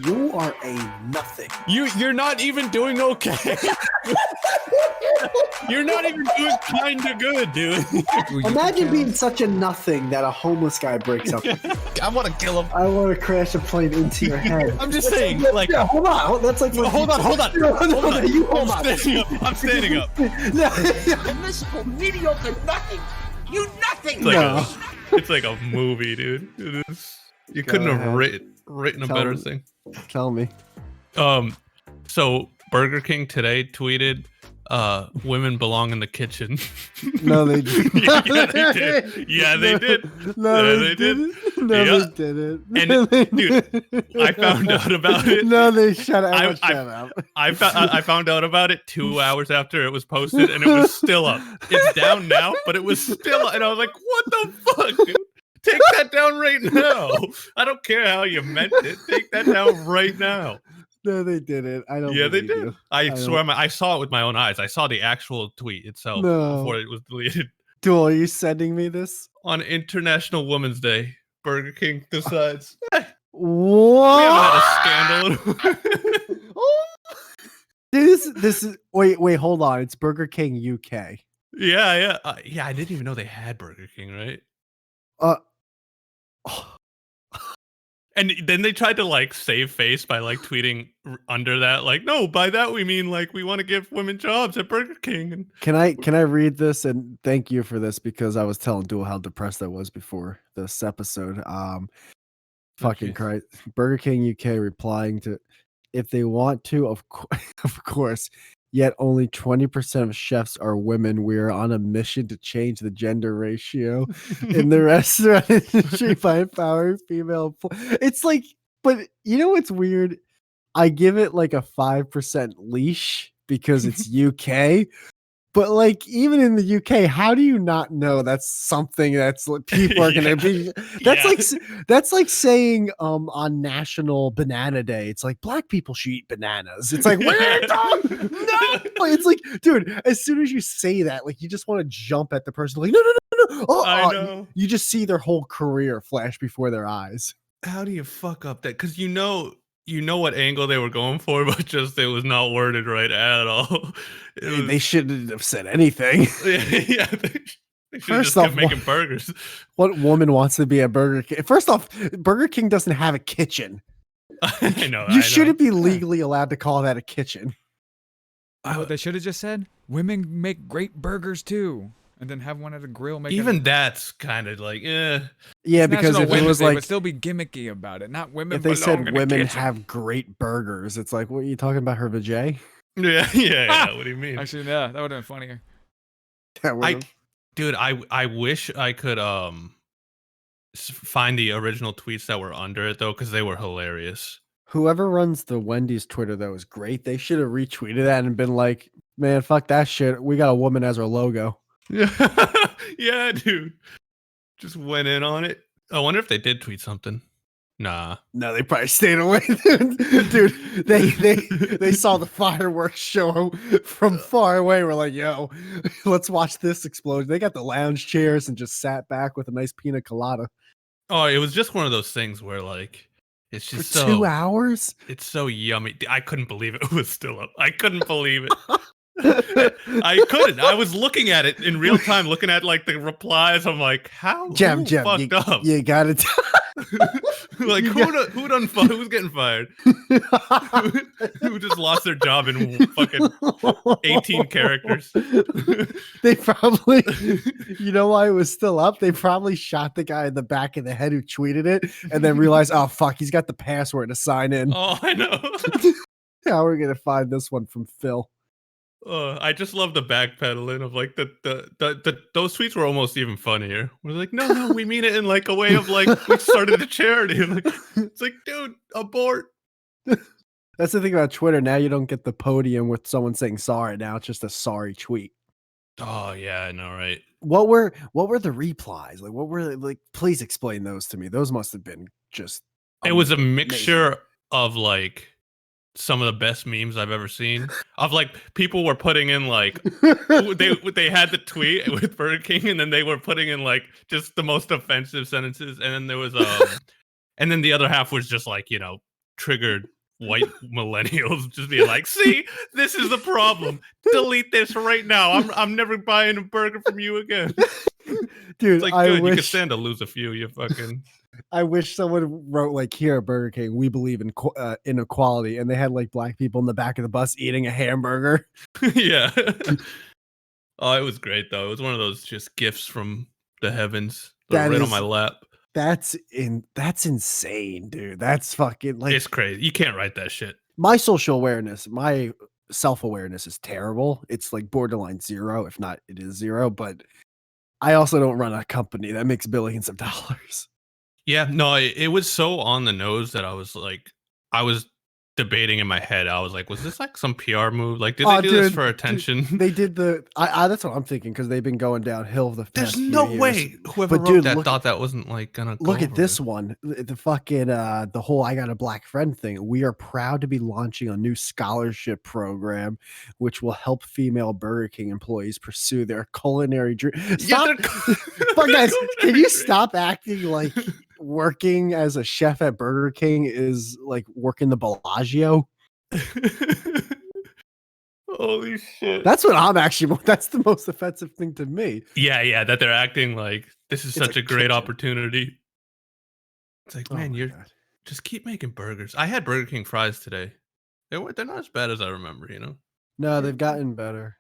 You are a nothing. You're not even doing okay. You're not even doing kind of good, dude. Imagine being such a nothing that a homeless guy breaks up with you. I want to kill him. I want to crash a plane into your head. I'm just saying, like, yeah, hold on. That's like hold on. You hold on. I'm standing up. Miserable, mediocre nothing. You nothing. It's like a movie, dude. It is. You couldn't have written a better thing. Tell me. So Burger King today tweeted, women belong in the kitchen. No, they did. Yeah, they did. No, they didn't. No, they didn't. And dude, I found out about it. No, they shut up. I found out about it 2 hours after it was posted, and it was still up. It's down now, but it was still up. And I was like, what the fuck, dude? Take that down right now. I don't care how you meant it. Take that down right now. No, they didn't. I don't. Yeah, they did. You. I swear, I saw it with my own eyes. I saw the actual tweet itself before it was deleted. Duel, are you sending me this? On International Women's Day, Burger King decides. What? We haven't had a scandal. This is wait, hold on. It's Burger King UK. Yeah. I didn't even know they had Burger King, right? And then they tried to like save face by like tweeting under that, like, no, by that we mean like we want to give women jobs at Burger King. And can I read this? And thank you for this, because I was telling Duel how depressed I was before this episode. Fucking Christ. Burger King UK replying to, if they want to, of course. Yet only 20% of chefs are women. We are on a mission to change the gender ratio in the restaurant industry by empowering female. It's like, but you know what's weird? I give it like a 5% leash because it's UK. But like, even in the UK, how do you not know that's something that's like people are gonna be? That's like saying on National Banana Day, it's like black people should eat bananas. It's like no. It's like, dude, as soon as you say that, like you just want to jump at the person, like no. I know. You just see their whole career flash before their eyes. How do you fuck up that? Because you know what angle they were going for, but just it was not worded right at all. They shouldn't have said anything. Yeah, they should just kept making burgers. What woman wants to be a Burger King? First off, Burger King doesn't have a kitchen. I know. You shouldn't be legally allowed to call that a kitchen. What they should have just said? Women make great burgers too. And then have one at a grill. Even that's kind of like, yeah, because if it was like, would still be gimmicky about it. Not women. If they said women have great burgers, it's like, what are you talking about, her vajay? Yeah. What do you mean? Actually, yeah, that would have been funnier. I wish I could find the original tweets that were under it though, because they were hilarious. Whoever runs the Wendy's Twitter, that was great. They should have retweeted that and been like, man, fuck that shit. We got a woman as our logo. Yeah, dude. Just went in on it. I wonder if they did tweet something. Nah. No, they probably stayed away. Dude, they saw the fireworks show from far away. We're like, yo, let's watch this explosion. They got the lounge chairs and just sat back with a nice pina colada. Oh, it was just one of those things where like it's just for 2 hours. It's so yummy. I couldn't believe it was still up. I couldn't believe it. I couldn't. I was looking at it in real time, looking at like the replies. I'm like, how Jam, fucked up? You got it. Like who's getting fired? Who just lost their job in fucking 18 characters? They probably, you know why it was still up? They probably shot the guy in the back of the head who tweeted it and then realized, oh fuck, he's got the password to sign in. Oh, I know. How are we gonna find this one from Phil? I just love the backpedaling of like those tweets were almost even funnier. We're like, no, we mean it in like a way of like we started a charity. Like, it's like, dude, abort. That's the thing about Twitter. Now you don't get the podium with someone saying sorry. Now it's just a sorry tweet. Oh yeah, I know, right? What were the replies? Like, what were like? Please explain those to me. Those must have been just. It was a mixture of like some of the best memes I've ever seen. Of like people were putting in like they had the tweet with Burger King, and then they were putting in like just the most offensive sentences, and then there was and then the other half was just like, you know, triggered white millennials just being like, see, this is the problem. Delete this right now. I'm never buying a burger from you again. Dude, It's like, I good, you wish could stand to lose a few, you fucking I wish someone wrote like, here at Burger King, we believe in inequality, and they had like black people in the back of the bus eating a hamburger. yeah. Oh, it was great though. It was one of those just gifts from the heavens. That Right on is- my lap. That's insane, dude. That's fucking like It's crazy. You can't write that shit. my social awareness, my self-awareness is terrible. It's like borderline zero, if not it is zero, but I also don't run a company that makes billions of dollars. Yeah, no, it was so on the nose that I was debating in my head. I was like, was this like some PR move? Like, did they do this for attention? They did that's what I'm thinking, because they've been going downhill the past There's few no years. way whoever But wrote dude, that thought that wasn't like gonna go Look at over this with. one. The fucking the whole I got a black friend thing. We are proud to be launching a new scholarship program which will help female Burger King employees pursue their culinary dream. Stop. But guys, can you stop acting like working as a chef at Burger King is like working the Bellagio? Holy shit. That's what I'm actually that's the most offensive thing to me. Yeah, that they're acting like this is It's such a a great kitchen. opportunity. It's like, Oh man, my you're God. just keep making burgers. I had Burger King fries today. They're not as bad as I remember, you know? No, they've gotten better.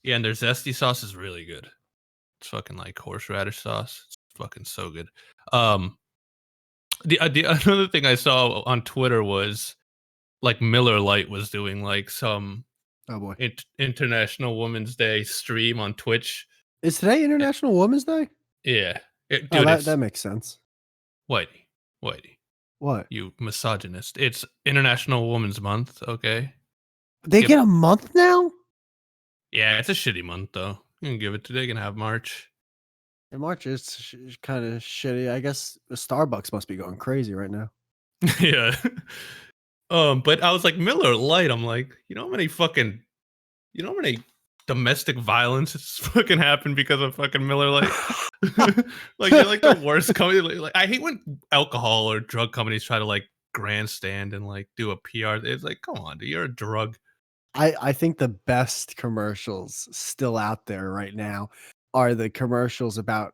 Yeah, and their zesty sauce is really good. It's fucking like horseradish sauce. It's fucking so good. The another thing I saw on Twitter was like Miller Lite was doing like some Oh boy. International Women's Day stream on Twitch. Is today International Women's Day? Yeah, Oh, dude, that makes sense. Whitey, What? you misogynist. It's International Women's Month, okay? They Yep. get a month now? Yeah, it's a shitty month though. You can give it to they can have March. In March is kind of shitty. I guess the Starbucks must be going crazy right now. Yeah. But I was like Miller Lite. I'm like, you know how many domestic violence has fucking happened because of fucking Miller Lite? Like you're like the worst company. Like I hate when alcohol or drug companies try to like grandstand and like do a PR. It's like, come on, dude, you're a drug. I think the best commercials still out there right now are the commercials about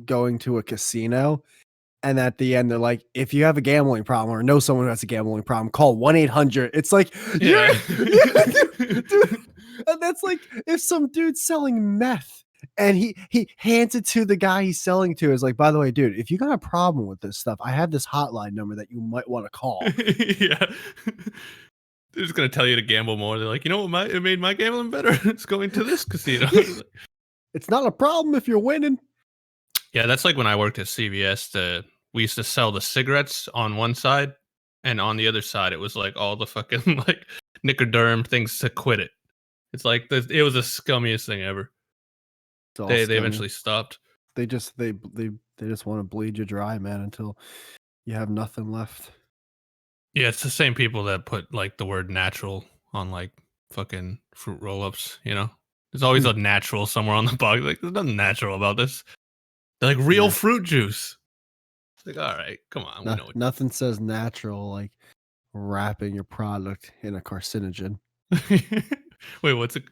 going to a casino. And at the end, they're like, if you have a gambling problem or know someone who has a gambling problem, call 1-800. It's like, Yeah. dude, and that's like if some dude's selling meth and he hands it to the guy he's selling to, is like, by the way, dude, if you got a problem with this stuff, I have this hotline number that you might want to call. Yeah. They're just gonna tell you to gamble more. They're like, you know what? It made my gambling better. It's going to this casino. It's not a problem if you're winning. Yeah, that's like when I worked at CVS. We used to sell the cigarettes on one side, and on the other side, it was like all the fucking like Nicoderm things to quit it. It's like it was the scummiest thing ever. It's all They scummy. eventually stopped. They just want to bleed you dry, man, until you have nothing left. Yeah, it's the same people that put like the word natural on like fucking fruit roll-ups. You know, there's always a natural somewhere on the box. Like there's nothing natural about this. They're like real Yeah. fruit juice. It's like, all right, come on. We know what Nothing says natural like wrapping your product in a carcinogen. Wait, what's it?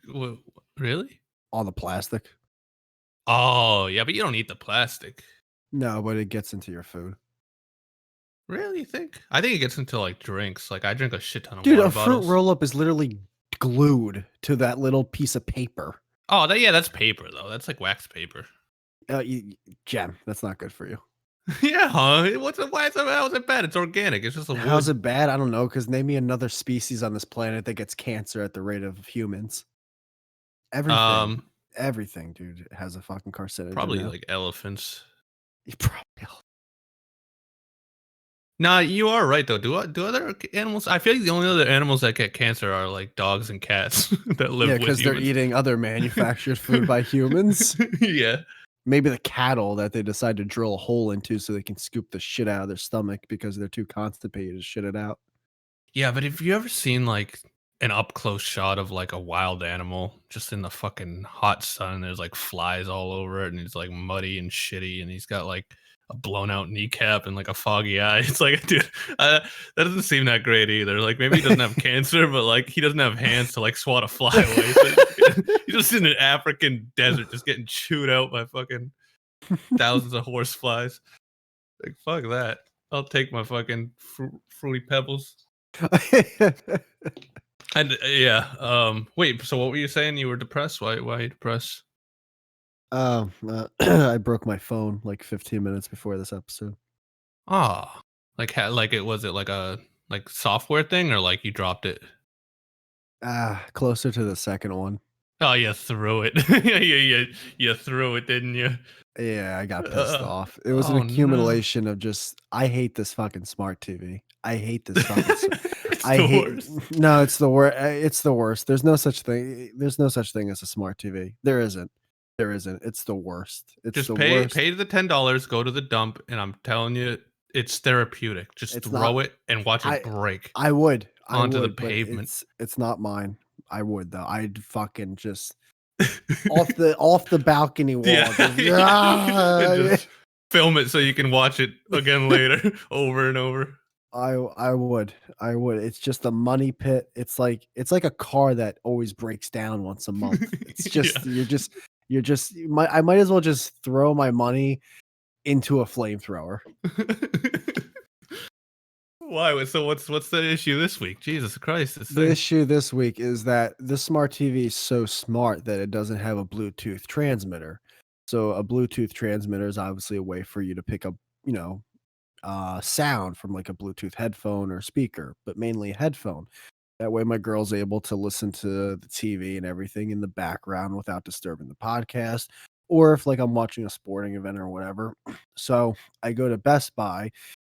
Really? All the plastic. Oh, yeah, but you don't eat the plastic. No, but it gets into your food. Really, you think? I think it gets into like drinks. Like I drink a shit ton of Dude, water a fruit bottles. roll up is literally glued to that little piece of paper. Oh, that's paper though. That's like wax paper. Gem, that's not good for you. Yeah, huh? How is it bad? It's organic. It's just a How's wood. it bad? I don't know, because name me another species on this planet that gets cancer at the rate of humans. Everything, dude, has a fucking carcinogen. Probably now. like elephants. Probably. Nah, you are right though. Do other animals? I feel like the only other animals that get cancer are like dogs and cats that live Yeah, with because they're humans. eating other manufactured food by humans. Yeah. Maybe the cattle that they decide to drill a hole into so they can scoop the shit out of their stomach because they're too constipated to shit it out. Yeah, but have you ever seen like an up close shot of like a wild animal just in the fucking hot sun? There's like flies all over it and it's like muddy and shitty and he's got like a blown out kneecap and like a foggy eye. It's like, dude, that doesn't seem that great either. Like maybe he doesn't have cancer, but like he doesn't have hands to like swat a fly away. So he's just in an African desert, just getting chewed out by fucking thousands of horse flies. Like fuck that. I'll take my fucking fruity pebbles. And yeah, wait. So what were you saying? You were depressed. Why are you depressed? I broke my phone like 15 minutes before this episode. Oh, like it was it like a like software thing or like you dropped it? Closer to the second one. Oh, you threw it. Yeah, you threw it, didn't you? Yeah, I got pissed off. It was an Oh, accumulation of just I hate this fucking smart TV. I hate this fucking It's I the hate worst. No, it's the worst. It's the worst. There's no such thing. There's no such thing as a smart TV. There isn't. There isn't. It's the worst. It's Just the pay worst. the $10, go to the dump, and I'm telling you, it's therapeutic. Just It's throw not. it and watch I it break I would. I onto the would, but pavement. it's not mine. I would though. I'd fucking just off the balcony wall. Yeah, Just, and just film it so you can watch it again later, over and over. I would. It's just a money pit. It's like a car that always breaks down once a month. It's just I might as well just throw my money into a flamethrower. Why? So what's the issue this week? Jesus Christ! The issue this week is that the smart TV is so smart that it doesn't have a Bluetooth transmitter. So a Bluetooth transmitter is obviously a way for you to pick up, sound from like a Bluetooth headphone or speaker, but mainly a headphone. That way my girl's able to listen to the TV and everything in the background without disturbing the podcast. Or if like I'm watching a sporting event or whatever. So I go to Best Buy,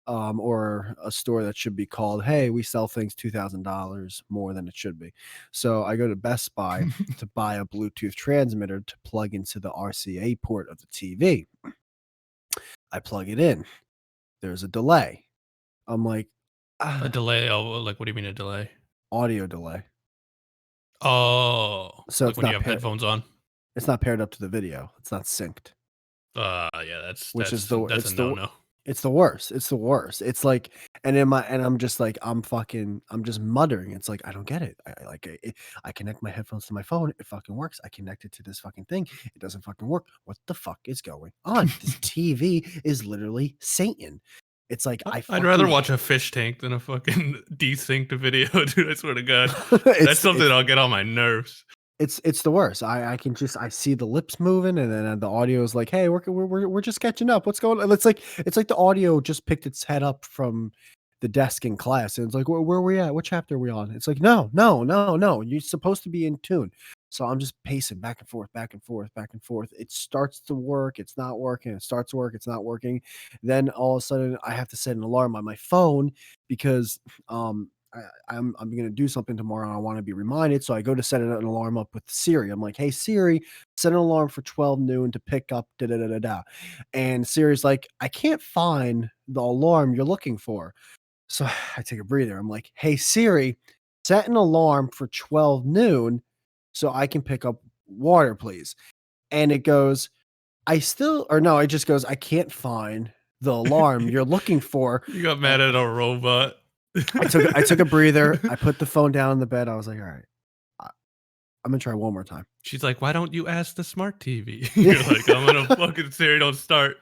or a store that should be called, hey, we sell things $2,000 more than it should be. So I go to Best Buy to buy a Bluetooth transmitter to plug into the RCA port of the TV. I plug it in. There's a delay. I'm like, A delay? Oh, like what do you mean a delay? audio delay. Oh, So like it's when you not have headphones on. It's not paired up to the video. It's not synced. Yeah, that's It's a no-no. It's the worst. It's the worst. It's like, and I'm just like, I'm just muttering. It's like, I don't get it. I connect my headphones to my phone. It fucking works. I connect it to this fucking thing. It doesn't fucking work. What the fuck is going on? This TV is literally Satan. It's like, I'd rather watch a fish tank than a fucking desynced video, dude. I swear to God, It's- that's something that'll get on my nerves. It's the worst. I can just I see the lips moving, and then the audio is like, "Hey, we're just catching up. What's going on?" It's like the audio just picked its head up from the desk in class, and it's like, where are we at? What chapter are we on? It's like, no. You're supposed to be in tune. So I'm just pacing back and forth, back and forth, back and forth. It starts to work. It's not working. It starts to work. It's not working. Then all of a sudden, I have to set an alarm on my phone because I'm going to do something tomorrow and I want to be reminded. So I go to set an alarm up with Siri. I'm like, hey, Siri, set an alarm for 12 noon to pick up da da da da da. And Siri's like, I can't find the alarm you're looking for. So I take a breather. I'm like, hey, Siri, set an alarm for 12 noon so I can pick up water, please. And it goes, it just goes, I can't find the alarm you're looking for. You got mad at a robot. I took a breather. I put the phone down on the bed. I was like, all right, I'm gonna try one more time. She's like, why don't you ask the smart TV? You're like, I'm gonna fucking Siri, don't start.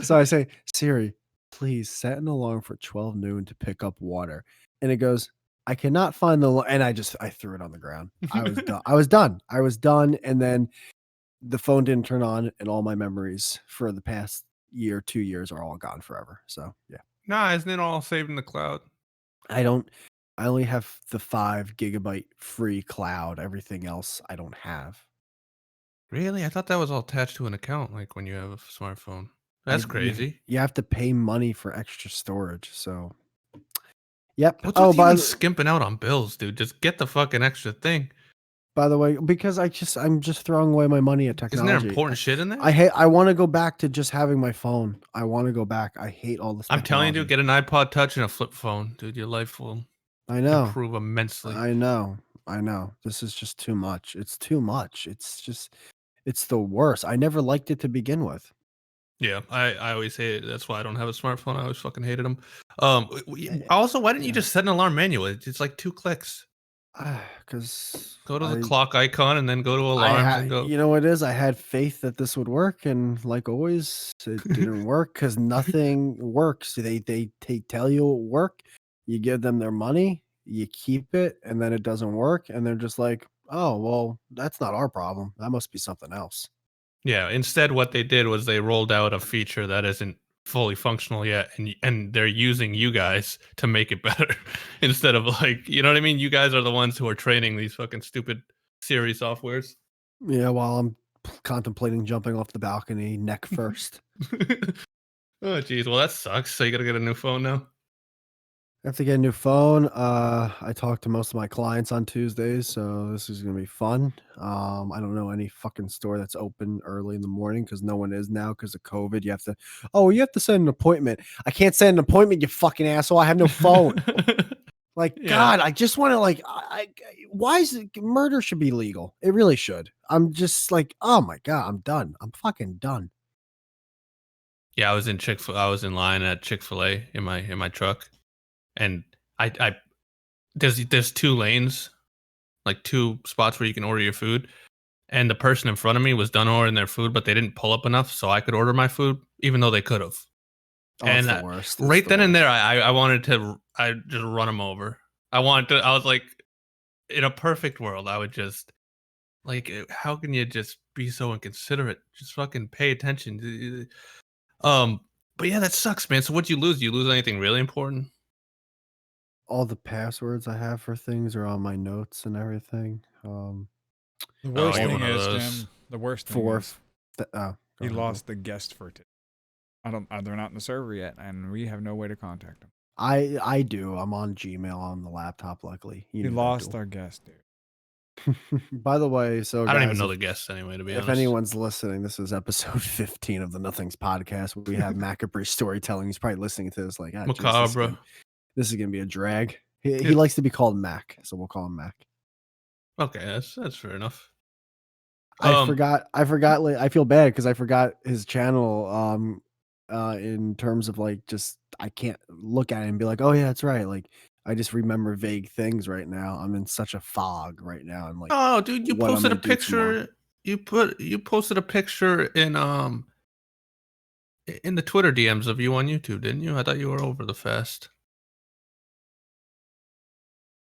So I say, Siri, please set an alarm for 12 noon to pick up water. And it goes, I cannot find and I threw it on the ground. I was done. I was done. And then the phone didn't turn on, and all my memories for the past 2 years are all gone forever. So yeah. Nah, isn't it all saved in the cloud? I only have the 5 gigabyte free cloud. Everything else I don't have. Really? I thought that was all attached to an account, like when you have a smartphone. That's crazy. You have to pay money for extra storage. So, yep. What's with even skimping out on bills, dude? Just get the fucking extra thing. By the way, because I'm just throwing away my money at technology. Isn't there important shit in there? I want to go back to just having my phone. I want to go back. I hate all this. I'm telling you, dude, get an iPod Touch and a flip phone, dude. Your life will improve immensely. I know. This is just too much. It's too much. It's the worst. I never liked it to begin with. Yeah, I always hate it. That's why I don't have a smartphone. I always fucking hated them. Eh, Also, why didn't you yeah. just set an alarm manually? It's like 2 clicks. Because Go to the clock icon and then go to alarms and go. you know what it is? I had faith that this would work, and like always, it didn't work because nothing works. They tell you it work, you give them their money, you keep it, and then it doesn't work, and they're just like, oh well, that's not our problem. That must be something else. Yeah, instead what they did was they rolled out a feature that isn't fully functional yet, and they're using you guys to make it better instead of like, you know what I mean? You guys are the ones who are training these fucking stupid Siri softwares. Yeah, while I'm contemplating jumping off the balcony neck first. Oh geez, well that sucks. So you gotta get a new phone now. I have to get a new phone. I talked to most of my clients on Tuesdays, so this is gonna be fun. I don't know any fucking store that's open early in the morning because no one is now because of COVID. You have to set an appointment. I can't set an appointment, you fucking asshole. I have no phone. Like, Yeah. God, I just want to why is it murder should be legal? It really should. I'm just like, oh my God, I'm done. I'm fucking done. Yeah, I was in line at Chick-fil-A in my truck, and I there's 2 lanes, like 2 spots where you can order your food, and the person in front of me was done ordering their food, but they didn't pull up enough so I could order my food, even though they could have. Oh, it's And the worst. It's right the then and there, worst. I wanted to I just run them over. I was like, in a perfect world, I would just like, how can you just be so inconsiderate? Just fucking pay attention. Um, but yeah, that sucks, man. So what'd you lose? You lose anything really important? All the passwords I have for things are on my notes and everything. The Oh, worst you're thing one of is, those. Jim. The worst thing For is go he ahead, Will. lost the guest for today. They're not in the server yet, and we have no way to contact him. I do. I'm on Gmail on the laptop. Luckily, you He knew that, lost Duel. our guest, dude. By the way, so I don't even guys, know the guests anyway, to be if honest. anyone's listening, this is episode 15 of the Nothings podcast. We have Macabre storytelling. He's probably listening to this like, geez, Macabre. this is gonna be a drag. He It's likes to be called Mac, so we'll call him Mac. okay. That's fair enough. I forgot. Like, I feel bad because I forgot his channel. In terms of like, just I can't look at it and be like, oh yeah, that's right. Like, I just remember vague things right now. I'm in such a fog right now. And like, Oh, dude, you what I'm posted a gonna do tomorrow. picture. You posted a picture in the Twitter DMs of you on YouTube, didn't you? I thought you were over the fest.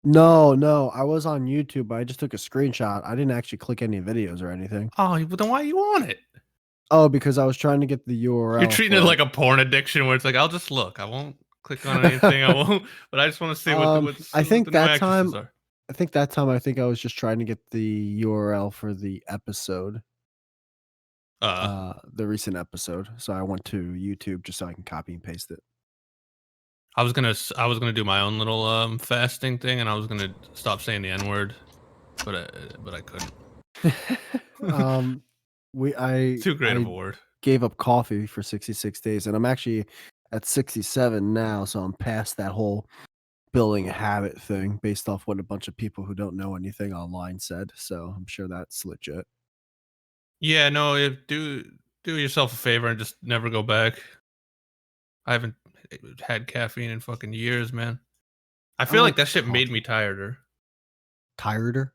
No, I was on YouTube, but I just took a screenshot. I didn't actually click any videos or anything. Oh, well, then why are you on it? Oh, because I was trying to get the URL. You're treating it like a porn addiction, where it's like, I'll just look. I won't click on anything. I won't. But I just want to see I think what the new that actresses time. are. I think that time. I think I was just trying to get the URL for the episode. The recent episode. So I went to YouTube just so I can copy and paste it. I was gonna do my own little fasting thing, and I was gonna stop saying the N-word, but I couldn't. Too great of a word. Gave up coffee for 66 days, and I'm actually at 67 now, so I'm past that whole building a habit thing based off what a bunch of people who don't know anything online said. So I'm sure that's legit. Yeah, no, do yourself a favor and just never go back. I haven't had caffeine in fucking years, man. I feel like that shit made me tireder. Tireder?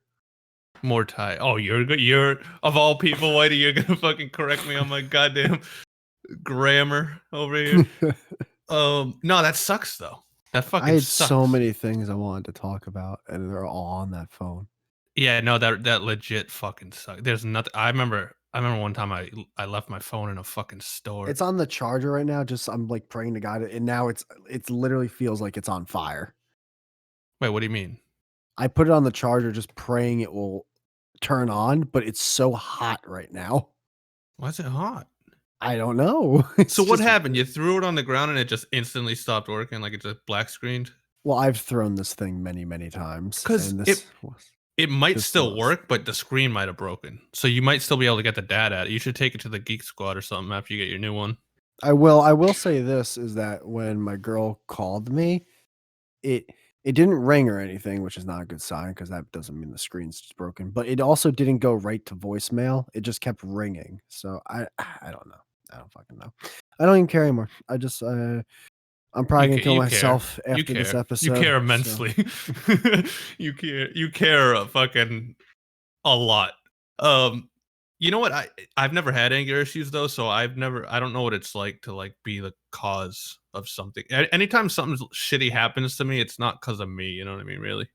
More tired. Oh, you're good. You're of all people, Whitey. You're gonna fucking correct me on my goddamn grammar over here. No, that sucks though. That fucking I had sucks. so many things I wanted to talk about, and they're all on that phone. Yeah, no, that legit fucking sucks. There's nothing. I remember one time I left my phone in a fucking store. It's on the charger right now. Just I'm like praying to God, and now it's literally feels like it's on fire. Wait, what do you mean? I put it on the charger, just praying it will turn on, but it's so hot right now. Why is it hot? I don't know. So what happened? You threw it on the ground and it just instantly stopped working, like it just black screened? Well, I've thrown this thing many, many times. Because it might still work, but the screen might have broken. So you might still be able to get the data at it. You should take it to the Geek Squad or something after you get your new one. I will say this is that when my girl called me, it didn't ring or anything, which is not a good sign because that doesn't mean the screen's just broken. But it also didn't go right to voicemail. It just kept ringing. So I don't know. I don't fucking know. I don't even care anymore. I just I'm probably gonna kill You myself care. You after this care. You episode. care So. immensely. You care fucking a lot. Um, you know what? I've never had anger issues though, so I don't know what it's like to like be the cause of something. Anytime something shitty happens to me, it's not because of me. You know what I mean? Really,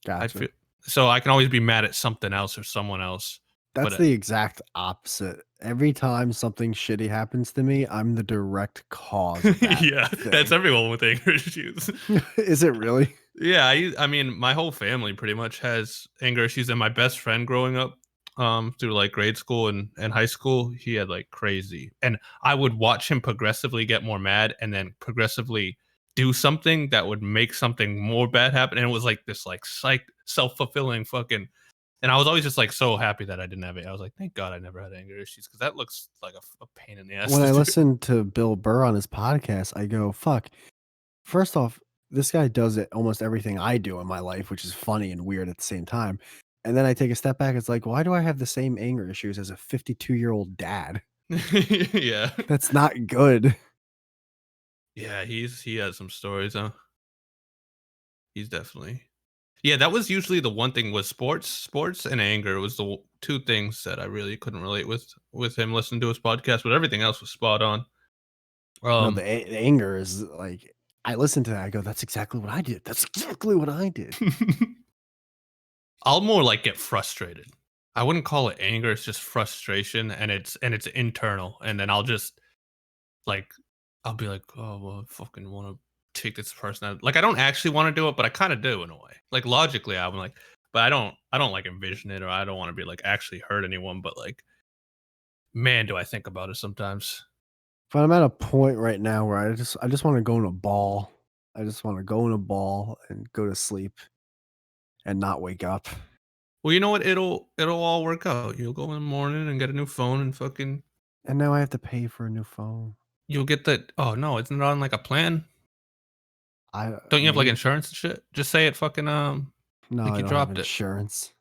I Gotcha. feel so I can always be mad at something else or someone else. That's But the exact opposite. Every time something shitty happens to me, I'm the direct cause of that yeah, that's thing. everyone with anger issues. Is it really? Yeah, I mean, my whole family pretty much has anger issues, and my best friend growing up, through like grade school and high school, he had like crazy, and I would watch him progressively get more mad, and then progressively do something that would make something more bad happen, and it was like this like self fulfilling fucking. And I was always just like so happy that I didn't have it. I was like, thank God I never had anger issues because that looks like a pain in the ass When to I do. listen to Bill Burr on his podcast, I go, fuck. First off, this guy does it almost everything I do in my life, which is funny and weird at the same time. And then I take a step back. It's like, why do I have the same anger issues as a 52-year-old dad? yeah, That's not good. yeah, he has some stories, huh? He's definitely. Yeah, that was usually the one thing was sports and anger was the two things that I really couldn't relate with him listening to his podcast, but everything else was spot on. No, Um, the anger is like, I listen to that. I go, that's exactly what I did. That's exactly what I did. I'll more like get frustrated. I wouldn't call it anger, it's just frustration and it's internal. And then like I'll be like, oh well, I fucking wanna take this person out. Like I don't actually want to do it, but I kind of do in a way. Like logically, I'm like, but I don't like envision it or I don't want to be like actually hurt anyone, but like man, do I think about it sometimes. But I'm at a point right now where I just want to go in a ball. I just want to go in a ball and go to sleep and not wake up. Well, you know what? It'll all work out. You'll go in the morning and get a new phone and fucking And now I have to pay for a new phone. you'll get the oh no, isn't it on like a plan? I Don't you have like maybe insurance and shit? Just say it fucking no, like I you don't have dropped it. insurance.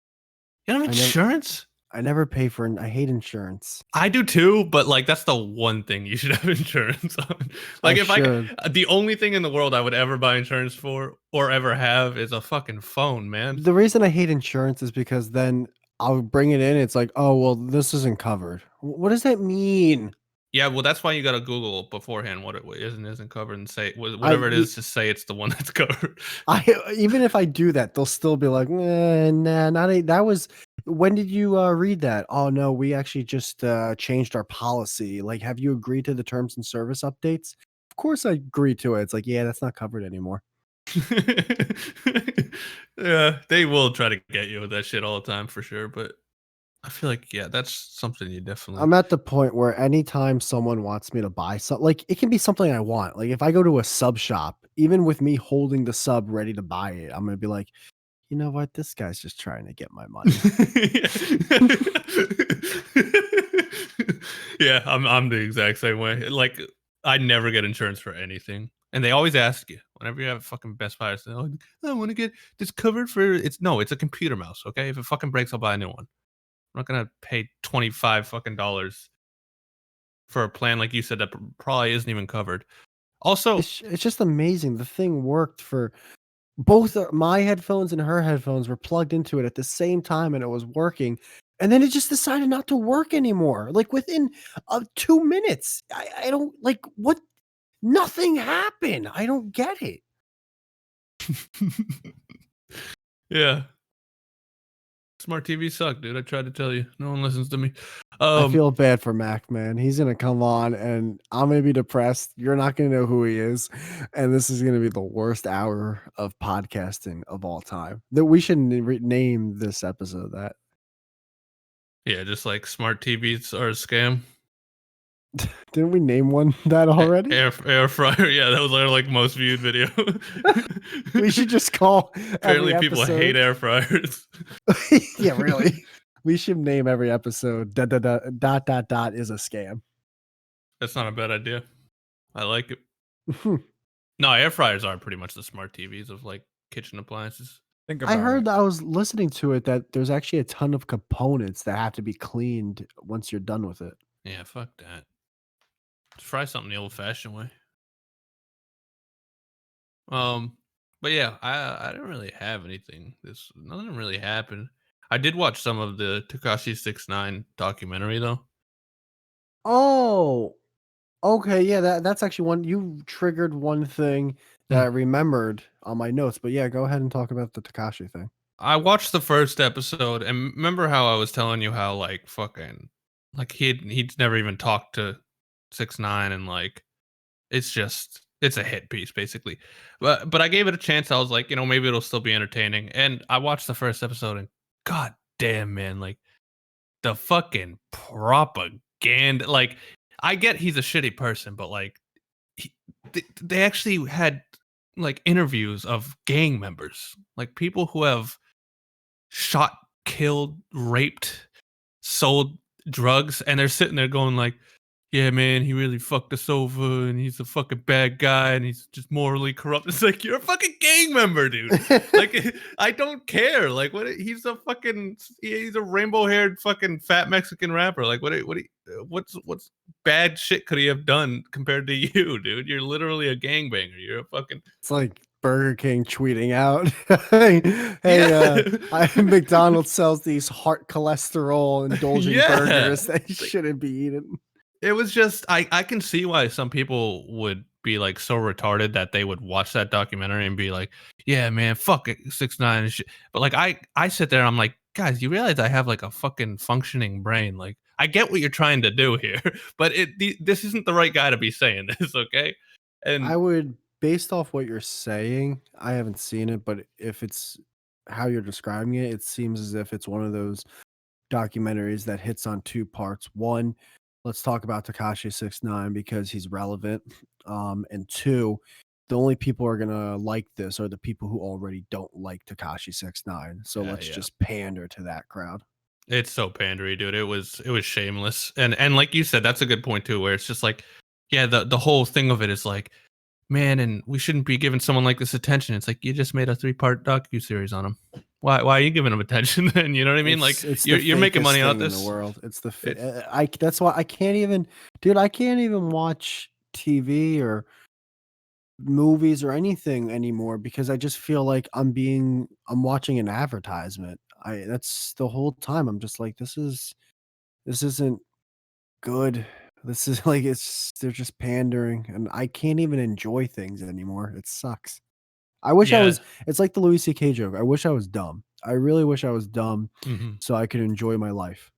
You don't have I never insurance? I never pay for I hate insurance. I do too, but like that's the one thing you should have insurance on. I Like if should. the only thing in the world I would ever buy insurance for or ever have is a fucking phone, man. The reason I hate insurance is because then I'll bring it in. It's like, oh well, this isn't covered. What does that mean? Yeah, well, that's why you gotta Google beforehand what it is and isn't covered, and say I whatever it is. Just say it's the one that's covered. I even if I do that, they'll still be like, nah, not a, that was. When did you read that? Oh no, we actually just changed our policy. Like, have you agreed to the terms and service updates? Of course, I agree to it. It's like, yeah, that's not covered anymore. Yeah, they will try to get you with that shit all the time for sure. But I feel like yeah, that's something you definitely. I'm at the point where anytime someone wants me to buy something, like it can be something I want. Like if I go to a sub shop, even with me holding the sub ready to buy it, I'm gonna be like, you know what? This guy's just trying to get my money. Yeah, I'm the exact same way. Like I never get insurance for anything. And they always ask you whenever you have a fucking Best Buy, say, oh, I want to get this covered for it's a computer mouse, okay? If it fucking breaks, I'll buy a new one. I'm not gonna pay 25 fucking dollars for a plan like you said that probably isn't even covered. Also, It's just amazing. The thing worked for both my headphones and her headphones were plugged into it at the same time and it was working. And then it just decided not to work anymore. Like within 2 minutes. I don't like what nothing happened. I don't get it. yeah, smart TVs suck, dude. I tried to tell you. No one listens to me. I feel bad for Mac, man. He's gonna come on and I'm gonna be depressed. You're not gonna know who he is. And this is gonna be the worst hour of podcasting of all time. That we should name this episode that. yeah, just like smart TVs are a scam. Didn't we name one that already? Air fryer. Yeah, that was our like most viewed video. We should just call Apparently, every people episode. hate air fryers. Yeah, really. We should name every episode dot is a scam. That's not a bad idea. I like it. No, air fryers are pretty much the smart TVs of like kitchen appliances. Think I about heard it. that I was listening to it that there's actually a ton of components that have to be cleaned once you're done with it. Yeah, fuck that. Fry something the old-fashioned way. But yeah, I didn't really have anything. Nothing really happened. I did watch some of the Tekashi 69 documentary though. Oh, okay, yeah, that's actually one you triggered one thing that I remembered on my notes, but yeah, go ahead and talk about the Takashi thing. I watched the first episode and remember how I was telling you how like fucking like he'd never even talked to 6ix9ine and like it's a hit piece basically. But I gave it a chance. I was like, you know, maybe it'll still be entertaining. And I watched the first episode and god damn man, like the fucking propaganda. Like I get he's a shitty person, but like they actually had like interviews of gang members, like people who have shot, killed, raped, sold drugs, and they're sitting there going like, "Yeah, man, he really fucked us over, and he's a fucking bad guy, and he's just morally corrupt." It's like you're a fucking gang member, dude. Like I don't care. Like what? He's a rainbow haired fucking fat Mexican rapper. Like what's bad shit could he have done compared to you, dude? You're literally a gangbanger. You're a fucking. It's like Burger King tweeting out, "Hey, Yeah. McDonald's sells these heart cholesterol indulging Yeah. burgers that you shouldn't be eating." It was just I can see why some people would be like so retarded that they would watch that documentary and be like, "Yeah, man, fuck it, 6ix9ine and shit." But like I sit there and I'm like, guys, you realize I have like a fucking functioning brain. Like I get what you're trying to do here, but this isn't the right guy to be saying this, okay? And I would, based off what you're saying, I haven't seen it, but if it's how you're describing it, it seems as if it's one of those documentaries that hits on two parts. One, let's talk about Tekashi 6ix9ine because he's relevant. And two, the only people who are gonna like this are the people who already don't like Tekashi 6ix9ine. So let's yeah. just pander to that crowd. It's so pandery, dude. It was shameless. And like you said, that's a good point too, where it's just like, yeah, the whole thing of it is like, man, and we shouldn't be giving someone like this attention. It's like you just made a 3-part docu-series on him. Why are you giving him attention then? You know what I mean? Like It's you're making money out in this. the world. It's I that's why I can't even, dude, I can't even watch TV or movies or anything anymore because I just feel like I'm watching an advertisement. That's the whole time. I'm just like, this isn't good. This is like they're just pandering and I can't even enjoy things anymore. It sucks. I wish I Yeah. was it's like the Louis CK joke. I wish I was dumb. I really wish I was dumb Mhm. so I could enjoy my life.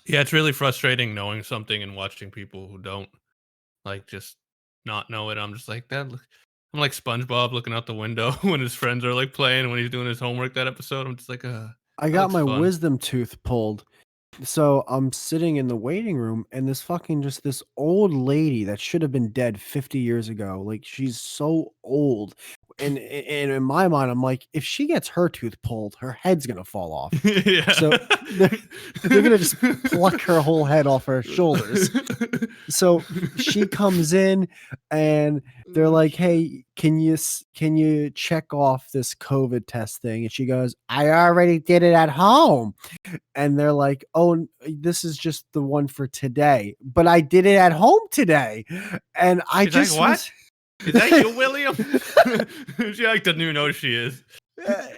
Yeah, it's really frustrating knowing something and watching people who don't like just not know it. I'm just like that. I'm like SpongeBob looking out the window when his friends are like playing when he's doing his homework that episode. I'm just like, I that got looks my fun. wisdom tooth pulled. So I'm sitting in the waiting room and this old lady that should have been dead 50 years ago. Like she's so old. And in my mind, I'm like, if she gets her tooth pulled, her head's gonna fall off. Yeah. So they're gonna just pluck her whole head off her shoulders. So she comes in and they're like, "Hey, can you check off this COVID test thing?" And she goes, "I already did it at home." And they're like, "Oh, this is just the one for today." But I did it at home today. And I She's like, just "What? Is that you, William?" She like doesn't even know who she is.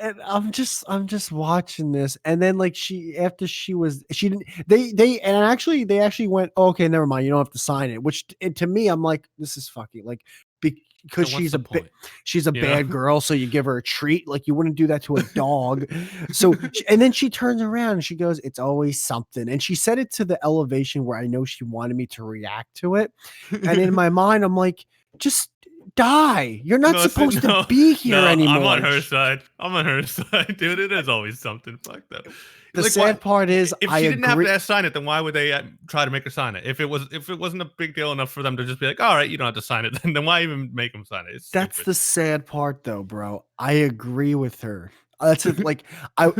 and I'm just watching this, and then like after she didn't they actually went, "Oh, okay, never mind, you don't have to sign it," which to me I'm like, this is fucking like because So what's the point? she's a You know? bad girl, so you give her a treat. Like you wouldn't do that to a dog. So and then she turns around and she goes, "It's always something," and she said it to the elevation where I know she wanted me to react to it, and in my mind I'm like, just die. You're not supposed to be here anymore. I'm on her side. I'm on her side, dude. It is always something. Fuck that. The sad part is, if I she didn't have agree. to sign it, then why would they try to make her sign it? If it wasn't a big deal enough for them to just be like, all right, you don't have to sign it, then why even make them sign it? It's That's stupid. the sad part, though, bro. I agree with her. That's it. Like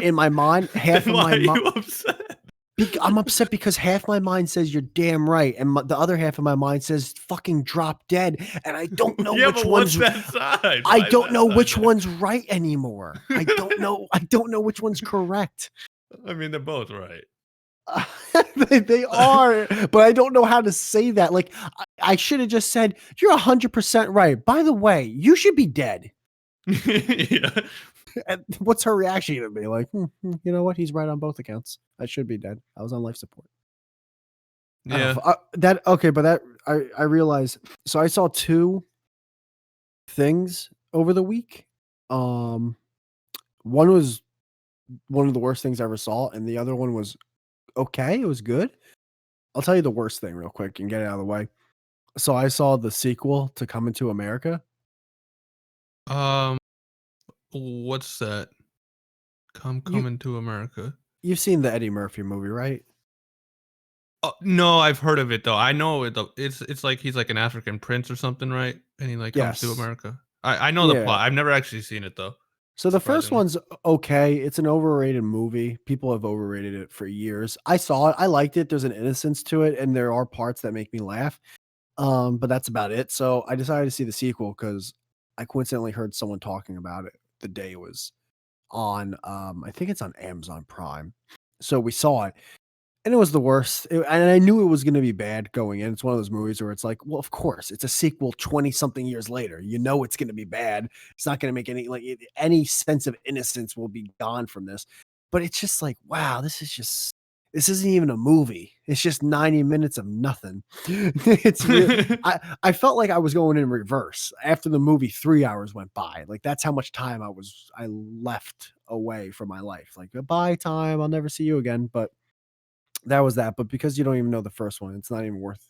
in my mind, half Then of why my are you mind. upset? I'm upset because half my mind says you're damn right, and the other half of my mind says fucking drop dead, and I don't know Yeah, which but one's. what's that side? I Why is don't that know side which bad? one's right anymore. I don't know. I don't know which one's correct. I mean, they're both right. They are, but I don't know how to say that. Like, I should have just said, "You're 100% right. By the way, you should be dead." Yeah. And what's her reaction to me? Like, you know what? He's right on both accounts. I should be dead. I was on life support. I don't Yeah. that okay, but that I realized. So I saw two things over the week. Um, one was one of the worst things I ever saw, and the other one was okay. It was good. I'll tell you the worst thing real quick and get it out of the way. So I saw the sequel to Coming to America. Um, what's that? You Coming to America. you've seen the Eddie Murphy movie, right? No, I've heard of it though. I know it. It's like he's like an African prince or something, right? And he like comes to Yes. America. I know the Yeah. plot. I've never actually seen it though. So the first Surprisingly. one's okay. It's an overrated movie. People have overrated it for years. I saw it. I liked it. There's an innocence to it, and there are parts that make me laugh. But that's about it. So I decided to see the sequel because I coincidentally heard someone talking about it the day it was on. I think it's on Amazon Prime. So we saw it, and it was the worst. And I knew it was going to be bad going in. It's one of those movies where it's like, well, of course, it's a sequel 20 something years later. You know it's going to be bad. It's not going to make any sense of innocence will be gone from this. But it's just like, wow, this isn't even a movie. It's just 90 minutes of nothing. It's real. I felt like I was going in reverse after the movie. 3 hours went by. Like that's how much time I left away from my life. Like goodbye time. I'll never see you again. But that was that. But because you don't even know the first one, it's not even worth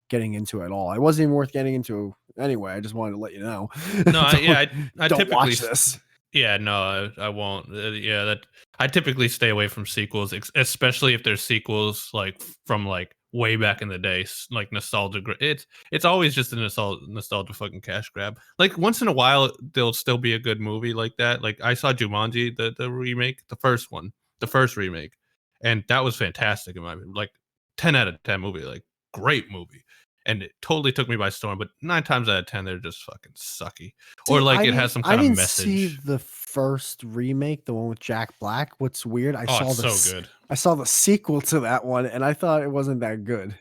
getting into at all. It wasn't even worth getting into anyway. I just wanted to let you know. No, I Don't typically watch this. Yeah, no, I won't. Yeah, that I typically stay away from sequels, especially if there's sequels like from like way back in the day, like nostalgia. It's always just a nostalgia fucking cash grab. Like once in a while, there'll still be a good movie like that. Like I saw Jumanji, the remake, the first one, the first remake, and that was fantastic in my opinion. Like 10 out of 10 movie, like great movie. And it totally took me by storm, but 9 times out of 10, they're just fucking sucky. Or See, like it has some I kind of didn't see message. the first remake, the one with Jack Black. What's weird, Oh, it's so good. I saw the sequel to that one, and I thought it wasn't that good.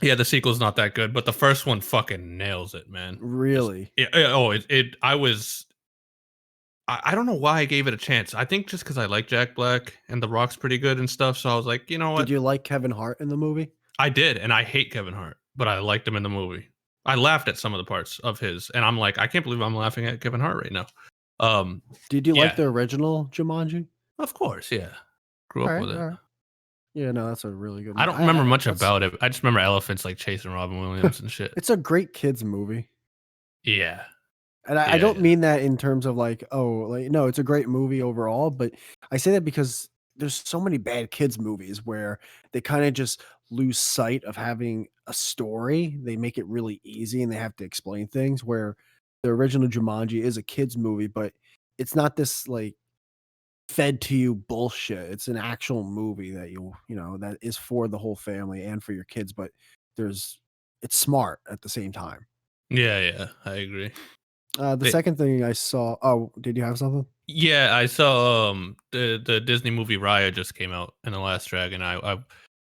Yeah, the sequel's not that good, but the first one fucking nails it, man. Really? I don't know why I gave it a chance. I think just because I like Jack Black and The Rock's pretty good and stuff. So I was like, you know Did what? you like Kevin Hart in the movie? I did, and I hate Kevin Hart, but I liked him in the movie. I laughed at some of the parts of his, and I'm like, I can't believe I'm laughing at Kevin Hart right now. Did you like Yeah, the original Jumanji? of course, yeah. Grew All up right, with it. all right. Yeah, no, that's a really good I movie. don't remember much about it. I just remember elephants like chasing Robin Williams and shit. It's a great kids movie. Yeah, And I don't yeah. mean that in terms of like, oh, like no, it's a great movie overall, but I say that because there's so many bad kids movies where they kind of just lose sight of having a story. They make it really easy and they have to explain things where the original Jumanji is a kids movie, but it's not this like fed to you bullshit. It's an actual movie that that is for the whole family and for your kids, but there's it's smart at the same time. Yeah, I agree. The They, second thing I saw. Oh, did you have something? Yeah, I saw the Disney movie Raya just came out in the Last Dragon.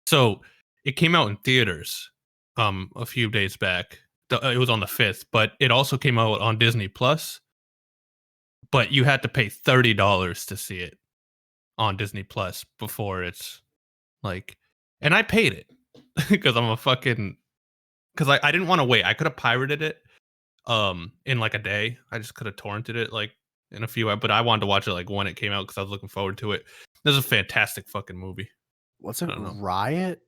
So it came out in theaters a few days back. It was on the 5th, but it also came out on Disney Plus. But you had to pay $30 to see it on Disney Plus before it's like, and I paid it because I'm a fucking because I didn't want to wait. I could have pirated it in like a day. I just could have torrented it like in a few hours, but I wanted to watch it like when it came out because I was looking forward to it. This is a fantastic fucking movie. What's I it? don't know. Riot?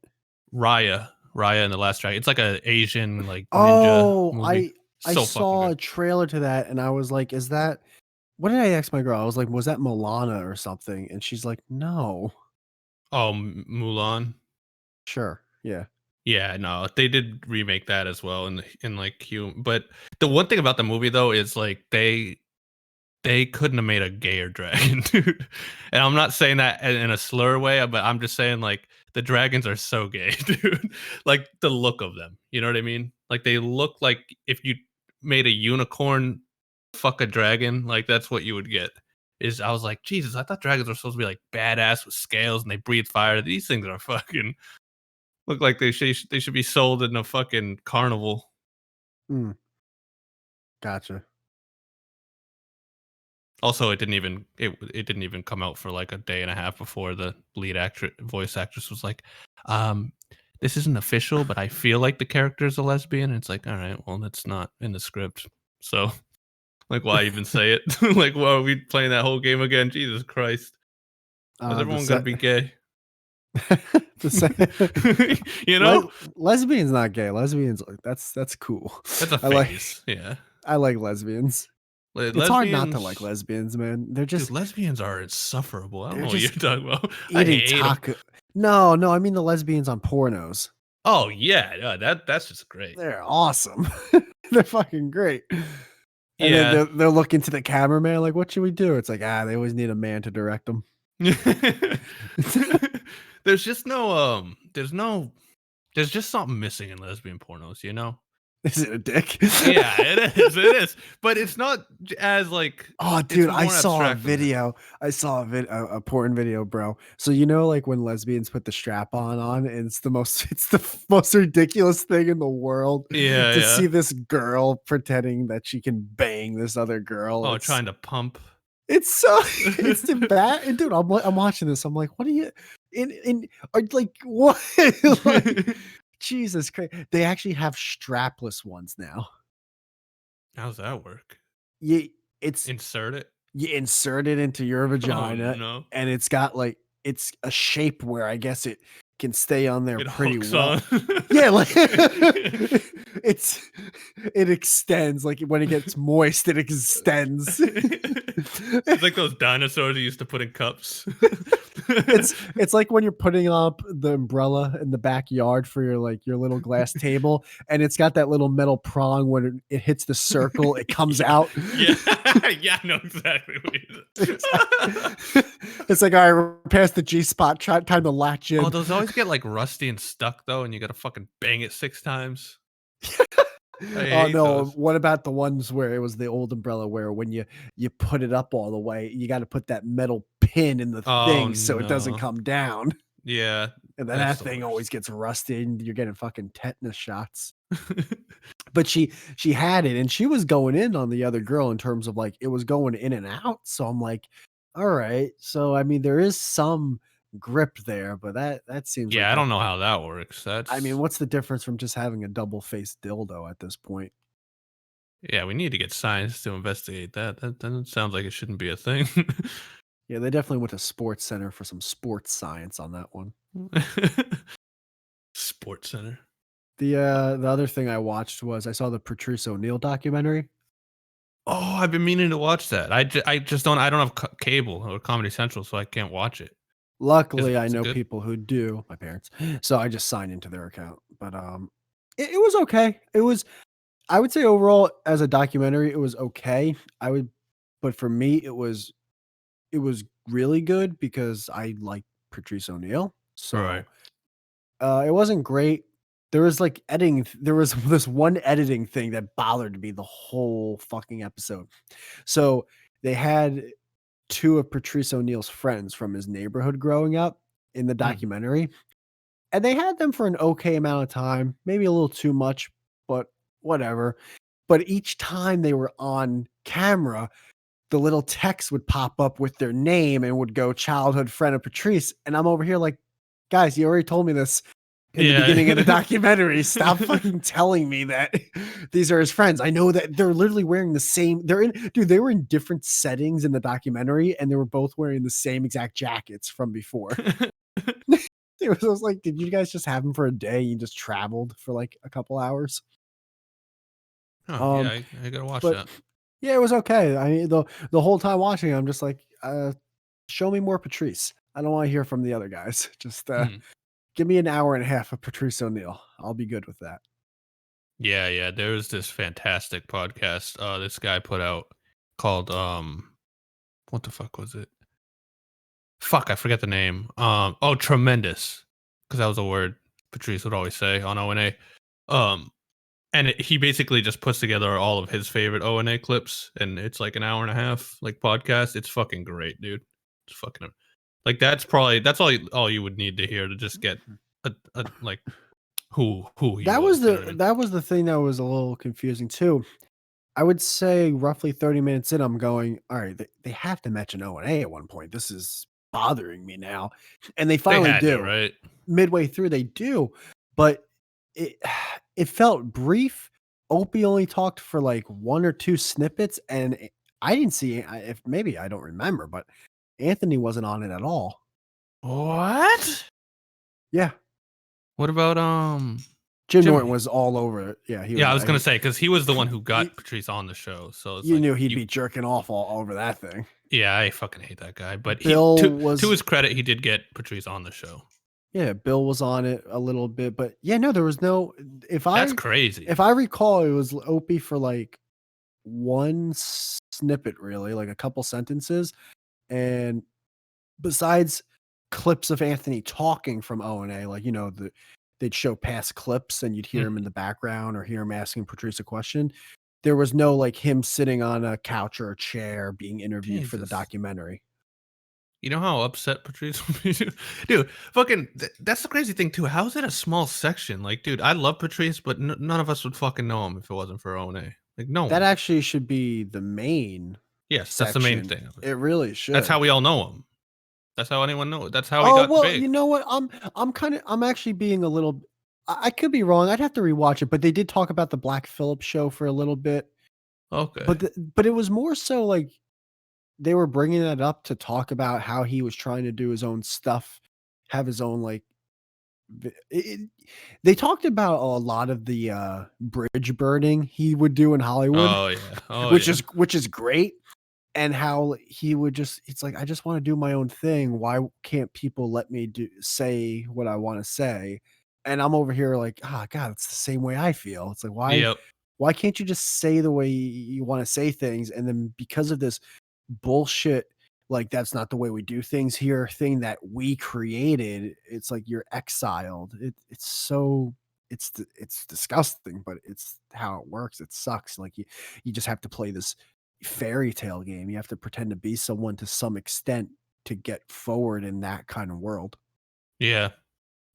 Raya and the Last Dragon. It's like a Asian like ninja Oh, movie. I So fucking saw a good. trailer to that and I was like, is that what did I ask my girl? I was like, was that Milana or something? And she's like, no. Oh, Mulan. Sure. Yeah. Yeah, no, they did remake that as well in like Q. But the one thing about the movie though is like they couldn't have made a gayer dragon, dude. And I'm not saying that in a slur way, but I'm just saying like the dragons are so gay, dude. Like the look of them, you know what I mean? Like they look like if you made a unicorn fuck a dragon, like that's what you would get is I was like, Jesus, I thought dragons were supposed to be like badass with scales and they breathe fire. These things are fucking look like they should be sold in a fucking carnival. Mm, gotcha. Also, it didn't even come out for like a day and a half before the lead voice actress was like, this isn't official, but I feel like the character is a lesbian. And it's like, all right, well, that's not in the script. So, like, why even say it? Like, why are we playing that whole game again? Jesus Christ. Is everyone going to be gay? You know? Lesbian's not gay. Lesbians, that's cool. That's a phase. Yeah. I like lesbians. It's hard not to like lesbians, man. They're just dude, lesbians are insufferable. I don't know what you're talking about. Eating taco. No, I mean the lesbians on pornos. Oh yeah, that's just great. They're awesome. They're fucking great. And yeah, then they're looking to the cameraman like, "What should we do?" It's like, they always need a man to direct them. There's just no there's just something missing in lesbian pornos, you know? Is it a dick? Yeah, it is. But it's not as like, oh dude, I saw a porn video, bro. So you know, like when lesbians put the strap on, and it's the most ridiculous thing in the world. Yeah, to see this girl pretending that she can bang this other girl. Oh, trying to pump. It's too bad, dude. I'm watching this. I'm like, what are you like? What? Like, Jesus Christ! They actually have strapless ones now. How's that work? Insert it. You insert it into your vagina, and it's got like it's a shape where I guess it can stay on there pretty well. Yeah, like it extends. Like when it gets moist, it extends. It's like those dinosaurs you used to put in cups. It's like when you're putting up the umbrella in the backyard for your little glass table, and it's got that little metal prong when it hits the circle, it comes out. Yeah, yeah, I know exactly what you said. It's like, all right, we're past the G spot. Time to latch in. Oh, those always get like rusty and stuck though, and you gotta fucking bang it 6 times. Oh no! What about the ones where it was the old umbrella where when you put it up all the way, you got to put that metal pin in the thing so it doesn't come down. Yeah, and then that thing always gets rusty, and you're getting fucking tetanus shots. But she had it, and she was going in on the other girl in terms of like it was going in and out. So I'm like, all right. So I mean, there is some grip there, but that seems I don't know how that works. I mean, what's the difference from just having a double-faced dildo at this point? Yeah, we need to get science to investigate that. That sounds like it shouldn't be a thing. Yeah, they definitely went to Sports Center for some sports science on that one. Sports Center. The other thing I watched was I saw the Patrice O'Neal documentary. Oh, I've been meaning to watch that. I don't have cable or Comedy Central, so I can't watch it. Luckily, I know people who do, my parents, so I just signed into their account. But it was okay. I would say overall as a documentary, it was okay. But for me, it was really good because I like Patrice O'Neal. So it wasn't great. There was like editing. There was this one editing thing that bothered me the whole fucking episode. So they had 2 of Patrice O'Neal's friends from his neighborhood growing up in the documentary. And they had them for an okay amount of time, maybe a little too much, but whatever. But each time they were on camera, the little text would pop up with their name and would go childhood friend of Patrice. And I'm over here like, guys, you already told me this in the beginning of the documentary. Stop fucking telling me that these are his friends. I know that they're literally wearing the same. They were in different settings in the documentary, and they were both wearing the same exact jackets from before. It was like, did you guys just have them for a day? You just traveled for like a couple hours. Oh, yeah, I gotta watch that. Yeah, it was okay. I mean, the whole time watching, I'm just like, show me more Patrice. I don't want to hear from the other guys. Just give me an hour and a half of Patrice O'Neal. I'll be good with that. Yeah. There's this fantastic podcast this guy put out called what the fuck was it? Fuck, I forget the name. Tremendous. Because that was a word Patrice would always say on O&A. And he basically just puts together all of his favorite O&A clips, and it's like an hour and a half like podcast. It's fucking great, dude. It's fucking like that's all you would need to hear to just get a like who he That was. was You know what I mean? the thing that was a little confusing too. I would say roughly 30 minutes in, I'm going, all right, they have to mention O&A at one point. This is bothering me now. And they They finally had to, do. right? Midway through, they do. But it it felt brief. Opie only talked for like one or two snippets, and I didn't see if maybe I don't remember, but Anthony wasn't on it at all. What? Yeah. What about Jim Jimmy? Norton was all over it. Yeah, he Yeah, was. I was gonna say because he was the one who got you, Patrice on the show, so it's you like knew he'd be jerking off all over that thing. yeah, I fucking hate that guy. But Bill to was his credit, he did get Patrice on the show. Yeah, Bill was on it a little bit, but yeah, no, there was no. That's crazy. If I recall, it was Opie for like one snippet, really, like a couple sentences, and besides clips of Anthony talking from O&A, like they'd show past clips, and you'd hear him in the background or hear him asking Patrice a question. There was no like him sitting on a couch or a chair being interviewed for the Jesus. documentary. You know how upset Patrice would be? Dude, fucking, that's the crazy thing, too. How is it a small section? Like, dude, I love Patrice, but none of us would fucking know him if it wasn't for O&A. Like, no That one. actually should be the main Yes, that's the main section. thing. It really should. That's how we all know him. That's how anyone knows. That's how he Oh, got well, big. you know what? I'm actually being a little. I could be wrong. I'd have to rewatch it, but they did talk about the Black Phillip show for a little bit. Okay. But it was more so like they were bringing that up to talk about how he was trying to do his own stuff, have his own like. They talked about a lot of the bridge burning he would do in Hollywood, Oh, yeah. Oh, which yeah. is great. And how he would it's like, I just want to do my own thing. Why can't people let me say what I want to say? And I'm over here like, oh God, it's the same way I feel. It's like, Yep. why can't you just say the way you want to say things? And then because of this bullshit, like that's not the way we do things here thing that we created, it's like you're exiled. It's disgusting, but it's how it works. It sucks. Like you just have to play this fairy tale game. You have to pretend to be someone to some extent to get forward in that kind of world. Yeah.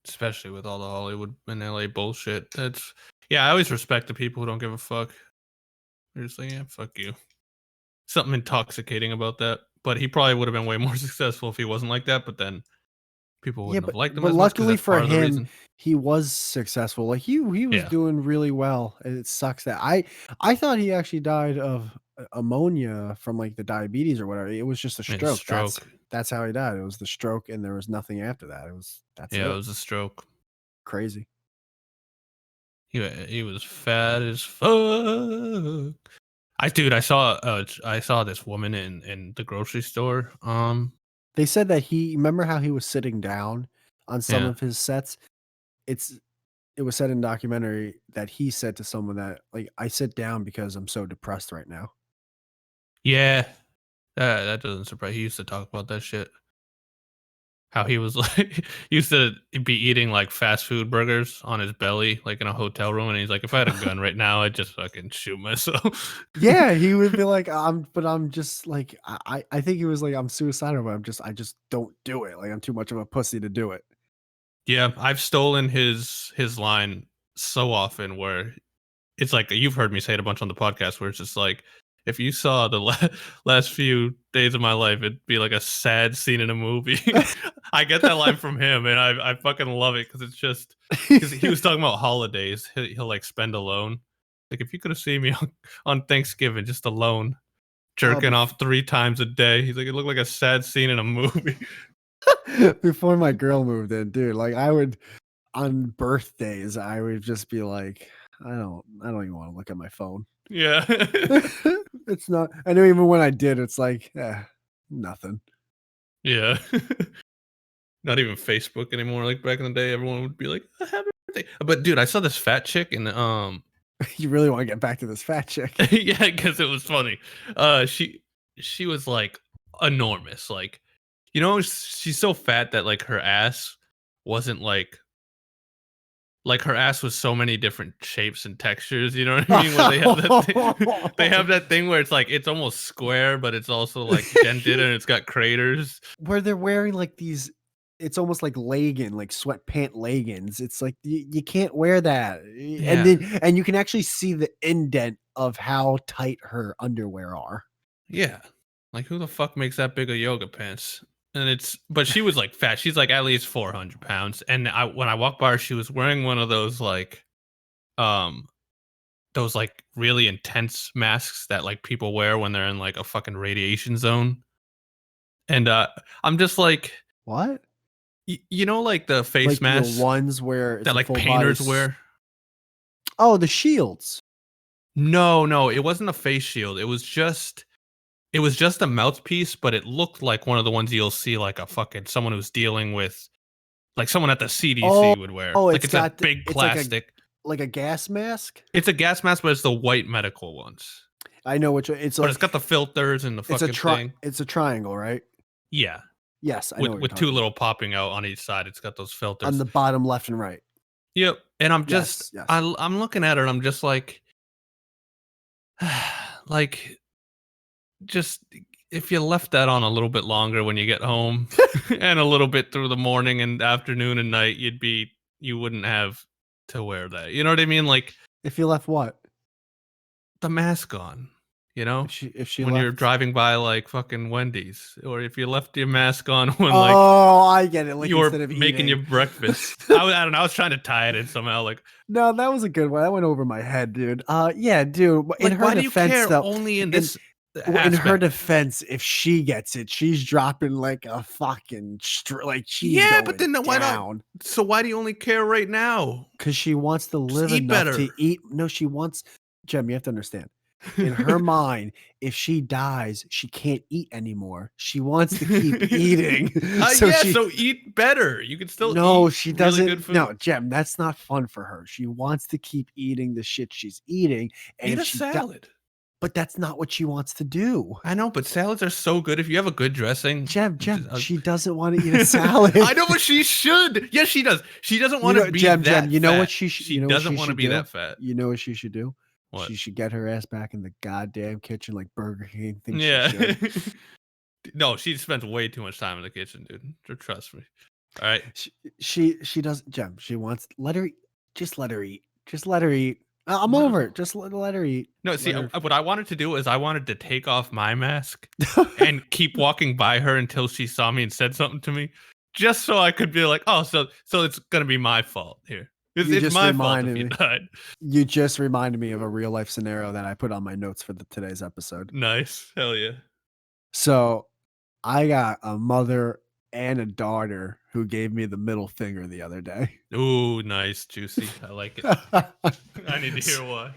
Especially with all the Hollywood and LA bullshit. Yeah, I always respect the people who don't give a fuck. They're just like, yeah, fuck you. Something intoxicating about that. But he probably would have been way more successful if he wasn't like that. But then people Yeah, wouldn't have liked him but as much because luckily that's for part of the him, reason. he was successful. Like he was Yeah. doing really well. And it sucks that I thought he actually died of ammonia from like the diabetes or whatever. It was just a Yeah, stroke. stroke. That's how he died. It was the stroke, and there was nothing after that. That's Yeah, it it. was a stroke. Crazy. He was fat as fuck. I saw this woman in the grocery store. They said that remember how he was sitting down on some Yeah. of his sets. It was said in documentary that he said to someone that like, I sit down because I'm so depressed right now. Yeah. That doesn't surprise. He used to talk about that shit. How he was like used to be eating like fast food burgers on his belly, like in a hotel room, and he's like, if I had a gun right now, I'd just fucking shoot myself. Yeah, he would be like, I'm just like, I think he was like, I'm suicidal, but I just don't do it. Like I'm too much of a pussy to do it. Yeah, I've stolen his line so often where it's like you've heard me say it a bunch on the podcast where it's just like if you saw the last few days of my life, it'd be like a sad scene in a movie. I get that line from him, and I fucking love it because it's just because he was talking about holidays. He'll like spend alone. Like if you could have seen me on Thanksgiving just alone, jerking off 3 times a day. He's like it looked like a sad scene in a movie. Before my girl moved in, dude, like I would on birthdays, I would just be like, I don't even want to look at my phone. Yeah. It's not. I know even when I did, it's like nothing. Yeah. Not even Facebook anymore. Like back in the day, everyone would be like, "Happy birthday!" But dude, I saw this fat chick, and You really want to get back to this fat chick? yeah, because it was funny. She was like enormous. Like, she's so fat that like her ass wasn't like her ass was so many different shapes and textures. You know what I mean? Where they have that thing, they have that thing where it's like it's almost square, but it's also like dented and it's got craters. Where they're wearing like these, it's almost like like sweatpant leggings. It's like you can't wear that. Yeah. And you can actually see the indent of how tight her underwear are. Yeah. Like who the fuck makes that big of yoga pants? And but she was like fat. She's like at least 400 pounds. And when I walked by her, she was wearing one of um, those like really intense masks that like people wear when they're in like a fucking radiation zone. And I'm just like, What? you know, like the face Like masks the ones where it's that a like full painters body wear. Oh, the shields. No, it wasn't a face shield. It was just a mouthpiece, but it looked like one of the ones you'll see like a fucking someone who's dealing with like someone at the CDC would wear. Oh, Like it's a big it's plastic. like a gas mask. It's a gas mask, but it's the white medical ones. I know which one. But it's got the filters and the fucking thing. It's a triangle, right? Yeah. Yes, I know. With two little popping out on each side. It's got those filters. On the bottom left and right. Yep. And I'm just Yes. I'm looking at her and I'm just like like just if you left that on a little bit longer when you get home and a little bit through the morning and afternoon and night, you wouldn't have to wear that. You know what I mean? Like if you left what? The mask on, you know? If she when left... you're driving by like fucking Wendy's, or if you left your mask on when I get it. Like you were instead of making eating. your breakfast. I don't know. I was trying to tie it in somehow. Like, no, that was a good one. That went over my head, dude. Yeah, dude. In her why do defense, you care though, only in this? in her defense, if she gets it, she's dropping like a fucking like she's but then why not? So why do you only care right now? Because she wants to live eat enough better. to eat. No, she wants. Jem, you have to understand. In her mind, if she dies, she can't eat anymore. She wants to keep eating. So eat better. You can still eat she doesn't. Really good food. No, Jem, that's not fun for her. She wants to keep eating the shit she's eating. And eat a salad. But that's not what she wants to do. I know, but salads are so good if you have a good dressing. Jem, she doesn't want to eat a salad. I know, but she should. Yes, she does. She doesn't want to be that fat. You know what she should? She doesn't want to be that fat. You know what she should do? What? She should get her ass back in the goddamn kitchen like Burger King thinks yeah. she should. No, she spends way too much time in the kitchen, dude. Trust me. All right. She doesn't, Jem. She wants let her eat. Just let her eat. Just let her eat. I'm over it. Just let her eat. No, see, what I wanted to do is I wanted to take off my mask and keep walking by her until she saw me and said something to me, just so I could be like, oh, so it's gonna be my fault here. It's my fault if you died. You just reminded me of a real life scenario that I put on my notes for today's episode. Nice. Hell yeah. So I got a mother and a daughter who gave me the middle finger the other day. Ooh, nice. Juicy. I like it. I need to hear why.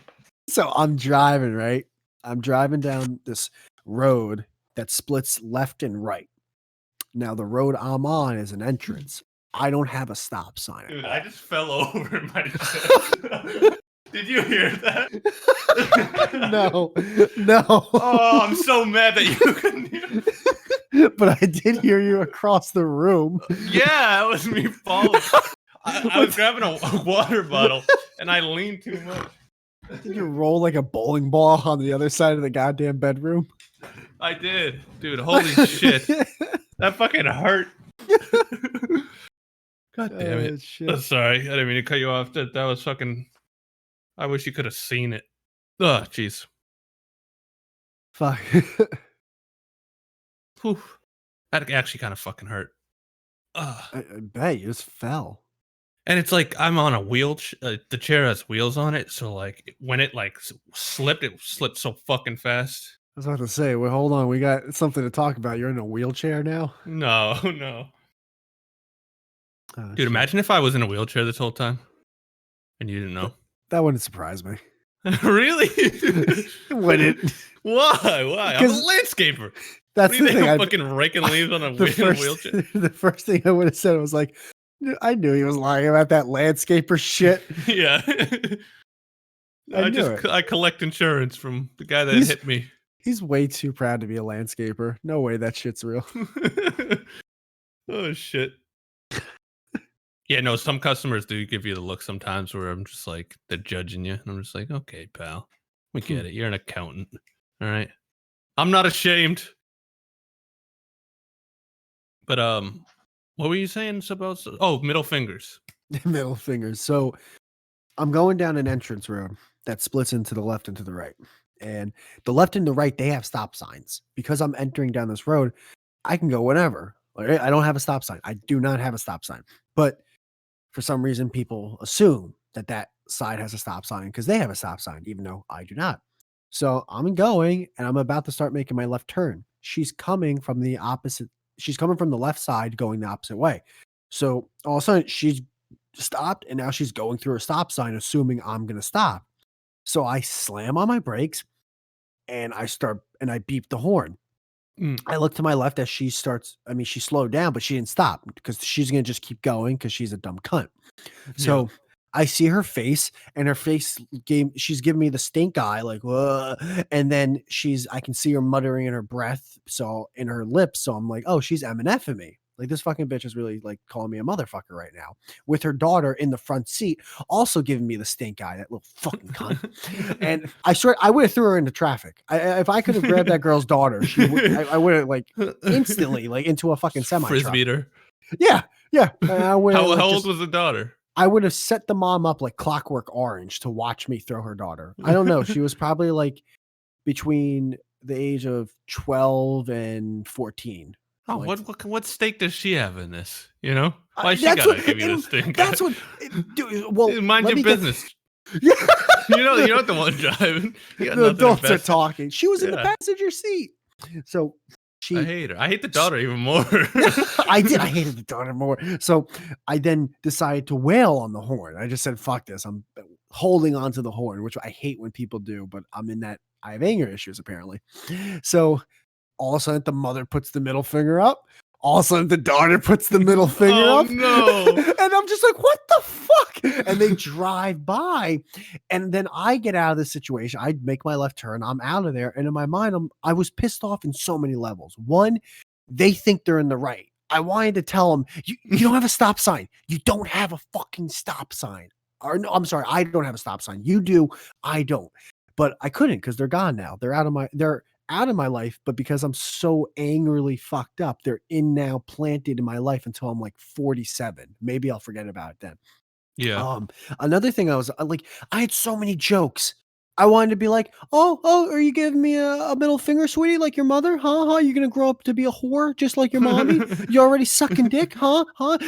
So I'm driving, right? I'm driving down this road that splits left and right. Now the road I'm on is an entrance. I don't have a stop sign. Dude, I just fell over in my chest. Did you hear that? No. Oh, I'm so mad that you couldn't hear it. But I did hear you across the room. Yeah, that was me falling. I was grabbing a water bottle and I leaned too much. Did you roll like a bowling ball on the other side of the goddamn bedroom? I did. Dude, holy shit. That fucking hurt. God damn it. Shit. Sorry, I didn't mean to cut you off. That was fucking... I wish you could have seen it. Oh, jeez. Fuck. Whew. That actually kind of fucking hurt. I bet you just fell. And it's like I'm on a wheel. The chair has wheels on it, so like when it like slipped, it slipped so fucking fast. I was about to say, well, hold on, we got something to talk about. You're in a wheelchair now? No. Dude, shit. Imagine if I was in a wheelchair this whole time and you didn't know. That wouldn't surprise me. Really? Wouldn't. Why? I'm a landscaper. That's the thing. I'm fucking raking leaves on a wheelchair. The first thing I would have said was like, I knew he was lying about that landscaper shit. Yeah. I collect insurance from the guy that hit me. He's way too proud to be a landscaper. No way that shit's real. Oh shit. Yeah, no, some customers do give you the look sometimes where I'm just like, they're judging you. And I'm just like, okay, pal, we get it. You're an accountant. All right. I'm not ashamed. But what were you saying about? Oh, middle fingers. Middle fingers. So I'm going down an entrance road that splits into the left and to the right. And the left and the right, they have stop signs. Because I'm entering down this road, I can go whenever. Like, I don't have a stop sign. I do not have a stop sign. But for some reason, people assume that that side has a stop sign because they have a stop sign, even though I do not. So I'm going and I'm about to start making my left turn. She's coming from the opposite. She's coming from the left side going the opposite way. So all of a sudden she's stopped and now she's going through a stop sign, assuming I'm going to stop. So I slam on my brakes and I beep the horn. Mm. I look to my left as she starts. I mean, she slowed down, but she didn't stop because she's going to just keep going because she's a dumb cunt. So I see her face and her face she's giving me the stink eye, like, whoa. And then I can see her muttering in her breath. So in her lips. So I'm like, oh, she's M&Fing me. Like this fucking bitch is really like calling me a motherfucker right now with her daughter in the front seat, also giving me the stink eye, that little fucking cunt. And I swear I would have threw her into traffic. If I could have grabbed that girl's daughter, I would have like instantly like into a fucking semi Frisbeed her. Yeah. How old was the daughter? I would have set the mom up like Clockwork Orange to watch me throw her daughter. I don't know. She was probably like between the age of 12 and 14. Oh, like, what stake does she have in this? You know, why she gotta give you this thing? That's what. Dude, well, mind your business. Yeah, you're not the one driving. The adults are talking. She was in the passenger seat, so I hate her. I hate the daughter even more. I hated the daughter more. So I then decided to wail on the horn. I just said, "Fuck this!" I'm holding onto the horn, which I hate when people do, but I'm in that. I have anger issues apparently. So all of a sudden, the mother puts the middle finger up. All of a sudden, the daughter puts the middle finger up. No. And I'm just like, what the fuck? And they drive by. And then I get out of this situation. I make my left turn. I'm out of there. And in my mind, I was pissed off in so many levels. One, they think they're in the right. I wanted to tell them, you don't have a stop sign. You don't have a fucking stop sign. Or no, I'm sorry. I don't have a stop sign. You do. I don't. But I couldn't because they're gone now. They're out of my life, but because I'm so angrily fucked up, they're planted in my life until I'm like 47. Maybe I'll forget about it then. Yeah. Another thing I was like, I had so many jokes. I wanted to be like, oh, are you giving me a middle finger, sweetie, like your mother? Huh? You gonna grow up to be a whore just like your mommy? You already sucking dick, huh?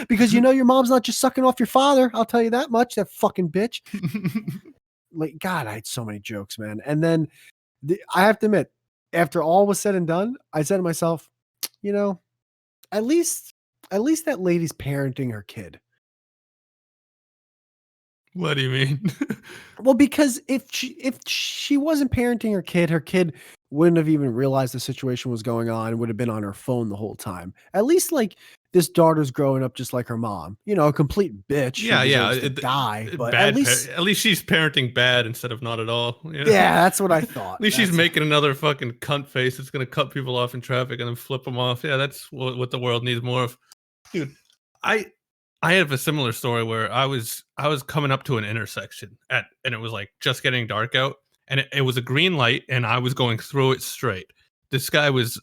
Because you know your mom's not just sucking off your father. I'll tell you that much. That fucking bitch. Like, God, I had so many jokes, man. And then I have to admit, after all was said and done, I said to myself, you know, at least that lady's parenting her kid. What do you mean? Well, because if she wasn't parenting her kid wouldn't have even realized the situation was going on, would have been on her phone the whole time. At least like this daughter's growing up just like her mom, you know, a complete bitch. Yeah. Die, but at least she's parenting bad instead of not at all. You know? Yeah, that's what I thought. At least she's making another fucking cunt face that's gonna cut people off in traffic and then flip them off. Yeah, that's what the world needs more of. Dude, I have a similar story where I was coming up to an intersection and it was like just getting dark out and it was a green light and I was going through it straight. This guy was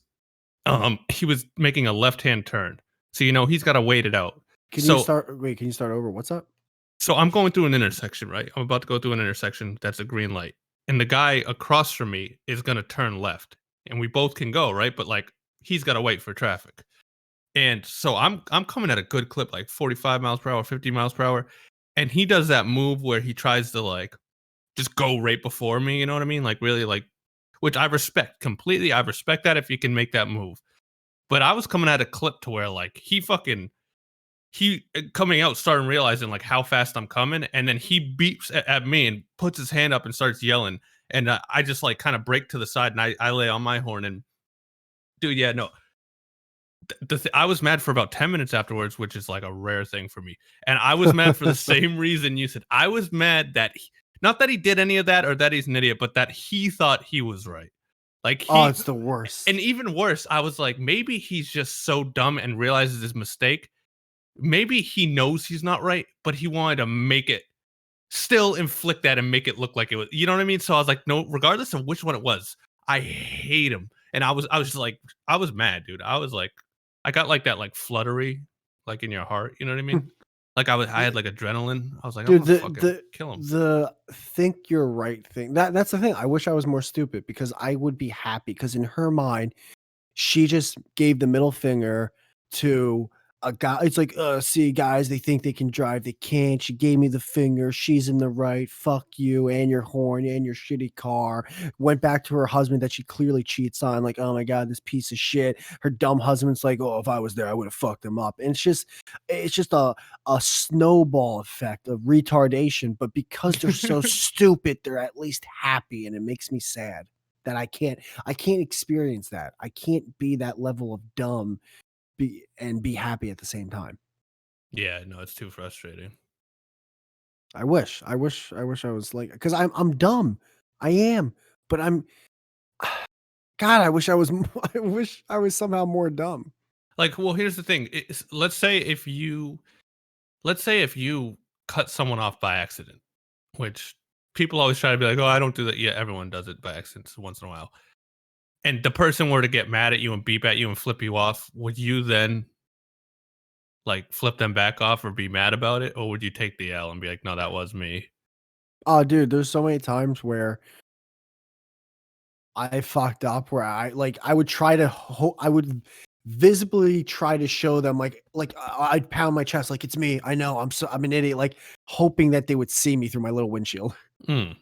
he was making a left-hand turn. So, you know, he's got to wait it out. Can you start over? What's up? So I'm going through an intersection, right? I'm about to go through an intersection that's a green light. And the guy across from me is going to turn left. And we both can go, right? But like, he's got to wait for traffic. And so I'm coming at a good clip, like 45 miles per hour, 50 miles per hour. And he does that move where he tries to like, just go right before me. You know what I mean? Like really like, which I respect completely. I respect that if you can make that move. But I was coming at a clip to where like he coming out starting realizing like how fast I'm coming. And then he beeps at me and puts his hand up and starts yelling. And I just like kind of break to the side and I lay on my horn and dude, yeah, no. I was mad for about 10 minutes afterwards, which is like a rare thing for me. And I was mad for the same reason you said. I was mad that not that he did any of that or that he's an idiot, but that he thought he was right. Like, it's the worst. And even worse, I was like, maybe he's just so dumb and realizes his mistake maybe he knows he's not right, but he wanted to make it still inflict that and make it look like it was. You know what I mean? So I was like, no, regardless of which one it was, I hate him. And I was just like, I was mad, dude. I was like, I got like that like fluttery, like in your heart. You know what I mean? Like I had like adrenaline. I was like, I'm Dude, gonna fucking kill him. the think you're right thing. That's the thing. I wish I was more stupid because I would be happy because in her mind, she just gave the middle finger to a guy. It's like, see, guys, they think they can drive, they can't. She gave me the finger. She's in the right. Fuck you and your horn and your shitty car. Went back to her husband that she clearly cheats on. Like, oh my god, this piece of shit. Her dumb husband's like, oh, if I was there, I would have fucked him up. And it's just a snowball effect of retardation. But because they're so stupid, they're at least happy, and it makes me sad that I can't experience that. I can't be that level of dumb and be happy at the same time. Yeah, no, it's too frustrating. I wish I was like, because I'm dumb. I am, but I'm God, I wish I was I wish I was somehow more dumb. Like, well, here's the thing. Let's say if you cut someone off by accident, which people always try to be like, oh, I don't do that. Yeah, everyone does it by accident once in a while. And the person were to get mad at you and beep at you and flip you off, would you then like flip them back off or be mad about it? Or would you take the L and be like, no, that was me? Oh, dude, there's so many times where I fucked up where I would try to I would visibly try to show them I'd pound my chest like it's me. I know I'm an idiot, like hoping that they would see me through my little windshield. Hmm.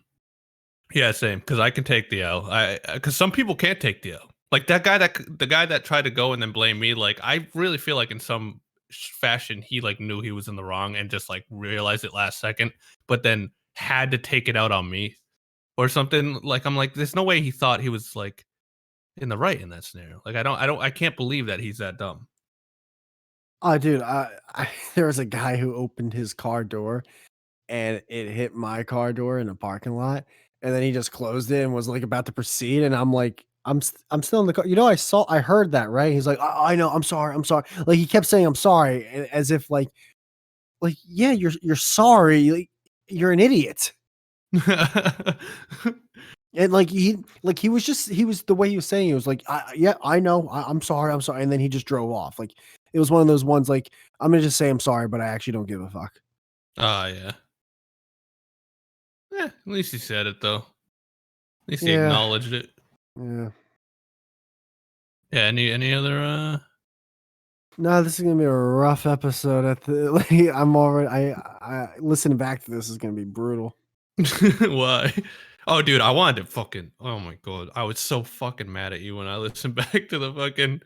Yeah, same. Because I can take the L. Because some people can't take the L. Like the guy that tried to go and then blame me. Like I really feel like in some fashion he like knew he was in the wrong and just like realized it last second, but then had to take it out on me or something. Like I'm like, there's no way he thought he was like in the right in that scenario. Like I can't believe that he's that dumb. Oh, dude, there was a guy who opened his car door and it hit my car door in a parking lot, and then he just closed it and was like about to proceed, and I'm like, I'm still in the car. You know, I heard that, right? He's like, I know, I'm sorry, I'm sorry. Like he kept saying, I'm sorry, as if yeah, you're sorry, you're an idiot. And he was the way he was saying it was like, yeah, I know, I'm sorry, and then he just drove off. Like it was one of those ones like, I'm gonna just say I'm sorry, but I actually don't give a fuck. Oh yeah. At least he said it though. At least he Yeah. acknowledged it. Yeah. Yeah. Any other? No, this is gonna be a rough episode. I'm already. I listening back to this is gonna be brutal. Why? Oh, dude, I wanted to fucking. Oh my god, I was so fucking mad at you when I listened back to the fucking.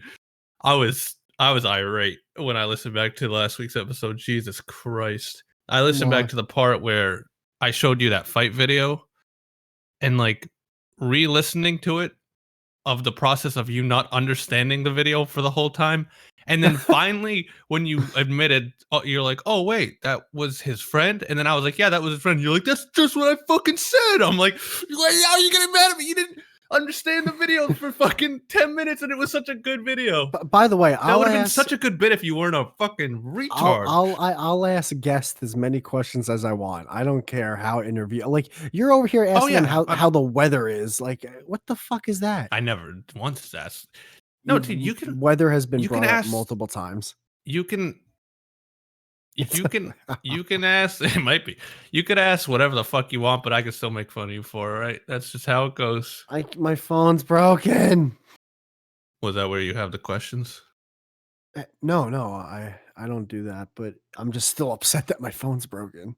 I was irate when I listened back to last week's episode. Jesus Christ! I listened Why? back to the part where I showed you that fight video, and like re-listening to it of the process of you not understanding the video for the whole time. And then finally, when you admitted, you're like, oh, wait, that was his friend. And then I was like, yeah, that was his friend. You're like, that's just what I fucking said. I'm like, how are you getting mad at me? You didn't understand the video for fucking 10 minutes and it was such a good video. By the way, that would have been such a good bit if you weren't a fucking retard. I'll ask guests as many questions as I want. I don't care how interview. Like you're over here asking them how the weather is. Like, what the fuck is that? I never once asked. No, dude, you can. Weather has been brought up multiple times. You can ask. It might be. You could ask whatever the fuck you want, but I can still make fun of you for it, right? That's just how it goes. My phone's broken. Was that where you have the questions? No, I don't do that, but I'm just still upset that my phone's broken.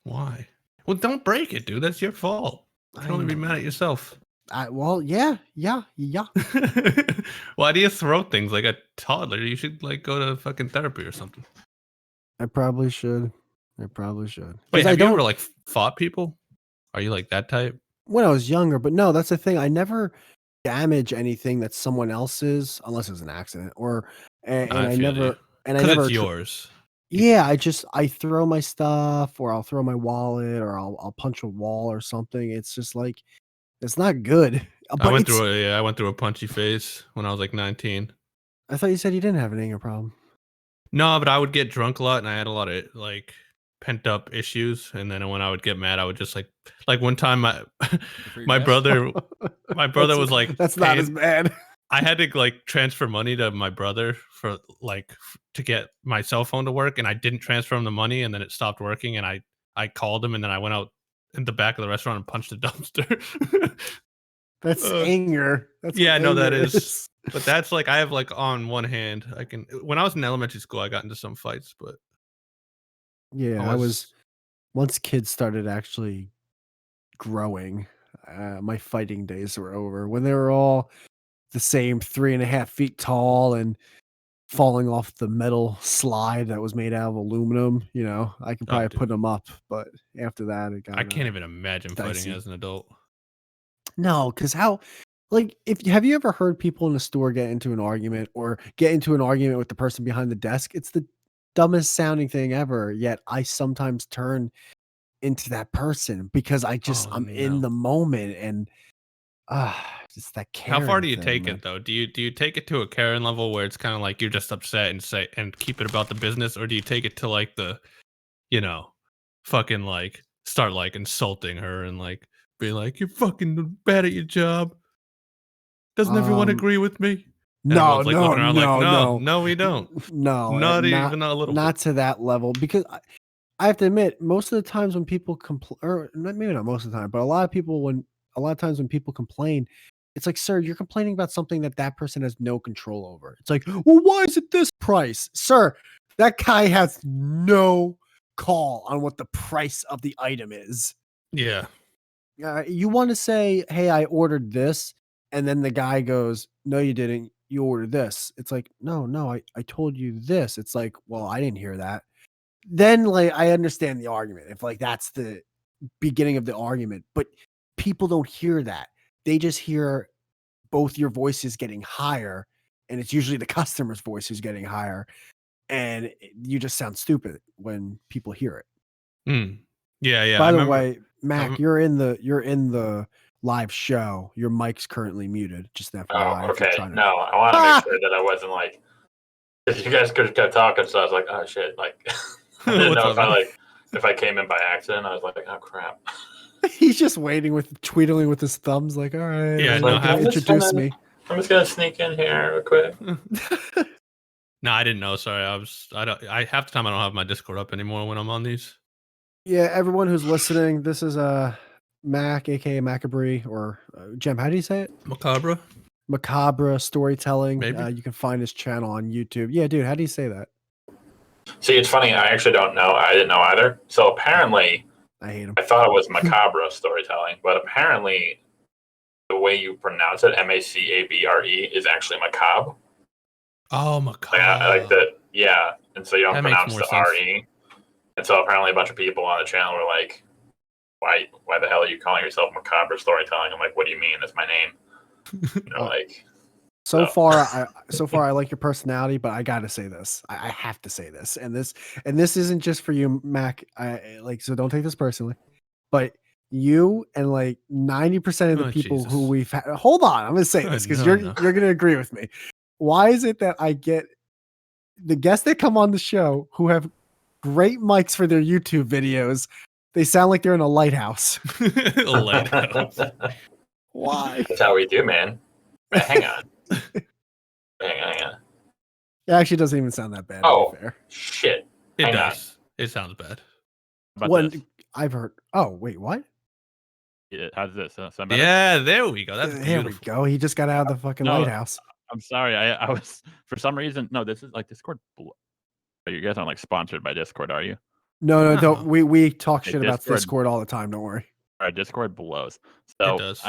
Why? Well, don't break it, dude. That's your fault. You can only be mad at yourself. Well, yeah. Why do you throw things like a toddler? You should like go to fucking therapy or something. I probably should. Wait, have you ever like fought people? Are you like that type? When I was younger, but no, that's the thing. I never damage anything that's someone else's unless it's an accident it's yours. Yeah, I throw my stuff or I'll throw my wallet or I'll punch a wall or something. It's just like it's not good. But I went through a punchy phase when I was like 19. I thought you said you didn't have an anger problem. No, but I would get drunk a lot, and I had a lot of like pent up issues. And then when I would get mad, I would just like one time Free my gas? brother was like that's not as paying. bad. I had to like transfer money to my brother for like to get my cell phone to work, and I didn't transfer him the money, and then it stopped working, and I called him, and then I went out in the back of the restaurant and punched the dumpster. That's Uh, anger. That's yeah, what no, that anger is. But that's like I have like on one hand, I can. When I was in elementary school, I got into some fights, but I Yeah, I was was once kids started actually growing. My fighting days were over when they were all the same 3.5 feet tall and falling off the metal slide that was made out of aluminum. You know, I could oh, probably dude, put them up, but after that, it I got can't even imagine fighting dicey. as an adult. No, because how? Like, if have you ever heard people in the store get into an argument or get into an argument with the person behind the desk? It's the dumbest sounding thing ever. Yet I sometimes turn into that person because Oh I'm in no. the moment and just that How far Karen do you thing, take man. it though? Do you take it to a Karen level where it's kind of like you're just upset and say and keep it about the business, or do you take it to like the, you know, fucking like start like insulting her and like be like you're fucking bad at your job? Doesn't everyone Um, agree with me? And no, everyone's like no, looking around like, no, no, no, no, we don't. no, Not not even a little bit. not to that level because I have to admit, most of the times when people complain, or maybe not most of the time, but a lot of times when people complain, it's like, sir, you're complaining about something that that person has no control over. It's like, well, why is it this price, sir? That guy has no call on what the price of the item is. Yeah. You want to say, hey, I ordered this, and then the guy goes, no, you didn't. You ordered this. It's like, no, I told you this. It's like, well, I didn't hear that. Then like I understand the argument if like that's the beginning of the argument, but people don't hear that. They just hear both your voices getting higher, and it's usually the customer's voice who's getting higher, and you just sound stupid when people hear it. Mm. Yeah, yeah. I By the remember. way, Mac, you're in the live show. Your mic's currently muted. Just an Oh, FYI, if you're okay. trying to. No, I want to make Ah! sure that I wasn't like, because you guys could have kept talking, so I was like, oh shit, like, I didn't What's know up, man? if I came in by accident. I was like, oh crap. He's just waiting with tweedling with his thumbs, like, all right, Yeah, like, no, okay, introduce me. I'm just gonna sneak in here real quick. No, I didn't know. Sorry, I half the time I don't have my Discord up anymore when I'm on these. Yeah, everyone who's listening, this is Mac, aka Macabre, or Gem. How do you say it? Macabre, Macabre storytelling. maybe. You can find his channel on YouTube. Yeah, dude, how do you say that? See, it's funny. I actually don't know. I didn't know either. So apparently, I hate him. I thought it was macabre storytelling, but apparently, the way you pronounce it, Macabre, is actually macabre. Oh, Macabre. Like the yeah, and so you don't That makes pronounce more the sense. re. And so apparently, a bunch of people on the channel were like, "Why the hell are you calling yourself macabre storytelling?" I'm like, "What do you mean? That's my name." You know, like. So So. far, I like your personality, but I gotta say this. I have to say this, and this isn't just for you, Mac. I like, so don't take this personally, but you and like 90% of the Oh, people who Jesus. we've had. Hold on, I'm gonna say Oh, this because no, no. you're gonna agree with me. Why is it that I get the guests that come on the show who have great mics for their YouTube videos? They sound like they're in a lighthouse. Lighthouse. Why? That's how we do, man. Hang on. hang on. It actually doesn't even sound that bad. Oh, To be fair. shit. It Hang on. does. It sounds bad. What I've heard. Oh wait, what? Yeah, how's this? Sound better? Yeah, there we go. That's Here we beautiful. go. He just got out of the fucking No. lighthouse. I'm sorry. I was for some reason. No, this is like Discord. You guys aren't like sponsored by Discord, are you? No, No. don't. We talk Hey, shit about Discord- Discord all the time. Don't worry. Our Discord blows. So does.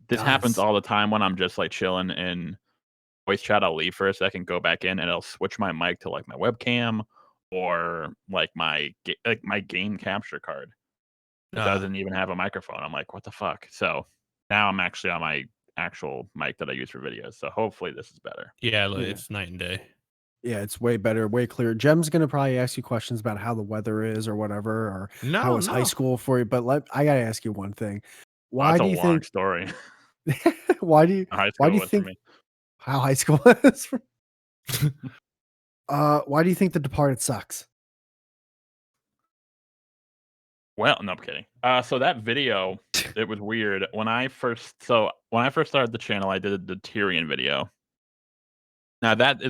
this happens does. all the time when I'm just like chilling in voice chat. I'll leave for a second, go back in, and it'll switch my mic to like my webcam or like my game capture card. It doesn't even have a microphone. I'm like, what the fuck? So now I'm actually on my actual mic that I use for videos. So hopefully this is better. Yeah, Yeah. it's night and day. Yeah, it's way better, way clearer. Jem's gonna probably ask you questions about how the weather is or whatever, or how No, was high no. school for you. But I gotta ask you one thing. Well, Why that's do a you long think? story. Why do you? High Why school do you was think for me. how high school was? Why do you think The Departed sucks? Well, no, I'm kidding. So that video, it was weird. When I first started the channel, I did the Tyrion video. Now that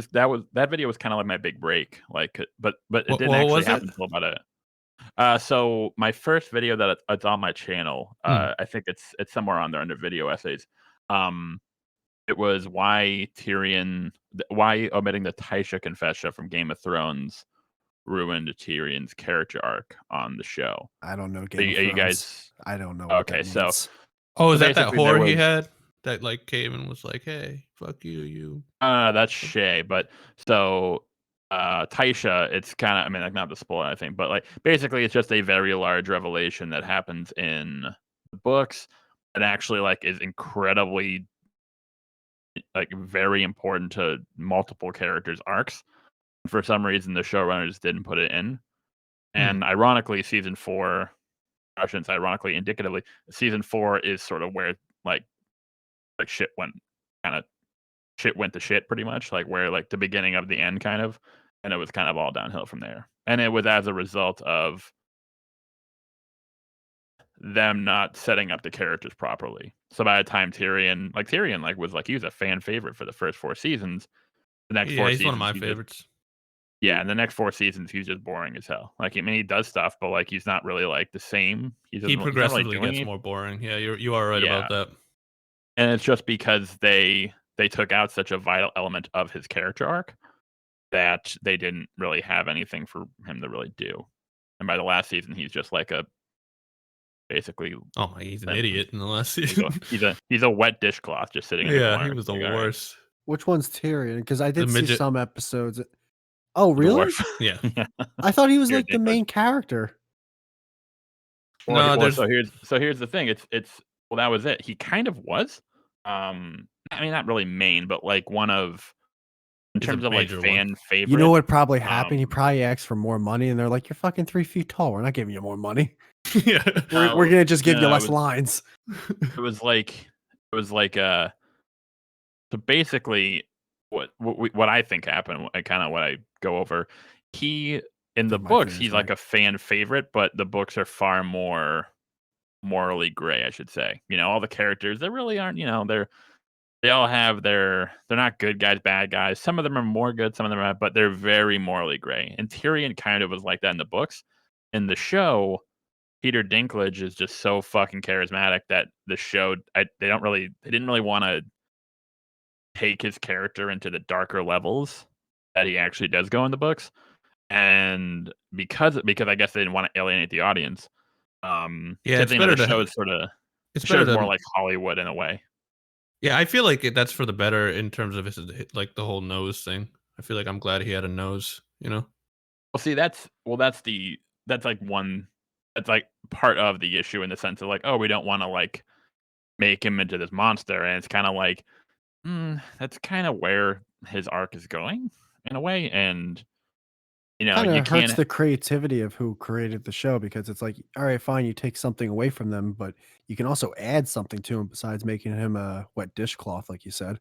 video was kind of like my big break, like, but it What didn't actually was it? happen until about so my first video that it's on my channel, I think it's somewhere on there under video essays. Um, it was why omitting the Taisha confession from Game of Thrones ruined Tyrion's character arc on the show. I don't know Are Game of you Thrones. guys I don't know what okay? that So means. Oh, is that basically there whore he was had that like came and was like, "Hey, fuck you, you." that's Shay, but so Taisha, it's kind of, I mean, like, not to spoil anything, but like basically it's just a very large revelation that happens in the books that actually like is incredibly like very important to multiple characters' arcs. For some reason, the showrunners didn't put it in, and ironically, season 4, I shouldn't say ironically, indicatively, season 4 is sort of where like shit went kind of shit went to shit pretty much, like where like the beginning of the end kind of, and it was kind of all downhill from there. And it was as a result of them not setting up the characters properly. So by the time Tyrion like was like he was a fan favorite for the first 4 seasons. The next Yeah, 4 he's one of seasons my he just favorites. yeah, and the next 4 seasons he's just boring as hell. Like, I mean, he does stuff, but like he's not really like the same. He He's not really progressively doing gets it. more boring. Yeah, you are right Yeah. about that. And it's just because they took out such a vital element of his character arc that they didn't really have anything for him to really do. And by the last season, he's just like a basically Oh, he's an limp. idiot in the last He's season. a wet dishcloth just sitting in the Yeah, corner. he was the Like, all right, worst. Which one's Tyrion? Because I The did see midget. some episodes. Oh, really? dwarf. Yeah. Yeah. I thought he was You're like the ridiculous. main character. No, there's So here's the thing. It's well, that was it. He kind of was. I mean, not really main, but like one of in He's a terms of like major one. fan favorite. You know what probably happened? He um, probably asked for more money, and they're like, "You're fucking 3 feet tall. We're not giving you more money. yeah. We're gonna just give you no, less lines." it was like so basically what I think happened, kind of what I go over. He in the think my books, theory's he's like right. a fan favorite, but the books are far more morally gray, I should say. You know, all the characters, they really aren't, you know, they all have they're not good guys, bad guys. Some of them are more good, some of them are, but they're very morally gray. And Tyrion kind of was like that in the books. In the show, Peter Dinklage is just so fucking charismatic that the show they didn't really want to take his character into the darker levels that he actually does go in the books. And because I guess they didn't want to alienate the audience, Yeah, because it's you know better the to show is sort of it's the better show's more than like Hollywood in a way. yeah, I feel like that's for the better in terms of his like the whole nose thing. I feel like I'm glad he had a nose, you know? Well, see, that's like one that's like part of the issue in the sense of like, oh, we don't want to like make him into this monster, and it's kind of like, that's kind of where his arc is going in a way, and you know, Kind you of hurts can't. the creativity of who created the show because it's like, all right, fine, you take something away from them, but you can also add something to him besides making him a wet dishcloth, like you said.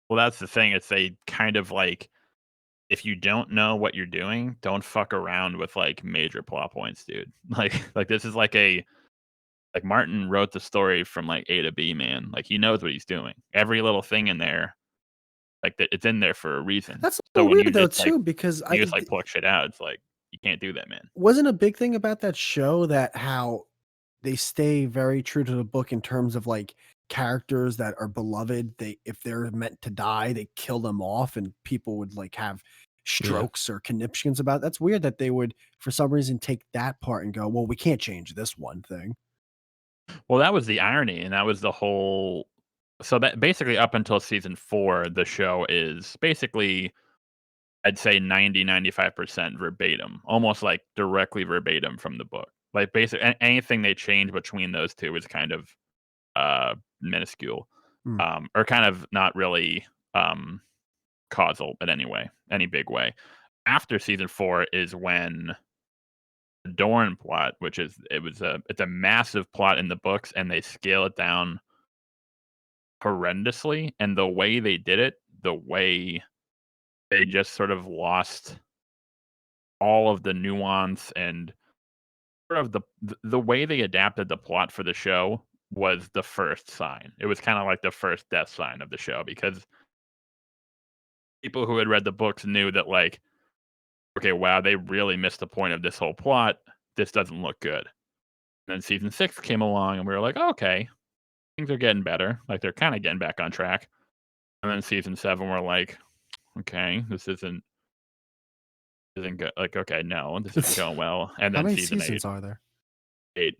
Well, that's the thing. It's a kind of like if you don't know what you're doing, don't fuck around with like major plot points, dude. Like this is like Martin wrote the story from like A to B, man. Like he knows what he's doing. Every little thing in there, like it's in there for a reason. That's a So little when weird though too, because you just like pluck shit out, it's like you can't do that, man. wasn't a big thing about that show that how they stay very true to the book in terms of like characters that are beloved. They if they're meant to die, they kill them off, and people would like have Yeah. strokes or conniptions about. That's weird that they would for some reason take that part and go, well, we can't change this one thing. Well, that was the irony, and that was the whole. So that basically up until season 4, the show is basically, I'd say 95% verbatim, almost like directly verbatim from the book. Like basically anything they change between those two is kind of minuscule, Hmm. or kind of not really causal in any big way. After season 4 is when the Dorne plot, which is it's a massive plot in the books, and they scale it down horrendously. And the way they did it, the way they just sort of lost all of the nuance and sort of the way they adapted the plot for the show was the first sign. It was kind of like the first death sign of the show because people who had read the books knew that like, okay, wow, they really missed the point of this whole plot. This doesn't look good. And then season 6 came along and we were like, oh, okay, things are getting better. Like they're kind of getting back on track. And then season 7, we're like, okay, this isn't good. Like, okay, no, this isn't going well. And How then many season seasons are there? 8,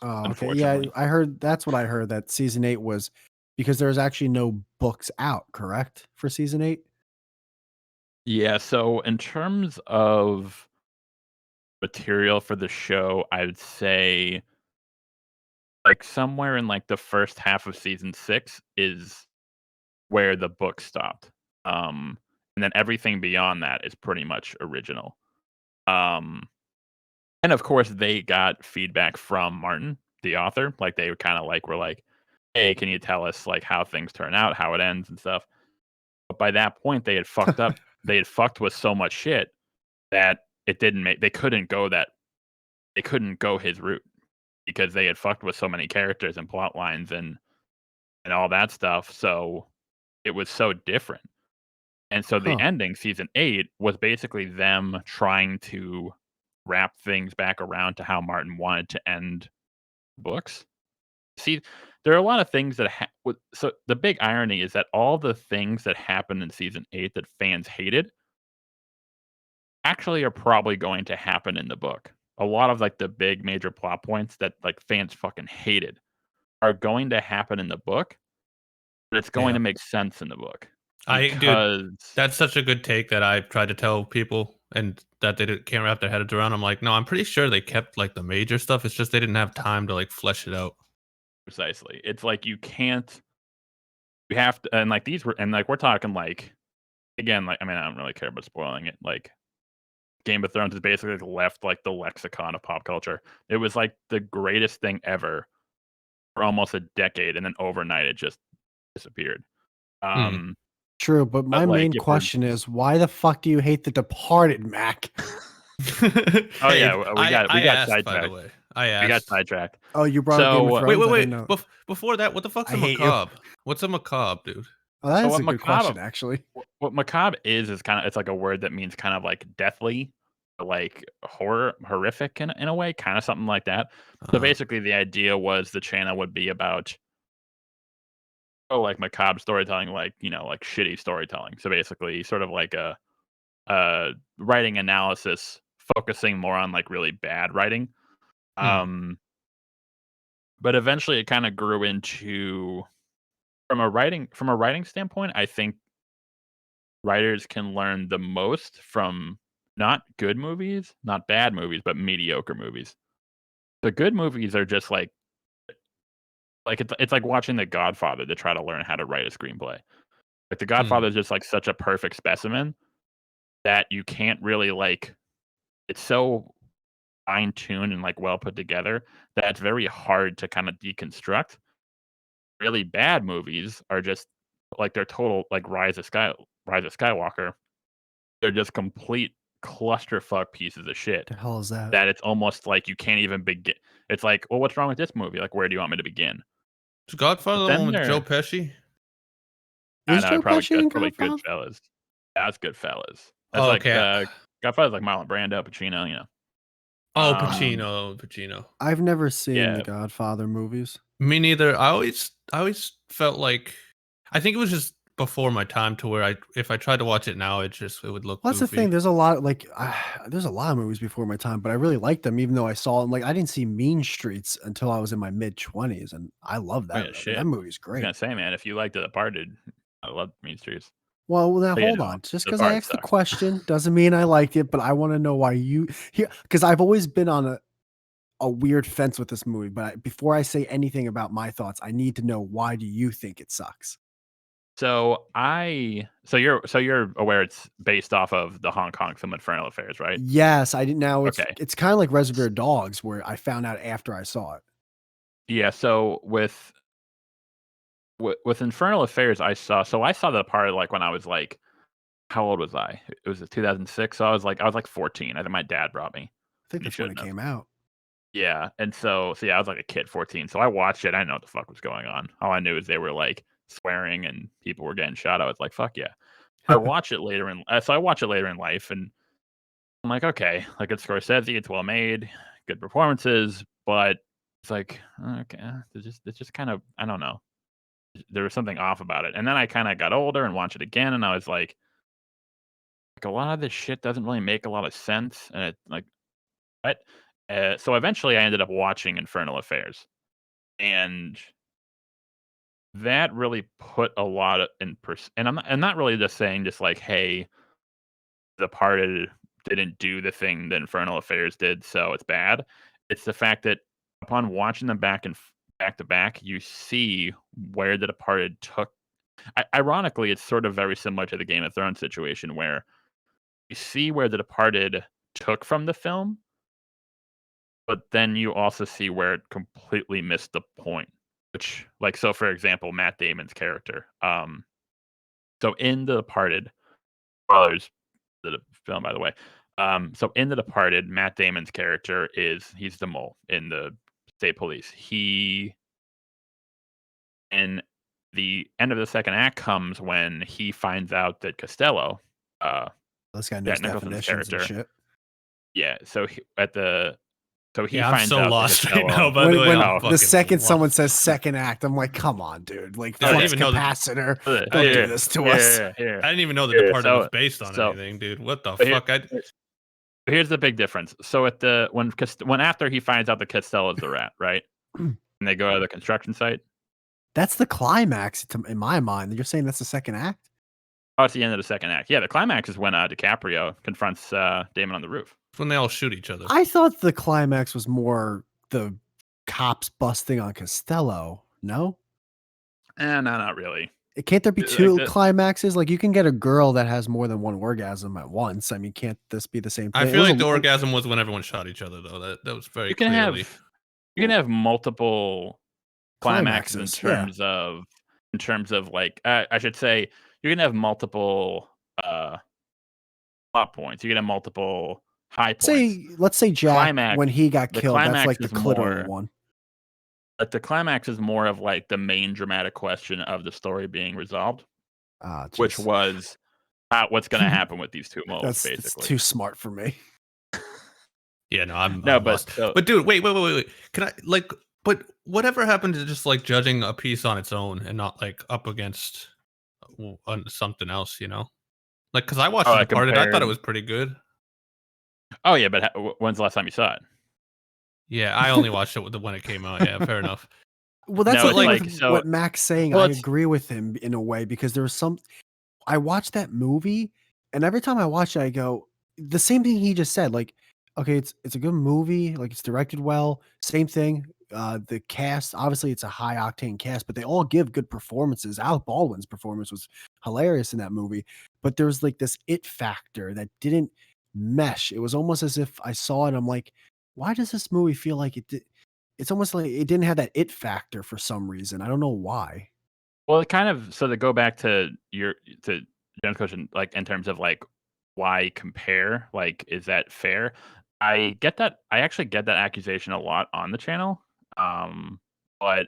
Oh, okay. Yeah, unfortunately. I heard that's what I heard that season 8 was because there's actually no books out, correct? For season 8? Yeah, so in terms of material for the show, I would say like somewhere in like the first half of season 6 is where the book stopped. And then everything beyond that is pretty much original. Um, and of course they got feedback from Martin, the author. Like they kind of like were like, "Hey, can you tell us like how things turn out, how it ends and stuff?" But by that point they had fucked up. They had fucked with so much shit that it didn't make they couldn't go his route because they had fucked with so many characters and plot lines and all that stuff. So it was so different. And so the Huh. ending, season 8, was basically them trying to wrap things back around to how Martin wanted to end books. See, there are a lot of things that so the big irony is that all the things that happened in season 8 that fans hated actually are probably going to happen in the book. A lot of like the big major plot points that like fans fucking hated are going to happen in the book, but it's going Yeah. to make sense in the book Dude, because that's such a good take that I tried to tell people and that they can't wrap their heads around. I'm like, no, I'm pretty sure they kept like the major stuff. It's just they didn't have time to like flesh it out. precisely. It's like you have to, and like these were, and like we're talking like, again, like, I mean, I don't really care about spoiling it. Like, Game of Thrones is basically left like the lexicon of pop culture. It was like the greatest thing ever for almost a decade, and then overnight it just disappeared. Hmm. True, but my Like main if we're, question is why the fuck do you hate The Departed, Mac? oh Hey, yeah, we I got asked, by the sidetracked. way. I We got asked. sidetracked. Oh, you brought up Game of So, Wait, Thrones? wait, I didn't wait. know. Before that, what the fuck's I a hate you. macabre? What's a macabre, dude? Oh, that so is what a good macabre? question, actually. What macabre is kind of, it's like a word that means kind of like deathly, like horrific in a way, kind of something like that. So basically, the idea was the channel would be about like macabre storytelling, like like shitty storytelling. So basically, sort of like a writing analysis, focusing more on like really bad writing. Hmm. But eventually, it kind of grew into from a writing standpoint. I think writers can learn the most from not good movies, not bad movies, but mediocre movies. The good movies are just like it's like watching The Godfather to try to learn how to write a screenplay. Like The Hmm. Godfather is just like such a perfect specimen that you can't really like. It's so fine tuned and like well put together that it's very hard to kind of deconstruct. Really bad movies are just like they're total like Rise of Skywalker. They're just complete clusterfuck pieces of shit The hell is that? that it's almost like you can't even begin. It's like, well, what's wrong with this movie? Like, where do you want me to begin? Is Godfather But the one then with Joe there, Pesci? I Is know, Joe Pesci in that's probably Godfather? Goodfellas. That's Goodfellas. That's Oh, like okay. Godfather's like Marlon Brando, Pacino. Oh, Um, Pacino. I've never seen the yeah, Godfather movies. Me neither. I always felt like I think it was just before my time to where if I tried to watch it now, it would look Well, that's the thing. goofy. There's a lot there's a lot of movies before my time, but I really liked them, even though I saw them. Like I didn't see Mean Streets until I was in my mid-20s, and I love oh that yeah, movie. That shit. movie's I was gonna great. say, man, if you like The Departed, I love Mean Streets. Well, now But yeah, hold no, on. Just The because I Departed asked the sucks. question doesn't mean I liked it, but I want to know why you here because I've always been on a weird fence with this movie. But before I say anything about my thoughts, I need to know why do you think it sucks? So you're aware it's based off of the Hong Kong film Infernal Affairs, right? Yes, I didn't. Now Okay. it's kind of like Reservoir Dogs, where I found out after I saw it. Yeah, so with Infernal Affairs, I saw the part like when I was like how old was I? It was 2006, so I was like 14. I think my dad brought me. I think He that's when it shouldn't have. came out. Yeah, and so yeah, I was like a kid, 14. So I watched it. I didn't know what the fuck was going on. All I knew is they were like swearing and people were getting shot. I was like, fuck yeah. I watch it later in so I watch it later in life, and I'm like, okay, like it's Scorsese, it's well made, good performances, but it's like, okay, it's just kind of, I don't know. There was something off about it. And then I kind of got older and watched it again, and I was like a lot of this shit doesn't really make a lot of sense, and it like what? So eventually, I ended up watching Infernal Affairs, and that really put a lot of in and I'm not really just saying just like, hey, The Departed didn't do the thing that Infernal Affairs did, so it's bad. It's the fact that upon watching them back to back, you see where The Departed took. Ironically, it's sort of very similar to the Game of Thrones situation where you see where The Departed took from the film, but then you also see where it completely missed the point. Which, like, so for example, Matt Damon's character. So in The Departed, spoilers the film, by the way. So in The Departed, Matt Damon's character he's the mole in the state police. In the end of the second act comes when he finds out that Costello, uh, This guy knows Jack Nicholson's definitions and character, shit. yeah. So he Yeah, I'm finds so out that lost right now. Costello. By the way, When I'm Oh, the fucking second someone lost. says second act, I'm like, come on, dude. Like I didn't flux even know that. capacitor. here, Don't do here, this to here, us. here, I didn't even know The here. Departed was based on So anything, dude. What the but here, fuck? I here's the big difference. So at the when after he finds out that Costello's the rat, right? And they go to the construction site. That's the climax in my mind. You're saying that's the second act? Oh, it's the end of the second act. Yeah, the climax is when DiCaprio confronts Damon on the roof. It's when they all shoot each other. I thought the climax was more the cops busting on Costello. No? No, not really. Can't there be Like two climaxes? Like you can get a girl that has more than one orgasm at once. I mean, can't this be the same thing? I It feel was like a- the orgasm was when everyone shot each other, though. That was very you can clearly. have multiple climaxes Climaxes, yeah. in terms of like I should say you can have multiple plot points. You can have multiple high points. Let's say Jack Climax. when he got The killed. That's climax like the is clitoral more. one. But the climax is more of like the main dramatic question of the story being resolved, Ah, which jeez. was what's going to happen with these two moles, That's basically. too smart for me. Yeah, no, I'm No, but lost. so- But dude, wait. Can I like? But whatever happened to just like judging a piece on its own and not like up against something else? You know, like because I watched Oh, The I Departed, I thought it compared- was pretty good. Oh yeah, but when's the last time you saw it? Yeah, I only watched it when it came out. Yeah, fair enough. Well, that's No, the thing it's with like- so- what Mac's saying. well, I it's- agree with him in a way because there was some. I watched that movie, and every time I watch it, I go the same thing he just said. Like, okay, it's a good movie. Like, it's directed well. Same thing. The cast, obviously, it's a high octane cast, but they all give good performances. Alec Baldwin's performance was hilarious in that movie, but there was like this it factor that didn't mesh. It was almost as if I saw it. I'm like, why does this movie feel like it did? It's almost like it didn't have that it factor for some reason. I don't know why. Well, it kind of so to go back to Jen's question, like in terms of like why compare, like is that fair? I get that. I actually get that accusation a lot on the channel, but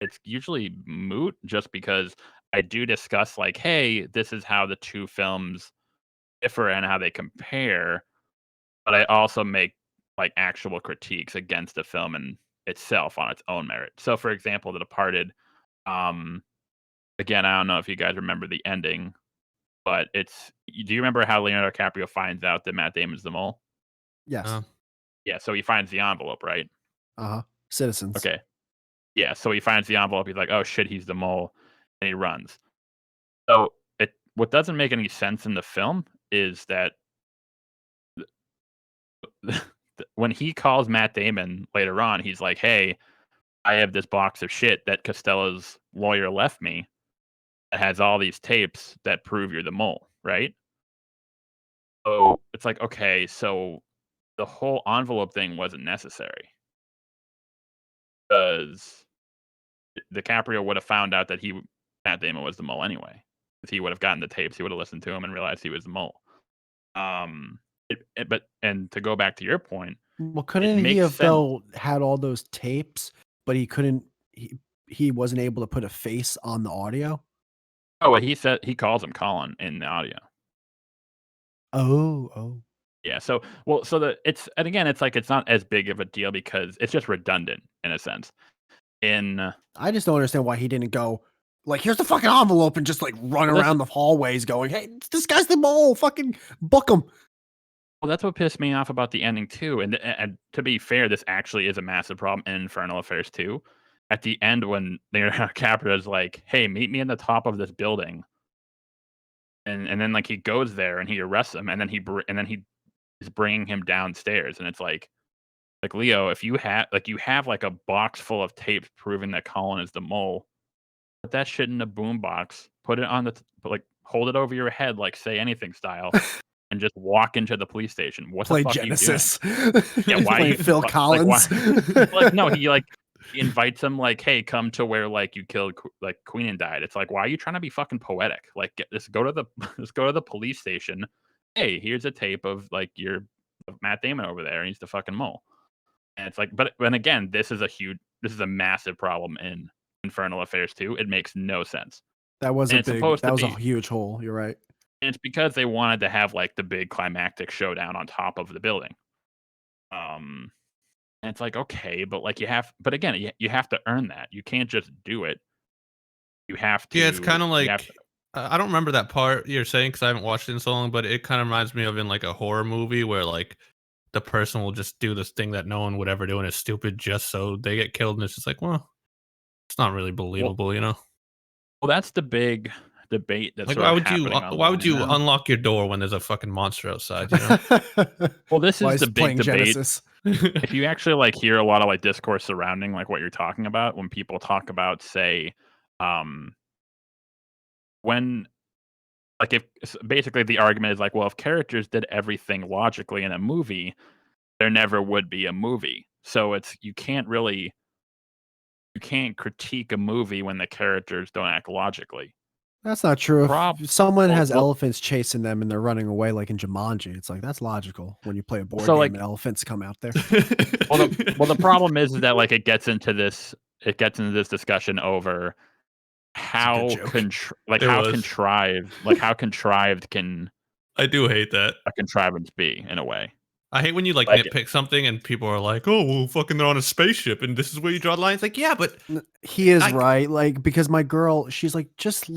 it's usually moot just because I do discuss like, hey, this is how the two films differ and how they compare, but I also make like actual critiques against the film and itself on its own merit. So, for example, The Departed. Um, Again, I don't know if you guys remember the ending, but do you remember how Leonardo DiCaprio finds out that Matt Damon's the mole? Yes. Yeah, so he finds the envelope, right? Citizens. Okay. Yeah, so he finds the envelope. He's like, "Oh shit, he's the mole," and he runs. So what doesn't make any sense in the film is that when he calls Matt Damon later on, he's like, "Hey, I have this box of shit that Costello's lawyer left me that has all these tapes that prove you're the mole," right? So it's like, okay, so the whole envelope thing wasn't necessary because DiCaprio would have found out that Matt Damon was the mole anyway. If he would have gotten the tapes, he would have listened to him and realized he was the mole. And to go back to your point, Well, it couldn't he makes have sense. though had all those tapes, but he couldn't he wasn't able to put a face on the audio? Oh, well, he said he calls him Colin in the audio. Oh. Yeah. So and again, it's like it's not as big of a deal because it's just redundant in a sense. I just don't understand why he didn't go like, here's the fucking envelope and just like run Well, around the hallways going, hey, this guy's the mole, fucking book him. Well, that's what pissed me off about the ending too. And to be fair, this actually is a massive problem in Infernal Affairs 2. At the end, when Capra's like, "Hey, meet me in the top of this building," and then like he goes there and he arrests him, and then he is bringing him downstairs, and it's like Leo, if you have like a box full of tapes proving that Colin is the mole, put that shit in a boombox, put it on hold it over your head like Say Anything style, and just walk into the police station. What the Play fuck Genesis. are you doing? Yeah, why Playing you Phil like Collins. why no, he invites him like, "Hey, come to where like you killed Queen and died." It's like, why are you trying to be fucking poetic? Like, just go to the just go to the police station. Hey, here's a tape of of Matt Damon over there, and he's the fucking mole. And it's like, but again, this is a massive problem in Infernal Affairs 2. It makes no sense. That was And a it's supposed to a be, huge hole. You're right. and it's because they wanted to have like the big climactic showdown on top of the building. And it's like, okay, but but again, you have to earn that. You can't just do it. You have to. Yeah, it's kind of You have like I don't remember that part you're saying because I haven't watched it in so long, but it kind of reminds me of in like a horror movie where like the person will just do this thing that no one would ever do and it's stupid just so they get killed, and it's just like, well, it's not really well, believable, you know? well, that's the big debate that's Like, sort of happening why would online you now. unlock your door when there's a fucking monster outside? You know? Well, this Why is is the he big playing debate. Genesis? If you actually like hear a lot of like discourse surrounding like what you're talking about, when people talk about, say, um, when if basically the argument is like, well, if characters did everything logically in a movie, there never would be a movie. So you can't critique a movie when the characters don't act logically. That's not true. Prob If someone well, has well, elephants chasing them and they're running away like in Jumanji, it's like that's logical when you play a board so game like and elephants come out there. the problem is that like it gets into this discussion over It's a good joke. It was. how contrived can I do hate that. a contrivance be in a way. I hate when you like Like nitpick something and people are like, "Oh, well, fucking they're on a spaceship and this is where you draw the line." It's like, yeah, but He is I- right. Like, because my girl, she's like, just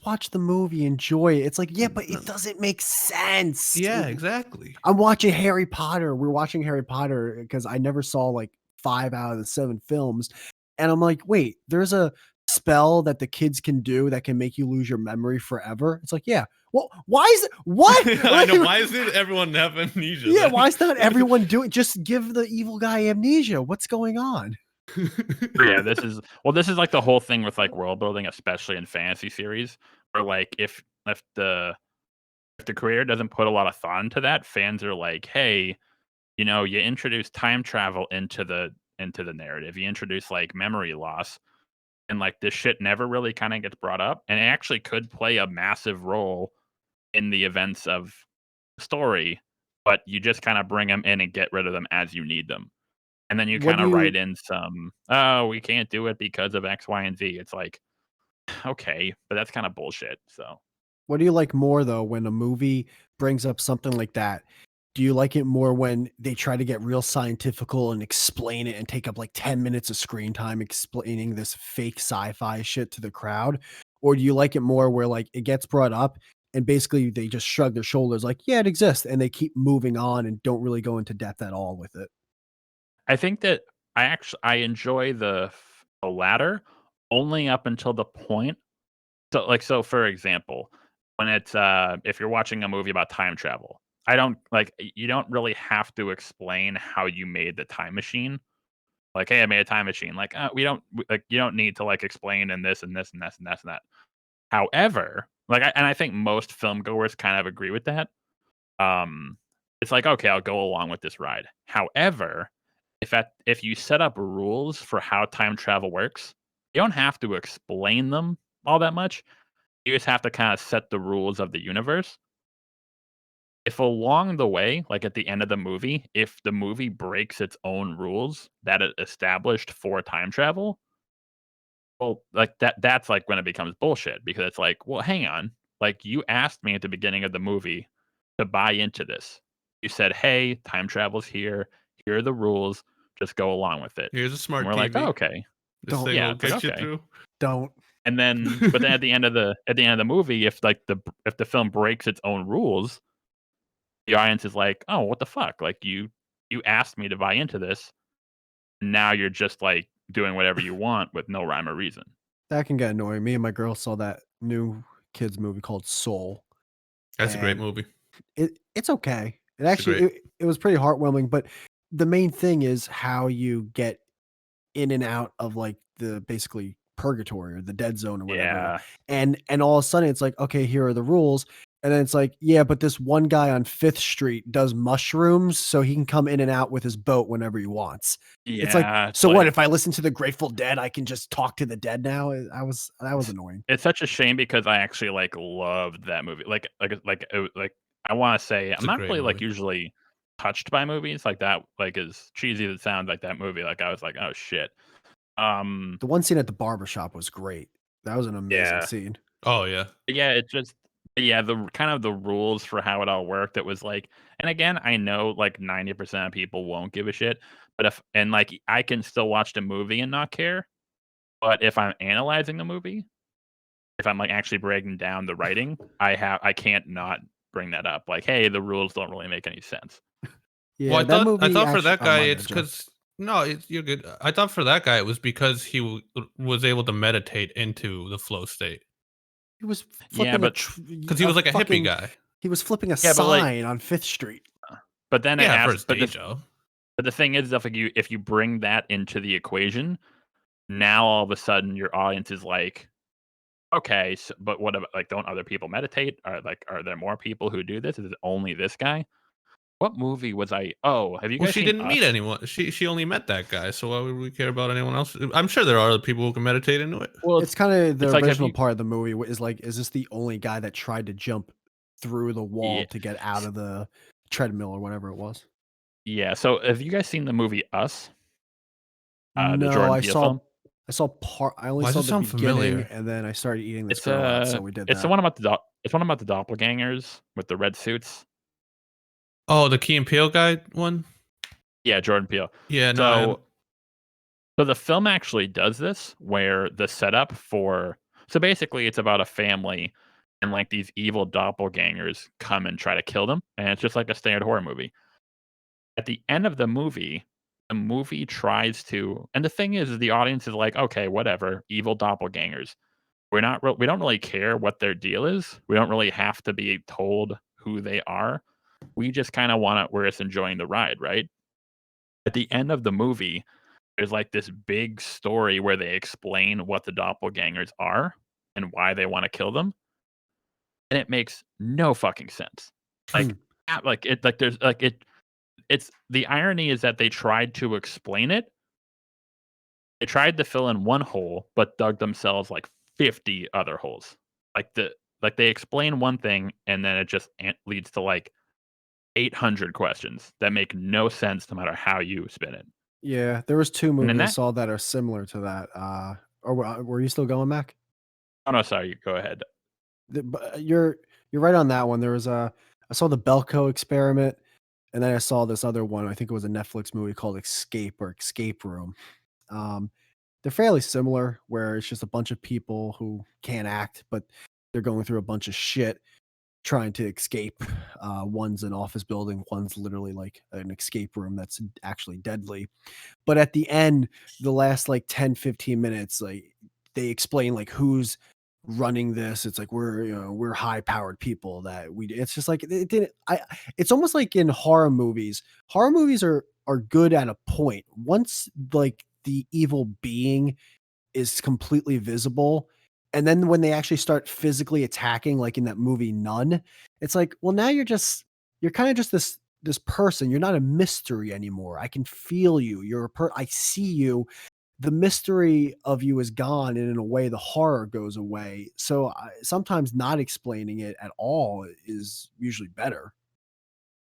watch the movie, enjoy it. It's like, yeah, but it doesn't make sense. yeah, exactly. I'm watching Harry Potter. We're watching Harry Potter because I never saw like 5 out of the 7 films. And I'm like, wait, there's a spell that the kids can do that can make you lose your memory forever. It's like, yeah. Well, why is it what? I know. Why is it everyone have amnesia? Yeah, then? why is not everyone doing just give the evil guy amnesia? What's going on? yeah, this is like the whole thing with like world building, especially in fantasy series, where like if the creator doesn't put a lot of thought into that, fans are like, hey, you introduce time travel into the narrative. You introduce like memory loss, and like this shit never really kind of gets brought up, and it actually could play a massive role in the events of the story, but you just kind of bring them in and get rid of them as you need them. And then you What kind do of you write in some, oh, we can't do it because of X, Y, and Z. It's like, okay, but that's kind of bullshit. So What do you like more though when a movie brings up something like that? Do you like it more when they try to get real scientifical and explain it and take up like 10 minutes of screen time explaining this fake sci-fi shit to the crowd? Or do you like it more where like it gets brought up and basically they just shrug their shoulders like, yeah, it exists, and they keep moving on and don't really go into depth at all with it? I think that I enjoy the latter only up until the point. So for example, when it's if you're watching a movie about time travel, I don't like you don't really have to explain how you made the time machine. Like, hey, I made a time machine. Like, like you don't need to like explain and this and this and this and this and that. However, I think most film goers kind of agree with that. Um, it's like, okay, I'll go along with this ride. However, if you set up rules for how time travel works, you don't have to explain them all that much. You just have to kind of set the rules of the universe. If along the way, like at the end of the movie, if the movie breaks its own rules that it established for time travel, well, like that's like when it becomes bullshit because it's like, well, hang on. Like you asked me at the beginning of the movie to buy into this. You said, "Hey, time travel's here. Here are the rules. Just go along with it." Here's a And smart we're like, TV. "Oh, okay." This Don't- thing Yeah, will it's like, get you okay. through. Don't. And then, but then at the end of the movie, if like if the film breaks its own rules, the audience is like, "Oh, what the fuck? Like you asked me to buy into this. Now you're just like doing whatever you want with no rhyme or reason." That can get annoying. Me and my girl saw that new kids movie called Soul. That's a great And movie. it's okay. It It's a actually great. it was pretty heartwarming, but the main thing is how you get in and out of like the basically purgatory or the dead zone or whatever. Yeah. And all of a sudden it's like, okay, here are the rules. And then it's like, yeah, but this one guy on Fifth Street does mushrooms, so he can come in and out with his boat whenever he wants. It's like, Yeah, it's so what like if I listen to the Grateful Dead, I can just talk to the dead now? That was annoying. it's such a shame because I actually like loved that movie. Like I want to say It's I'm a not great really like movie. usually touched by movies like that. Like as cheesy as it sounds, like that movie, like I was like, oh shit. The one scene at the barbershop was great. That was an amazing Yeah. scene. Oh yeah. Yeah, it just yeah, the kind of the rules for how it all worked, it was like and again, I know like 90% of people won't give a shit, but if and like I can still watch the movie and not care, but if I'm analyzing the movie, if I'm like actually breaking down the writing, I can't not bring that up. Like, hey, the rules don't really make any sense. Yeah, Well, that I movie thought for actually. that Oh, guy, my it's bad, Joe. because no, you're good. I thought for that guy, it was because he was able to meditate into the flow state He was Yeah, flipping because he was like a hippie guy. he was flipping a Yeah, but, like sign on Fifth Street. but then it Yeah, for asks his but day the job. but the thing is if you bring that into the equation, now all of a sudden your audience is like, okay, so, but what about like don't other people meditate? Are there more people who do this? Is it only this guy? What movie was I? Oh, have you Well, guys she seen didn't meet Us? anyone. She only met that guy. So why would we care about anyone else? I'm sure there are other people who can meditate into it. Well, It's kind of the it's like have original you? part of the movie is like, is this the only guy that tried to jump through the Yeah, wall to get out of the treadmill or whatever it was? yeah. So have you guys seen the movie Us? The No, Jordan Peele film. I saw part. I only Why does saw it the sound beginning, familiar? and then I started eating this It's girl out, so we did it's the that. one about it's one about the doppelgangers with the red suits. Oh, the Key and Peele guy one. Yeah, Jordan Peele. Yeah, no. I haven't. So the film actually does this where the setup for so basically it's about a family and like these evil doppelgangers come and try to kill them and it's just like a standard horror movie. At the end of the movie tries to and the thing is the audience is like, okay, whatever, evil doppelgangers. We don't really care what their deal is. We don't really have to be told who they are. We just kind of want to we're just enjoying the ride, right? At the end of the movie, there's like this big story where they explain what the doppelgangers are and why they want to kill them, and it makes no fucking sense. Hmm. Like it, like there's like it. It's the irony is that they tried to explain it. They tried to fill in one hole, but dug themselves like 50 other holes. Like like they explain one thing, and then it just leads to like 800 questions that make no sense no matter how you spin it. Yeah, there was two And movies then I that. saw that are similar to that. Or were you still going, Mac? Oh no, sorry. You go ahead. You're right on that one. There was I saw the Belko Experiment, and then I saw this other one. I think it was a Netflix movie called Escape or Escape Room. Um, they're fairly similar, where it's just a bunch of people who can't act, but they're going through a bunch of shit trying to escape. One's an office building, one's literally like an escape room that's actually deadly. But at the end, the last like 10-15 minutes, like they explain like who's running this. It's like we're high powered people that we it's just like it didn't I it's almost like in horror movies. Horror movies are good at a point. Once like the evil being is completely visible, and then when they actually start physically attacking, like in that movie Nun, it's like, well, now you're kind of just this person. You're not a mystery anymore. I can feel you. I see you. the mystery of you is gone, and in a way, the horror goes away. So sometimes not explaining it at all is usually better.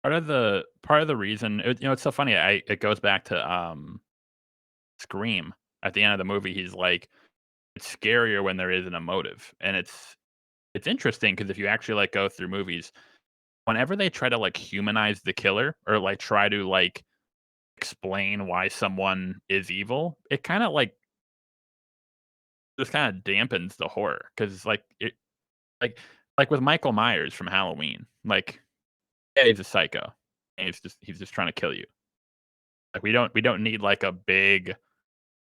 Part of the reason, it's so funny. It goes back to Scream. At the end of the movie, he's like, it's scarier when there isn't a motive, and it's interesting because if you actually like go through movies, whenever they try to like humanize the killer or like try to like explain why someone is evil, it kind of like just kind of dampens the horror because like like with Michael Myers from Halloween, like yeah, he's a psycho, and he's just trying to kill you. Like we don't need like a big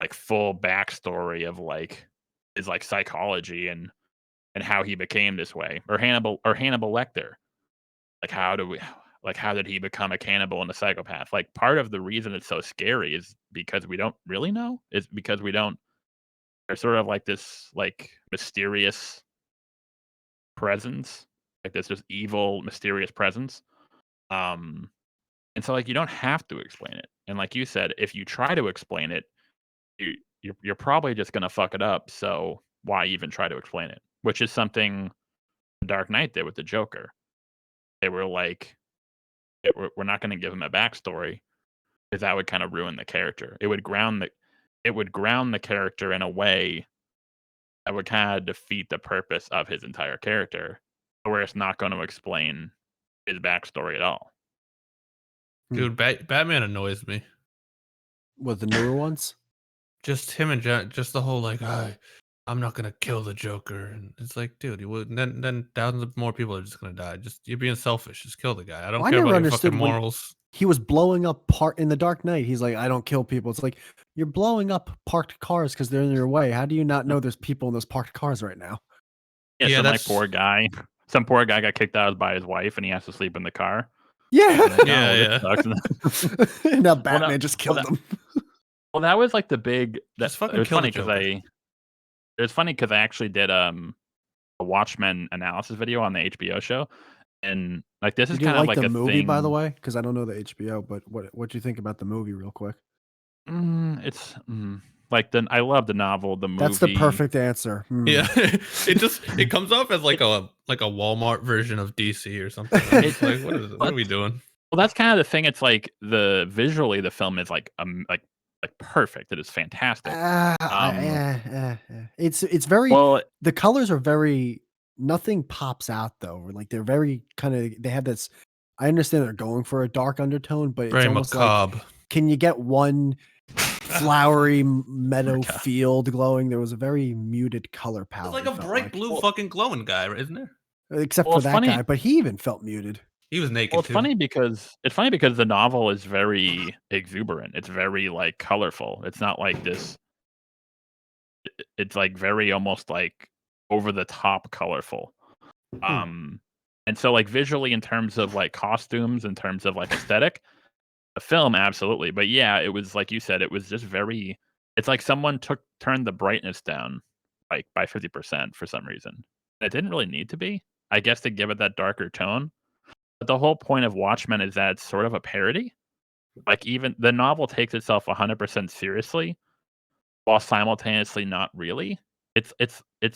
like full backstory of like his like psychology and how he became this way, or Hannibal Lecter. Like how did he become a cannibal and a psychopath? Like part of the reason it's so scary is because we don't really know. It's because we don't. There's sort of like this like mysterious presence, like this just evil mysterious presence. Um, and so like you don't have to explain it. And like you said, if you try to explain it, you're probably just gonna fuck it up. So why even try to explain it? Which is something Dark Knight did with the Joker. They were like, we're not going to give him a backstory because that would kind of ruin the character. It would ground the character in a way that would kind of defeat the purpose of his entire character, where it's not going to explain his backstory at all. Dude, Batman annoys me. What, the newer ones? Just him and just the whole like, I'm not gonna kill the Joker, and it's like, dude, you would then thousands of more people are just gonna die. Just you're being selfish. Just kill the guy. I don't Well, I care never about your fucking understood when morals. he was blowing up in the Dark Knight. He's like, I don't kill people. It's like, you're blowing up parked cars because they're in your way. How do you not know there's people in those parked cars right now? Yeah, Yeah, some that's- some poor guy got kicked out by his wife, and he has to sleep in the car. Yeah. Like, Yeah, this sucks. And now Batman no- just killed him. Well, that was like the big. Just fucking It was kill funny the because Joker. I actually did a Watchmen analysis video on the HBO show, and like this is Did you kind of like like the a movie, thing. by the way? Because I don't know the HBO, but what do you think about the movie, real quick? It's like I love the novel, the movie. That's the perfect answer. Yeah, it comes off as like a Walmart version of DC or something. It's like what are we doing? Well, that's kind of the thing. It's like visually the film is like perfect. It is fantastic. It's very. Well, The colors are very. Nothing pops out though. Like they're very kind of. They have this. I understand they're going for a dark undertone, but it's Very almost macabre. like, can you get one flowery meadow field glowing? There was a very muted color palette. It's like a bright blue fucking glowing guy, isn't there? Except for that guy, but he even felt muted. He was naked. Well, it's too. funny because the novel is very exuberant. It's very like colorful. It's not like this. It's like very almost like over the top colorful. And so like visually in terms of like costumes, in terms of like aesthetic, the film absolutely. But yeah, it was like you said, it was just very. It's like someone turned the brightness down like by 50% for some reason. It didn't really need to be. I guess to give it that darker tone. But the whole point of Watchmen is that it's sort of a parody. Like even the novel takes itself 100% seriously, while simultaneously not really. It's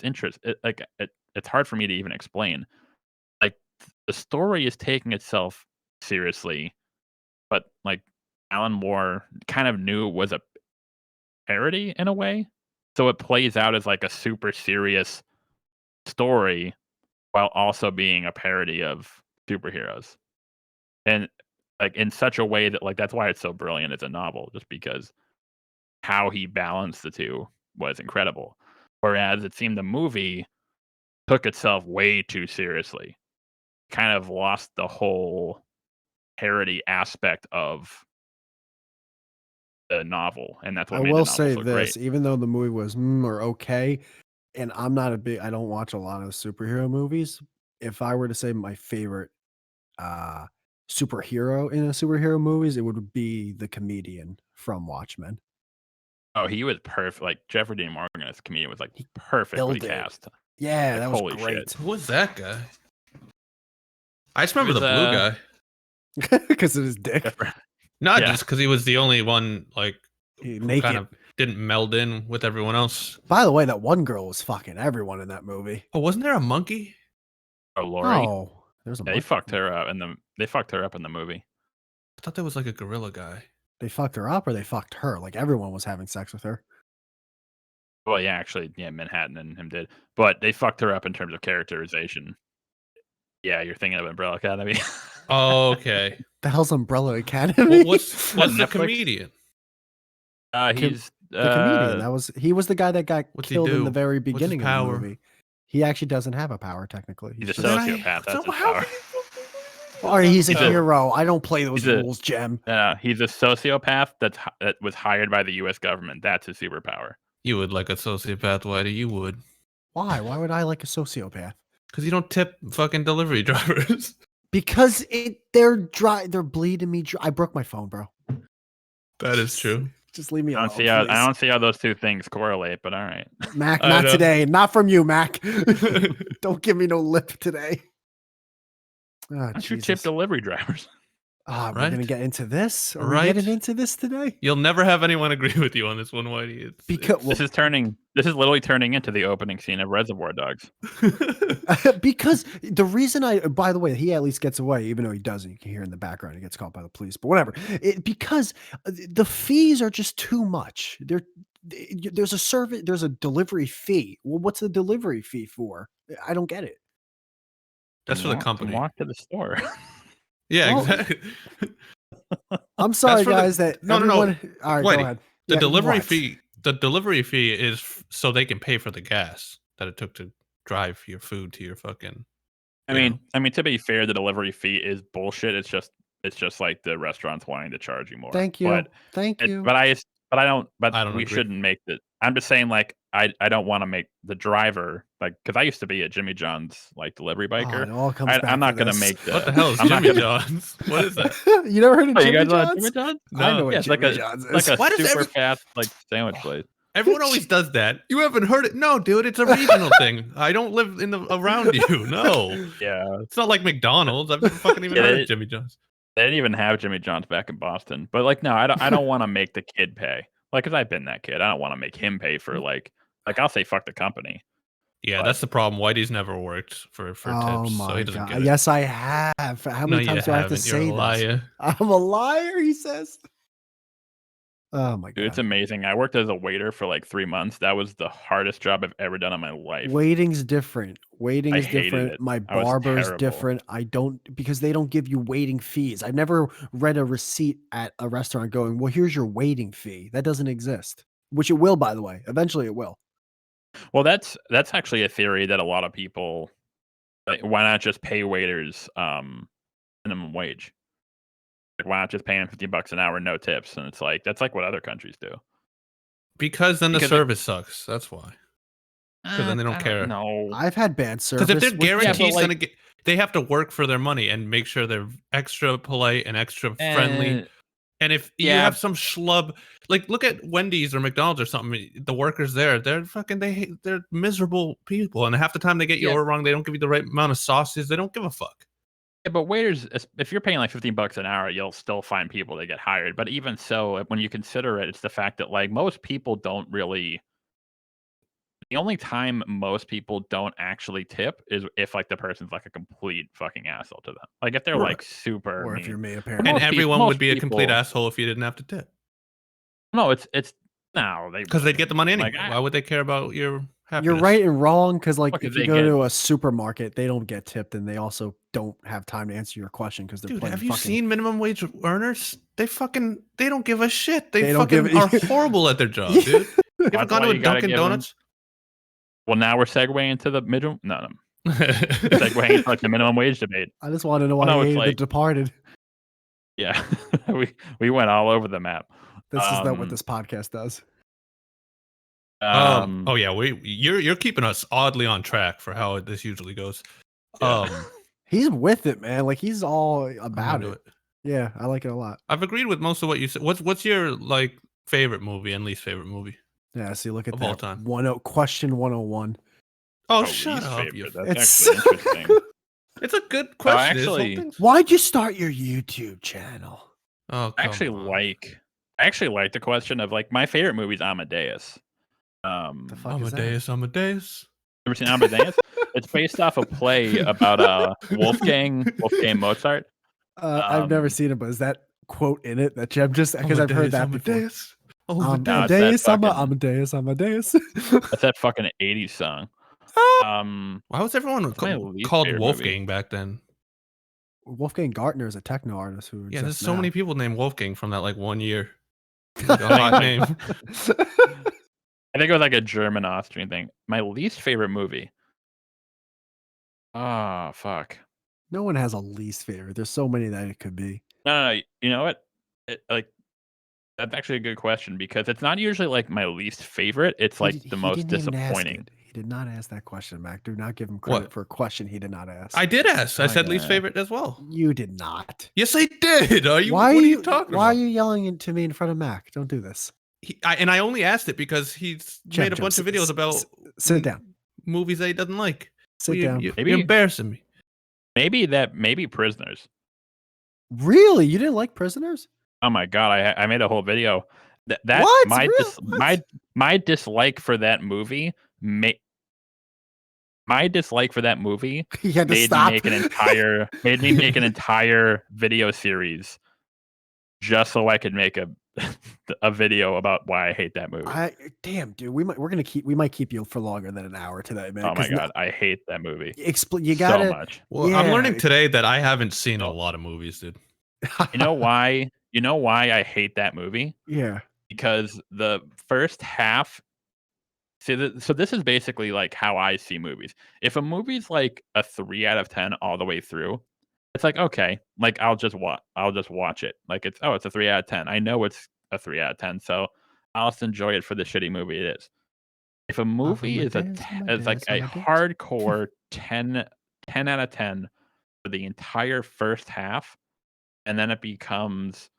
interesting. It's hard for me to even explain. Like the story is taking itself seriously, but like Alan Moore kind of knew it was a parody in a way, so it plays out as like a super serious story while also being a parody of superheroes. And like in such a way that like that's why it's so brilliant as a novel, just because how he balanced the two was incredible. Whereas it seemed the movie took itself way too seriously, kind of lost the whole parody aspect of the novel, and that's what I made the will novel say so this, great. even though the movie was or okay, and I don't watch a lot of superhero movies. If I were to say my favorite superhero in a superhero movies, it would be the comedian from Watchmen. Oh, he was perfect. Like Jeffrey Dean Morgan as a comedian was like perfectly killed it. cast. Yeah, Like, that was holy great. shit. Who was that guy? I just remember He the was, blue guy. Because of his dick. Not Yeah. just because he was the only one like who Naked. kind of didn't meld in with everyone else. By the way, that one girl was fucking everyone in that movie. Oh, wasn't there a monkey? Oh, Lori. Oh, there's a They monkey. fucked her up in the. They fucked her up in the movie. I thought there was like a gorilla guy. They fucked her up, or they fucked her. Like everyone was having sex with her. Well, yeah, actually, yeah, Manhattan and him did, but they fucked her up in terms of characterization. Yeah, you're thinking of Umbrella Academy. Oh, okay. The hell's Umbrella Academy? What's the Netflix? comedian? He's the comedian? He was the guy that got What's he killed in do? the very What's his beginning of the power? movie. He actually doesn't have a power technically. He's a just- sociopath. That's his power. or he's a He's a- hero. I don't play those he's a- rules, Gem. He's a sociopath that was hired by the U.S. government. That's his superpower. You would like a sociopath, Whitey. You would. Why? Why would I like a sociopath? Because you don't tip fucking delivery drivers. Because they're dry. They're bleeding me dry. I broke my phone, bro. That is true. Just leave me I alone. don't see how I please. don't see how those two things correlate, but all right. Mac, I not know. today. Not from you, Mac. Don't give me no lip today. Oh, Why don't you Jesus. tip delivery drivers? We're Right? gonna get into this. Are Right? we getting into this today? You'll never have anyone agree with you on this one, Whitey. It's, Because This is literally turning into the opening scene of Reservoir Dogs. because the reason by the way, he at least gets away, even though he doesn't. You can hear in the background he gets caught by the police, but whatever. Because the fees are just too much. There's a service, there's a delivery fee. Well, what's the delivery fee for? I don't get it. That's for the company. Walk to the store. Yeah, Well, exactly. I'm sorry, for the- guys. No. All right, Whitey, go ahead. The Yeah, delivery what? fee. The delivery fee is so they can pay for the gas that it took to drive your food to your fucking. I mean, to be fair, the delivery fee is bullshit. It's just like the restaurants wanting to charge you more. Thank you. But Thank you. I don't. But I don't we agree. shouldn't make the. I'm just saying, like, I don't want to make the driver like, because I used to be a Jimmy John's like delivery Oh, biker. it all comes back I'm not to gonna this. make the. What the hell is I'm not Jimmy gonna- John's? What is that? You never heard of Oh, you Jimmy guys want John's? Jimmy John's? I know No. what Yeah, it's like Jimmy a John's is. like a Why does super every- fast like sandwich place. Everyone always does that. You haven't heard it? No, dude. It's a regional thing. I don't live around you. No, Yeah, it's not like McDonald's. I've never fucking even Yeah, heard they- of Jimmy John's. they didn't even have Jimmy John's back in Boston. But like, no, I don't want to make the kid pay. Like, cause I've been that kid. I don't want to make him pay for like I'll say fuck the company. Yeah, But- that's the problem. Whitey's never worked for Oh tips, so my he doesn't god! get it. Yes, I have. How No, many you times do I have to haven't. You're say a this? liar. I'm a liar. He says. Oh my Dude, it's god! amazing. I worked as a waiter for like 3 months. That was the hardest job I've ever done in my life. Waiting's different. Waiting I is hated different. it. My I was barber's terrible. different. I don't because they don't give you waiting fees. I've never read a receipt at a restaurant going, "Well, here's your waiting fee." That doesn't exist. Which it will, by the way. Eventually, it will. Well, that's actually a theory that a lot of people like, why not just pay waiters minimum wage? Like, why not just pay them $50 an hour, no tips? And it's like that's like what other countries do. Because then the Because it- service sucks. That's why. Because then they don't care. No, I've had bad service. Because if they're with- guaranteed like- gonna get, they have to work for their money and make sure they're extra polite and extra friendly. And if you yeah. have some schlub, like look at Wendy's or McDonald's or something, the workers there, they're fucking, they're miserable people, and half the time they get your Yeah. order wrong. They don't give you the right amount of sauces. They don't give a fuck. Yeah, but waiters, if you're paying like $15 an hour, you'll still find people that get hired. But even so, when you consider it, it's the fact that like most people don't really. The only time most people don't actually tip is if like the person's like a complete fucking asshole to them. Like if they're Right. like super or if mean. you're me, apparently. And Most peop- everyone most would be a complete people- asshole if you didn't have to tip, No, it's no, they because they'd get the money anyway. Like, Why would they care about your happiness? You're right and wrong because, like, Look, if if you they go get- to a supermarket, they don't get tipped, and they also don't have time to answer your question because they're Dude, playing have you fucking- seen minimum wage earners? They don't give a shit. They, They don't fucking give- are horrible at their job, Yeah. dude. You ever That's gone why to a you gotta Dunkin' give 'em- Donuts? Well, now we're segueing into the minimum. No, segueing into like the minimum wage debate. I just want to know why no, I it's hated The like- Departed. Yeah, we went all over the map. This is not what Um, this podcast does. Oh yeah, you're keeping us oddly on track for how this usually goes. Yeah. He's with it, man. Like he's all I'm about into it. Yeah, I like it a lot. I've agreed with most of what you said. What's your like favorite movie and least favorite movie? Yeah, see, look at Of all that. time. Question 101. Oh, least shut up! favorite, You, That's It's- actually interesting. it's a good question. It's actually- something- Why'd you start your YouTube channel? Oh, I actually come on. like I actually like the question of like my favorite movie is Amadeus. The fuck is that? Amadeus. Ever seen Amadeus? It's based off a play about Wolfgang Mozart. I've never Um, seen it, but is that quote in it that Jeb just because I've heard that before? Amadeus. No, it's that Amadeus, fucking Amadeus, Amadeus. that's that fucking 80s song. Why was everyone It's my least called favorite Wolfgang movie. back then? Wolfgang Gartner is a techno artist who Yeah, there's exists so now. many people named Wolfgang from that like 1 year. Like a hot name. I think it was like a German Austrian thing. My least favorite movie. Oh fuck. No one has a least favorite. There's so many that it could be. No. You know what? Like that's actually a good question because it's not usually like my least favorite. It's like the most didn't even ask disappointing. it. He did not ask that question, Mac. Do not give him credit What? for a question he did not ask. I did ask. I said Okay. least favorite as well. You did not. Yes, I did. What are you talking Why about? are you yelling into me in front of Mac? Don't do this. I only asked it because he's Jeb, made a bunch of videos about sit down. movies that he doesn't like. Sit down. You're Maybe- embarrassing me. Maybe Prisoners. Really? You didn't like Prisoners? Oh my god, I made a whole video. That What? my What? my dislike for that movie my dislike for that movie You had to made me stop. make an entire video series just so I could make a video about why I hate that movie. Damn, dude. We might keep you for longer than an hour today, man. Oh my god, I hate that movie You gotta. so much. Well, I'm Yeah. learning today that I haven't seen a lot of movies, dude. You know why? You know why I hate that movie? Yeah. Because the first half. So this is basically like how I see movies. If a movie's like a 3 out of 10 all the way through, it's like okay, like I'll just watch it. Like it's a 3 out of 10. I know it's a 3 out of 10, so I'll just enjoy it for the shitty movie it is. If a movie is like a hardcore 10 out of 10 for the entire first half, and then it becomes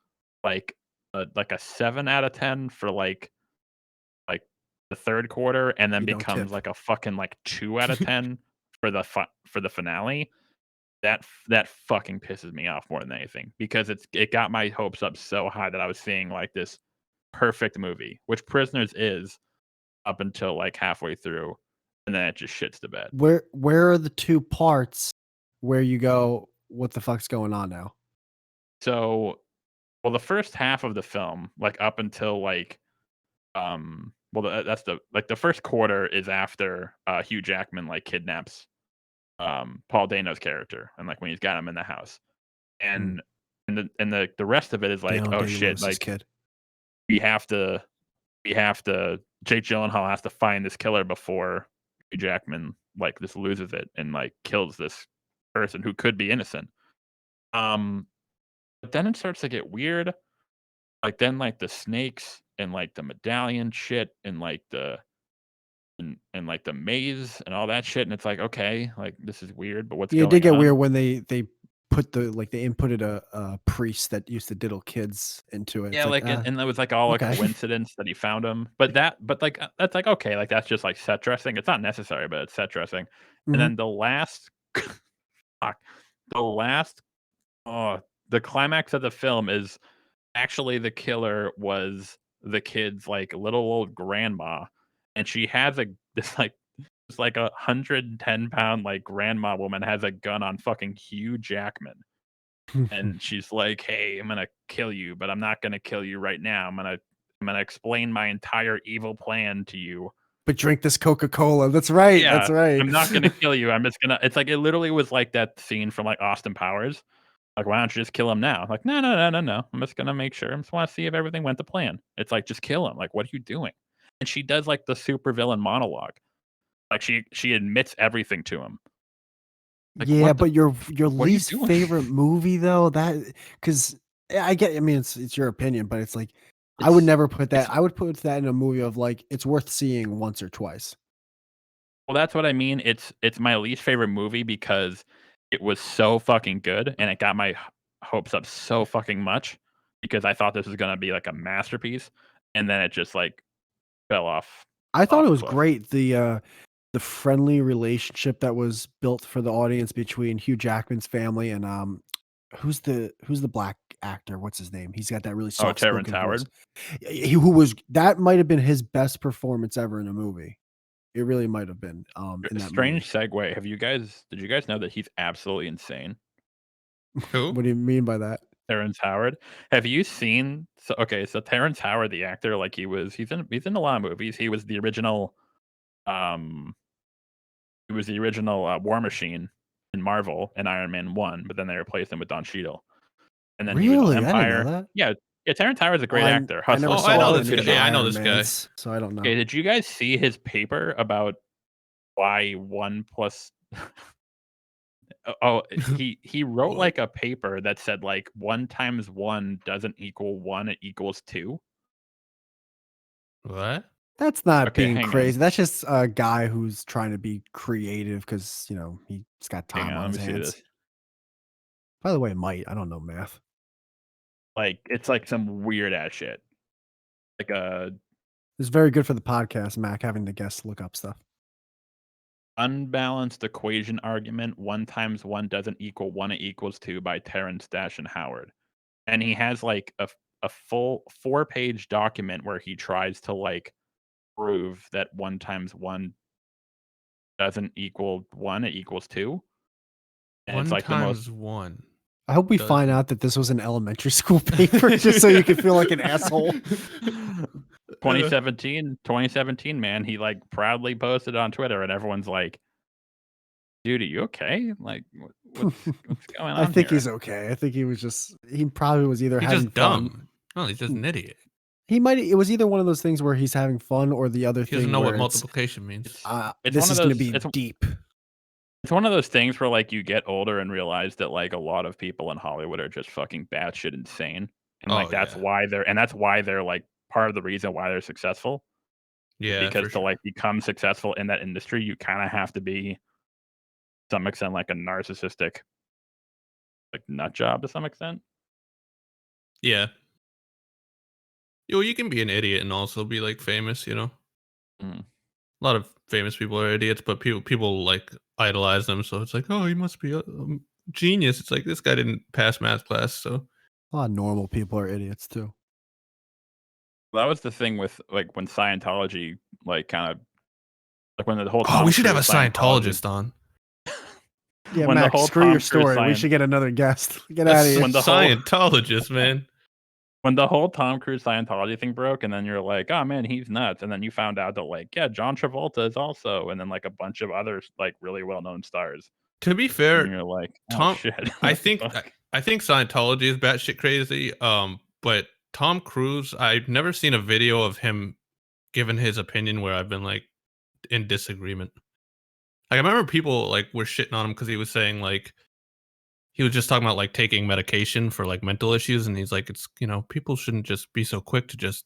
like a 7 out of 10 for like the third quarter, and then You don't becomes tip. like a fucking like 2 out of 10 for the finale. That fucking pisses me off more than anything because it got my hopes up so high that I was seeing like this perfect movie, which Prisoners is up until like halfway through, and then it just shits the bed. Where are the two parts where you go, what the fuck's going on now? So, well, the first half of the film, like up until like that's the first quarter is after Hugh Jackman like kidnaps Paul Dano's character, and like when he's got him in the house, and the rest of it is like, Dano oh Day shit, Lewis's like kid. we have to Jake Gyllenhaal has to find this killer before Hugh Jackman like just loses it and like kills this person who could be innocent. But then it starts to get weird. Like then like the snakes and like the medallion shit and like the like the maze and all that shit, and it's like okay, like this is weird, but what's Yeah, going it did get on? weird when they put they inputted a priest that used to diddle kids into it. Yeah, It's like and it was like all okay. a coincidence that he found him. But like that's like okay, like that's just like set dressing. It's not necessary, but it's set dressing. And then the last fuck, the climax of the film is actually the killer was the kid's like little old grandma, and she has this like 110-pound like grandma woman has a gun on fucking Hugh Jackman. And she's like, "Hey, I'm gonna kill you, but I'm not gonna kill you right now. I'm gonna explain my entire evil plan to you. But drink this Coca-Cola. That's right. Yeah, That's right. I'm not gonna kill you. I'm just gonna." It's like it literally was like that scene from like Austin Powers. Like, why don't you just kill him now? Like, no. I'm just gonna make sure. I just want to see if everything went to plan. It's like just kill him. Like, what are you doing? And she does like the supervillain monologue. Like she admits everything to him. Like, yeah, what the but your what are you least doing? favorite movie though, because I mean it's your opinion, but it's like I would It's- never put that. it's- I would put that in a movie of like it's worth seeing once or twice. Well, that's what I mean. It's my least favorite movie because it was so fucking good, and it got my hopes up so fucking much because I thought this was gonna be like a masterpiece, and then it just like fell off. I thought off it the was cliff. great. The friendly relationship that was built for the audience between Hugh Jackman's family and who's the black actor? What's his name? He's got that really Oh, Terrence soft-spoken voice. Howard. Who was that might have been his best performance ever in a movie. It really might have been, in that Strange movie. segue. Did you guys know that he's absolutely insane? Who? What do you mean by that? Terrence Howard. Have you seen so Terrence Howard, the actor, like he's in a lot of movies. Um he was the original War Machine in Marvel and Iron Man 1, but then they replaced him with Don Cheadle. And then he was on Really? I didn't know Empire. that. Yeah, yeah, Terrence Howard's a great Well, actor. I never Hustler. Oh, I know saw this any guy. of the Yeah, I know Iron this guy. Mans, so I don't know. Okay, did you guys see his paper about why 1 plus Oh, he wrote What? like a paper that said like 1 times 1 doesn't equal 1, it equals 2. What? That's not Okay, being hang on. crazy. That's just a guy who's trying to be creative because, he's got Hang time on, on let his me see hands. this. By the way, I don't know math. Like it's like some weird ass shit. Like It's very good for the podcast, Mac, having the guests look up stuff. unbalanced equation argument, 1 times 1 doesn't equal 1, it equals 2 by Terrence Dash and Howard. And he has like a full 4-page document where he tries to like prove that 1 times 1 doesn't equal 1, it equals 2. And it's 1 like the most times 1. I hope we find out that this was an elementary school paper just so you can feel like an asshole. 2017, man, he like proudly posted on Twitter and everyone's like, dude, are you okay? Like what's going on I think here? he's okay. I think he probably was either He's having just fun. dumb. No, he's just an idiot. It was either one of those things where he's having fun or the other He doesn't thing know where what multiplication means. It's this one of is going to those be deep. it's one of those things where like you get older and realize that like a lot of people in Hollywood are just fucking batshit insane. And like Oh, that's yeah. why they're like part of the reason why they're successful. Yeah, Because for to sure. like become successful in that industry, you kind of have to be to some extent like a narcissistic like nut job to some extent. Yeah. Yo, you can be an idiot and also be like famous, you know? Mm. A lot of famous people are idiots, but people like idolize them, so it's like, oh, he must be a genius. It's like this guy didn't pass math class, so A lot of normal people are idiots too. That was the thing with like when Scientology like kind of like when the whole oh, Tom we should have a Cruise Scientology Scientologist on. Yeah, when the Mac, whole screw Tom your Cruise story. We Scient- should get another guest. Get A out of here. When the whole- Scientologist, man. when the whole Tom Cruise Scientology thing broke, and then you're like, oh man, he's nuts, and then you found out that like, yeah, John Travolta is also, and then like a bunch of other like really well known stars, To be and fair, you're like, oh Tom, shit. I what the think fuck? I think Scientology is batshit crazy. But Tom Cruise, I've never seen a video of him giving his opinion where I've been like in disagreement. Like I remember people like were shitting on him because he was saying like he was just talking about like taking medication for like mental issues, and he's like, it's people shouldn't just be so quick to just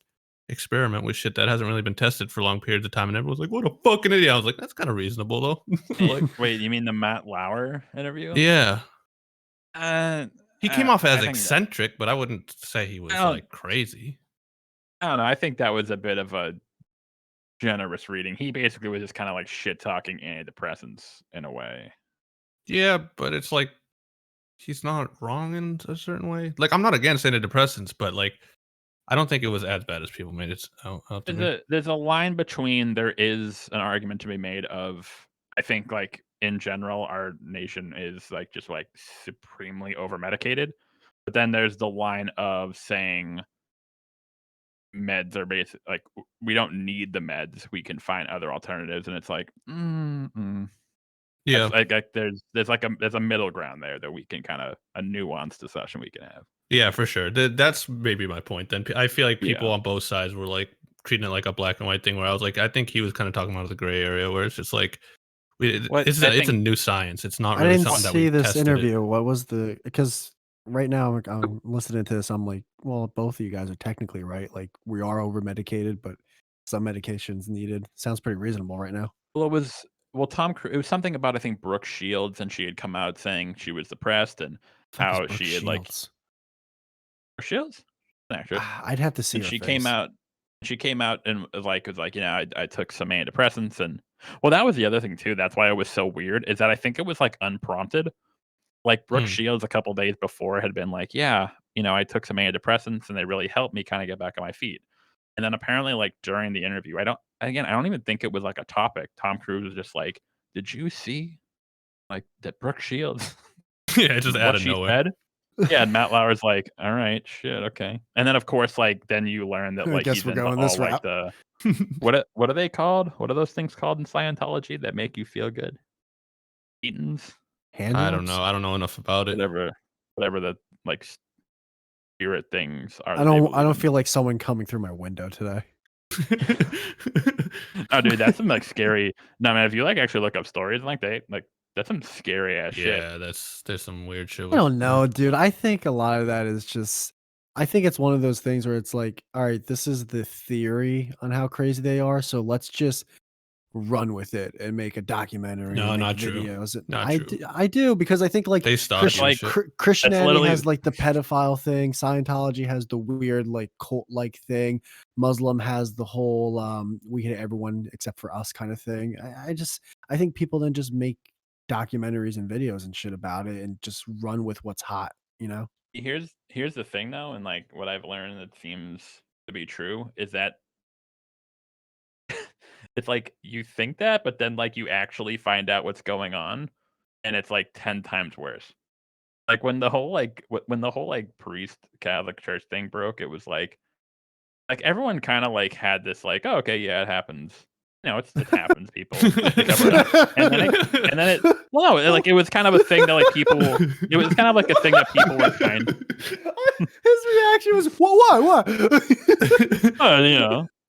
experiment with shit that hasn't really been tested for long periods of time. And everyone's like, what a fucking idiot. I was like, that's kind of reasonable though. Like, Wait, you mean the Matt Lauer interview? yeah. He came off I as think eccentric, but I wouldn't say he was I don't- like crazy. I don't know. I think that was a bit of a generous reading. He basically was just kind of like shit talking antidepressants in a way. Yeah, but it's like he's not wrong in a certain way. Like I'm not against antidepressants, but like I don't think it was as bad as people made it out to me. There's a line between there is an argument to be made of I think like in general our nation is like just like supremely over medicated, but then there's the line of saying meds are basic like we don't need the meds, we can find other alternatives, and it's like Yeah, like there's a middle ground there that we can kind of a nuanced discussion we can have. yeah, for sure. That's maybe my point. Then I feel like people Yeah. on both sides were like treating it like a black and white thing. Where I was like, I think he was kind of talking about the gray area, where it's just like, it's a new science. It's not I really didn't something that see we this tested interview. What was because right now I'm listening to this. I'm like, well, both of you guys are technically right. Like we are over medicated, but some medications needed. Sounds pretty reasonable right now. Well, it was Tom Cruise. It was something about I think Brooke Shields, and she had come out saying she was depressed and Fuck is how Brooke she had like Shields? Brooke Shields, an actress, I'd have to see and her she face. came out. She came out and was like I took some antidepressants, and well that was the other thing too. That's why it was so weird is that I think it was like unprompted. Like Brooke Shields a couple days before had been like, yeah, I took some antidepressants and they really helped me kind of get back on my feet. And then apparently, like during the interview, I don't even think it was like a topic. Tom Cruise was just like, "Did you see like that Brooke Shields Yeah, just out what of she nowhere. said?" Yeah, and Matt Lauer's like, "All right, shit, okay." And then of course, like then you learn that I like guess he's we're into going all this like route. the what are they called? What are those things called in Scientology that make you feel good? Thetans, Hand I don't jobs? know. I don't know enough about it. whatever the like spirit things are I that they don't. I believe don't in. feel like someone coming through my window today. Oh, dude, that's some like scary. No, man, if you like actually look up stories like that's some scary ass shit. Yeah, there's some weird shit I with don't know, dude. I think a lot of that is just. I think it's one of those things where it's like, all right, this is the theory on how crazy they are, so let's just run with it and make a documentary and No, make not true. videos. And Not true. I do because I think like They stalk you and like- shit. Christianity literally- has like the pedophile thing. Scientology has the weird like cult like thing. Muslim has the whole we hate everyone except for us kind of thing. I think people then just make documentaries and videos and shit about it and just run with what's hot, you know? Here's the thing though, and like what I've learned that seems to be true is that it's like you think that, but then like you actually find out what's going on, and it's like 10 times worse. Like when the whole priest Catholic Church thing broke, it was like everyone kind of like had this like, oh, okay, yeah, it happens. It happens. People they cover it up, and then it well, no, like it was kind of a thing that like people. It was kind of like a thing that people were kind. His reaction was, what?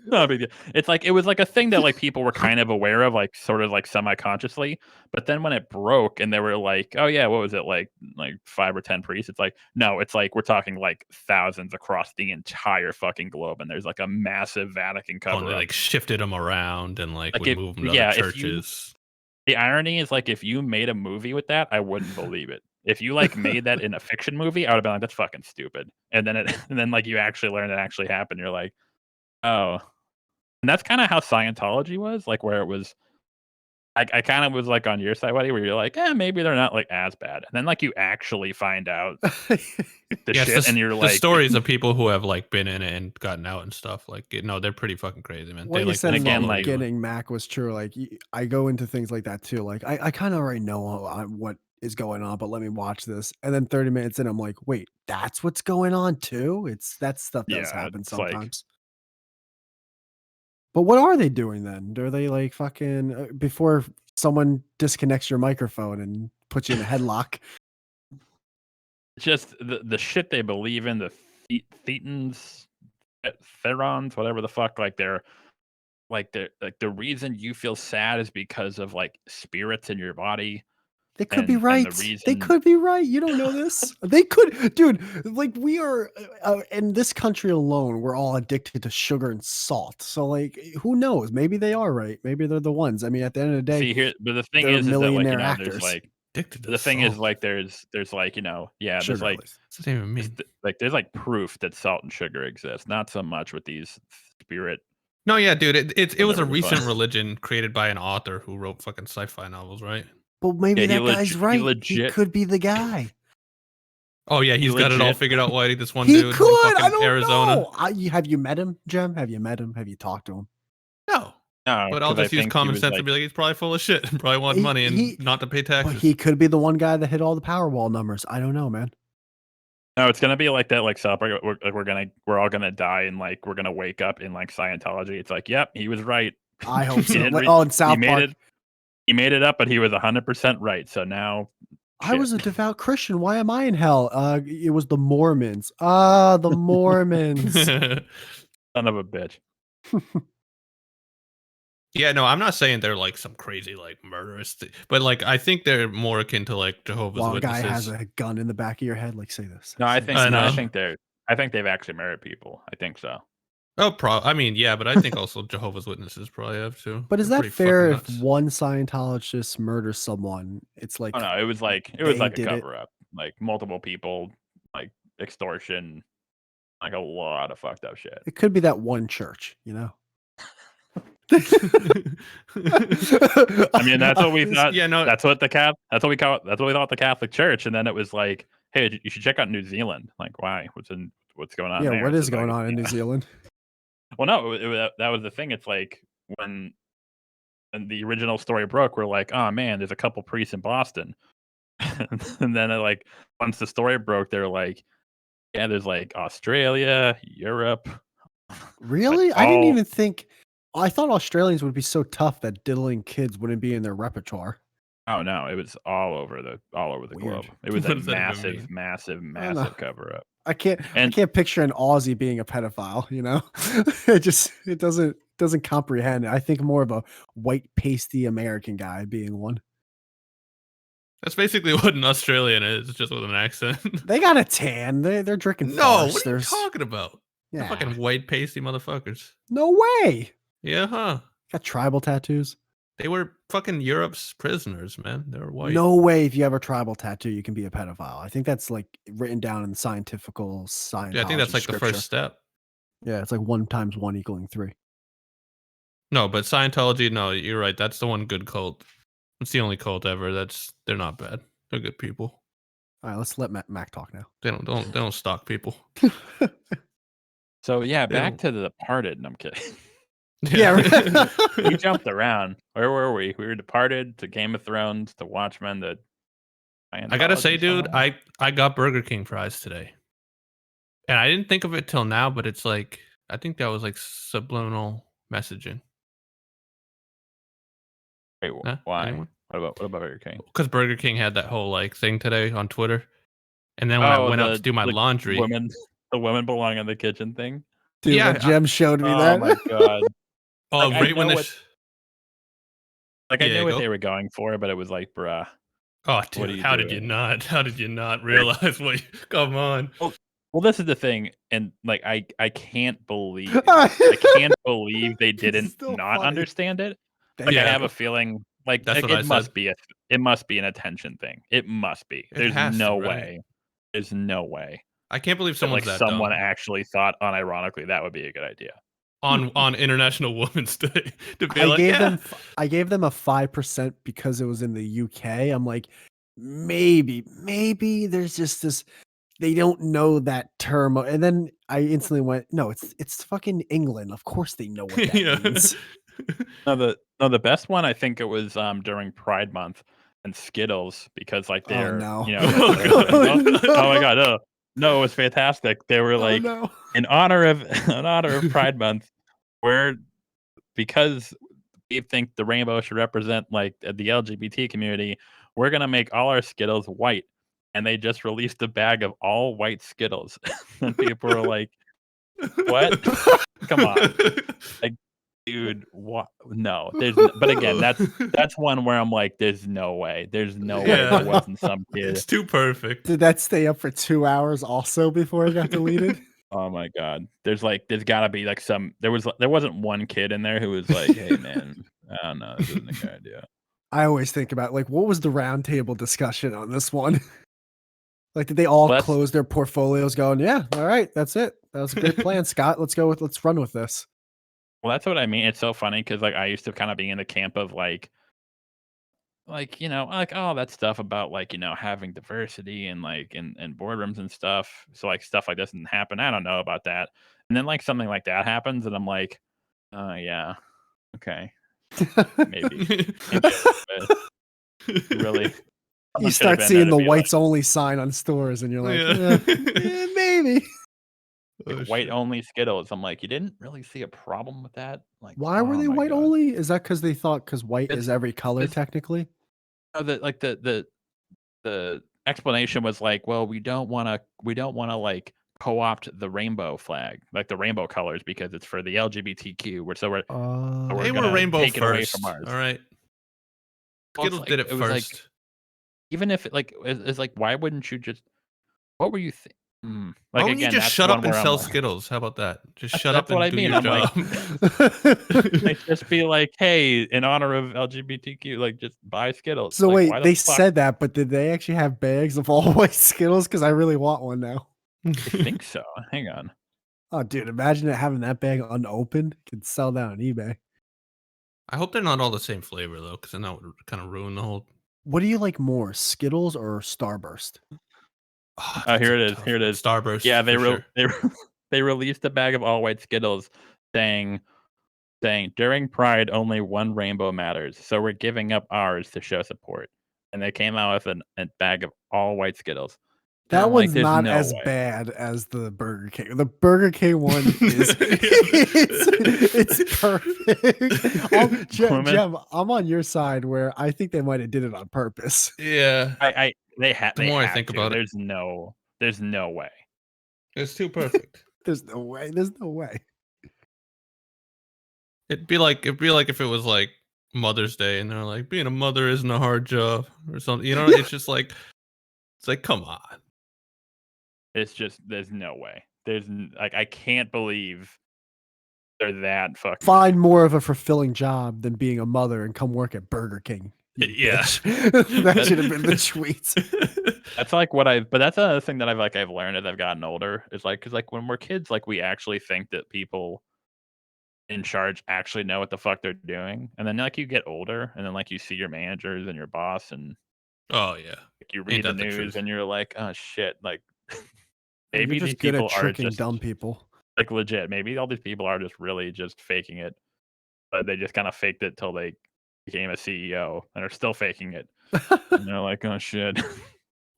No big deal. It's like it was like a thing that like people were kind of aware of, like sort of like semi-consciously. But then when it broke, and they were like, "Oh yeah, what was it like 5 or 10 priests?" It's like no, it's like we're talking like thousands across the entire fucking globe, and there's like a massive Vatican Oh, cover. and they like shifted them around and like would move them to yeah, other if you- churches. The irony is like if you made a movie with that, I wouldn't believe it. If you like made that in a fiction movie, I would have been like, "That's fucking stupid." And then like you actually learn it actually happened. You're like, "Oh." And that's kind of how Scientology was, like where it was. I kind of was like on your side, Whitey, where you're like, maybe they're not like as bad. And then like you actually find out the Yeah, shit, and you're the like, stories of people who have like been in it and gotten out and stuff. Like, they're pretty fucking crazy, man. What They you like said in again, the like- beginning, Mac, was true. Like I go into things like that too. Like I kind of already know what is going on, but let me watch this. And then 30 minutes in, I'm like, wait, that's what's going on too. That stuff does Yeah, happen it's like- sometimes. But what are they doing then? Are they like fucking before someone disconnects your microphone and puts you in a headlock? just the shit they believe in, the Thetans, Therons, whatever the fuck, like they're like the reason you feel sad is because of like spirits in your body. They could be And the right. They reason- could be right. You don't know this. They could, dude. Like we are in this country alone. We're all addicted to sugar and salt. So like, who knows? Maybe they are right. Maybe they're the ones. I mean, at the end of the day, See here, but the thing they're is that like millionaire there's actors. like addicted to the thing is salt. like there's like yeah, sugar there's like at least. What's that even mean? there's like proof that salt and sugar exist. Not so much with these spirit. No, yeah, dude. It was a Whatever the recent fuck. religion created by an author who wrote fucking sci-fi novels, right? But maybe Yeah, he that guy's he right. He legit- could be the guy. Oh yeah, he's got it all legit- figured out. Whitey, this one He dude could. in fucking I don't Arizona. know. Have you met him, Jem? Have you met him? Have you talked to him? No, No, but I'll 'cause I just use think he common was, sense like- and be like, he's probably full of shit and probably want He- money and he- not to pay But taxes. he could be the one guy that hit all the Powerball numbers. I don't know, man. No, it's gonna be like that. Like South Park, we're all gonna die, and like we're gonna wake up in like Scientology. It's like, yep, he was right. I hope He so. didn't Like, read- oh, in South Park, He made it up, but he was 100% right. So now I was a devout Christian. Why am I in hell? It was the Mormons. The Mormons. son of a bitch. Yeah, no, I'm not saying they're like some crazy like murderous, but like I think they're more akin to like Jehovah's While a Witnesses. guy has a gun in the back of your head, like say this. No, I say think this. I know. I think they've actually married people. I think so. Oh, I mean, yeah, but I think also Jehovah's Witnesses probably have too. But is They're that pretty fair fucking if nuts. one Scientologist murders someone? It's like Oh no, it was like they a did it. cover up. Like multiple people, like extortion, like a lot of fucked up shit. it could be that one church, you know? I mean, that's what we thought. Yeah, no. That's what that's what we thought the Catholic Church. And then it was like, hey, you should check out New Zealand. Like, why? What's going on Yeah, there? what It's is going on in New Zealand? Well, no, that was the thing. It's like when the original story broke, we're like, oh man, there's a couple priests in Boston. And then like once the story broke, they're like, yeah, there's like Australia, Europe. Really? Like, I didn't all- even think. I thought Australians would be so tough that diddling kids wouldn't be in their repertoire. Oh no, it was all over the Weird. globe. It was What a does that even massive know. cover up. I can't And picture an Aussie being a pedophile, you know? It doesn't comprehend. I think more of a white pasty American guy being one. That's basically what an Australian is, just with an accent. They got a tan. They're drinking No, farce. what are you There's talking about? They're yeah. fucking white pasty motherfuckers. No way. Yeah, huh? Got tribal tattoos. They were fucking Europe's prisoners, man. They were white. No way if you have a tribal tattoo you can be a pedophile. I think that's like written down in scientifical science. Yeah, I think that's like the first step. Yeah, it's like 1 × 1 = 3. No, but Scientology, no, you're right. That's the one good cult. It's the only cult ever. They're not bad. They're good people. All right, let's let Mac talk now. They don't stalk people. so yeah, They back don't- to The Departed. No, I'm kidding. Yeah, right. We jumped around. Where were we? We were Departed to Game of Thrones to Watchmen to I gotta say, Scientology dude, somehow. I got Burger King fries today, and I didn't think of it till now, but it's like I think that was like subliminal messaging. Wait, Huh? why? Anyone? What about Burger King? Because Burger King had that whole like thing today on Twitter, and then when I went out to do my laundry, The women belong in the kitchen thing. Dude, Yeah, when Jem showed me Oh that. my god! oh, like, I right when know the what- Like I Yeah, knew what go. they were going for, but it was like, bruh. oh, What are dude, you how did you doing? not? How did you not realize what? Come on. Well, this is the thing, and like I can't believe I can't believe they didn't still not funny. understand it. Like Yeah. I have a feeling like That's what it I must said. be an attention thing. It must be. It There's has to, no right? way. There's no way I can't believe that someone's like that someone dumb actually thought unironically that would be a good idea. on International Women's Day to be I like, gave yeah. them a 5% because it was in the UK. I'm like, maybe there's just this. They don't know that term, and then I instantly went, no, it's fucking England. Of course they know what that Yeah. means. No, the best one I think it was during Pride Month and Skittles because like Oh, they're no. you know Oh, they're God. like, oh my god no it was fantastic. They were like oh, no. in honor of Pride Month, where because we think the rainbow should represent like the LGBT community, we're gonna make all our Skittles white. And they just released a bag of all white Skittles, and people were like, "What? Come on, like, dude, what? No, but again, that's one where I'm like, there's no way there wasn't some kid. It's too perfect. Did that stay up for 2 hours also before it got deleted? Oh my god, there's gotta be like there wasn't one kid in there who was like, hey man, I don't know, this isn't a good idea. I always think about like, what was the roundtable discussion on this one? Like, did they all close their portfolios going, yeah, all right, that's it. That was a great plan, Scott. Let's run with this. Well, that's what I mean. It's so funny because like I used to kind of be in the camp of like all that stuff about like having diversity and like in boardrooms and stuff. So like stuff like this doesn't happen. I don't know about that. And then like something like that happens, and I'm like, yeah, okay, maybe. Really. You start seeing the whites only sign on stores, and you're like, Yeah. maybe. White only Skittles. I'm like, you didn't really see a problem with that? Like, Why were oh they my white God. only? Is that because they thought white is every color technically? No, the explanation was like, well, we don't want to like co-opt the rainbow flag, like the rainbow colors, because it's for the LGBTQ. They were rainbow take it away first. from ours. All right. Well, Skittles did it was like, first. even if it's like, why wouldn't you just? What were you thinking? Why Like wouldn't you again, just that's shut one up and where I'm sell like- Skittles? How about that? Just That's- shut that's up what and I do mean. your I'm like- job. Like, just be like, hey, in honor of LGBTQ, like just buy Skittles. So Like, wait, why the they fuck? said that, but did they actually have bags of all white Skittles? Because I really want one now. I think so. Hang on. Oh, dude, imagine having that bag unopened. Could sell that on eBay. I hope they're not all the same flavor though, because then that would kind of ruin the whole. What do you like more, Skittles or Starburst? Oh, Here it is. Here it is. Starburst. Yeah, they for sure. they released a bag of all white Skittles, saying during Pride only one rainbow matters, so we're giving up ours to show support. And they came out with a bag of all white Skittles. And That I'm like, one's there's not no as way. bad as the Burger King. The Burger King one is it's perfect. Jem, I'm on your side where I think they might have did it on purpose. Yeah. They The more I have think to. about it, There's no way. it's too perfect. There's no way. There's no way. It'd be like if it was like Mother's Day and they're like, being a mother isn't a hard job or something. You know, it's just like come on. It's just there's no way. Like I can't believe they're that fucking. Find more of a fulfilling job than being a mother and come work at Burger King. Yeah. That should have been the tweets. That's like but that's another thing that I've learned as I've gotten older is like, because like when we're kids, like we actually think that people in charge actually know what the fuck they're doing, and then like you get older and then like you see your managers and your boss and Oh yeah. like, you read the that the news truth? and you're like, oh shit, like You're maybe these just good at people are tricking just dumb people. like legit. Maybe all these people are just really just faking it, but they just kind of faked it till they became a CEO and are still faking it. And they're like, oh shit.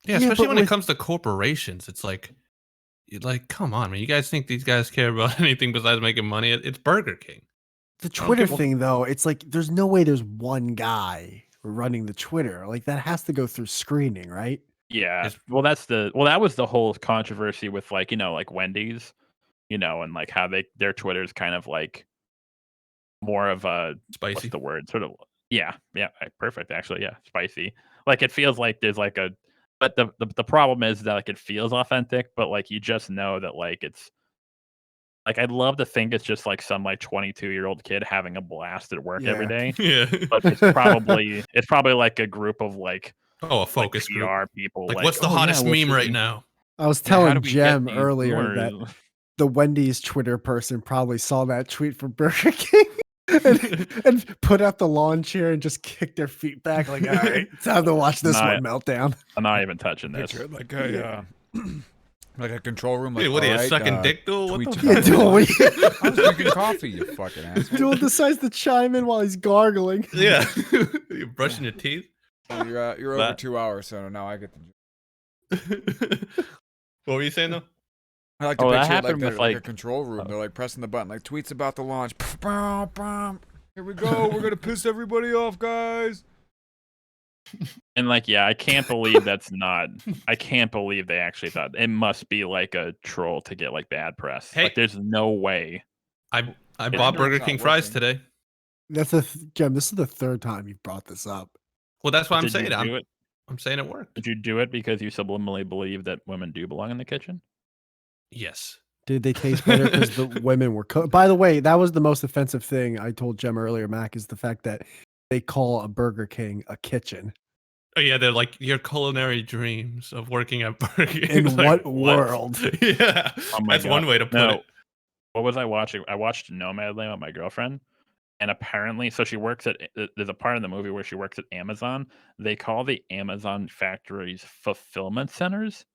Yeah, especially when it comes to corporations, it's like, come on, man. You guys think these guys care about anything besides making money? It's Burger King. The Twitter thing, though, it's like there's no way there's one guy running the Twitter. Like that has to go through screening, right? Yeah. Well, that was the whole controversy with like, like Wendy's, and like how their Twitter's kind of like more of a Spicy. what's the word? Sort of yeah, perfect actually. Yeah, spicy. Like it feels like there's like but the problem is that like it feels authentic, but like you just know that like it's like I'd love to think it's just like some like 22-year-old kid having a blast at work every day. Yeah. But it's probably like a group of like a focus PR group. people. Like what's the hottest meme right now? I was how telling do we get Jem these earlier that viewers? the Wendy's Twitter person probably saw that tweet from Burger King and put out the lawn chair and just kicked their feet back. Like, all right, time to watch this one meltdown. I'm not even touching this. Picture it like a like a control room. Like, Hey, what are you, alright, sucking dick, duel? What tweet the tonight. Duel. I was drinking coffee, you fucking asshole. Duel decides to chime in while he's gargling. Yeah. You're brushing your teeth? So you're over 2 hours, so now I get the. What were you saying though? I like to that picture it like happened they're with, like a like- control room. They're like pressing the button, like tweets about the launch. Here we go. We're gonna piss everybody off, guys. And like, yeah, I can't believe I can't believe they actually thought it must be like a troll to get like bad press. Hey. Like, there's no way. I bought Burger King fries today. That's Jem. This is the third time you've brought this up. Well, that's why I'm Did saying you it. do it? I'm saying it worked. Did you do it because you subliminally believe that women do belong in the kitchen? Yes. Did they taste better because the women were cooked? By the way, that was the most offensive thing I told Jem earlier, Mac, is the fact that they call a Burger King a kitchen. Oh yeah, they're like your culinary dreams of working at Burger King. In Like, what world? Yeah, Oh my that's one God. way to put No. it. What was I watching? I watched Nomadland with my girlfriend, and apparently, so she works at. There's a part in the movie where she works at Amazon. They call the Amazon factories fulfillment centers.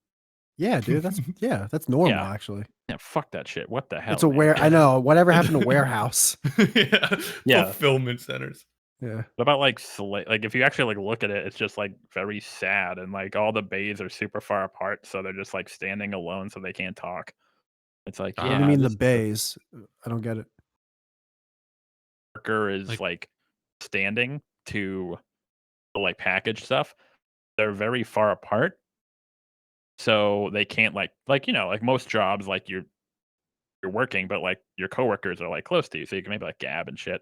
Yeah, dude. That's normal Yeah. actually. Yeah, fuck that shit. What the hell? It's a man? I know. Whatever happened to warehouse? Yeah. Fulfillment centers. Yeah. What about like like if you actually like look at it, it's just like very sad, and like all the bays are super far apart, so they're just like standing alone, so they can't talk. It's like, What yeah, What do you mean the this bays? I don't get it. worker is like standing to like package stuff. They're very far apart, so they can't like like most jobs, like you're working, but like your coworkers are like close to you, so you can maybe like gab and shit.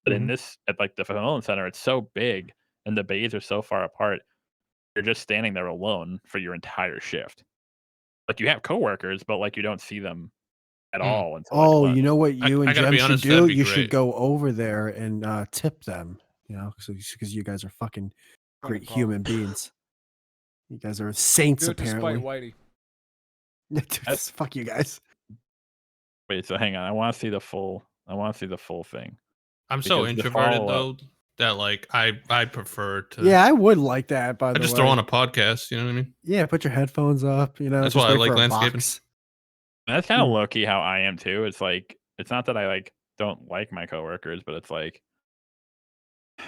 But in this, at like the fulfillment center, it's so big and the bays are so far apart. You're just standing there alone for your entire shift. Like you have coworkers, but like you don't see them at all until like, Oh, lunch. you know what you I and gotta Jem be should honest, do? that'd be You should great. go over there and tip them. You know, because you guys are fucking great human beings. You guys are saints, Do it to spite apparently. Whitey. Fuck you guys. Wait, so hang on. I want to see the full thing. I'm so Because the introverted follow-up- though that like I prefer to. Yeah, I would like that. By I the just way, throw on a podcast. You know what I mean? yeah, put your headphones up. You know, That's just why I wait like for a landscaping. box. That's kind of low key how I am too. It's like it's not that I like don't like my coworkers, but it's like I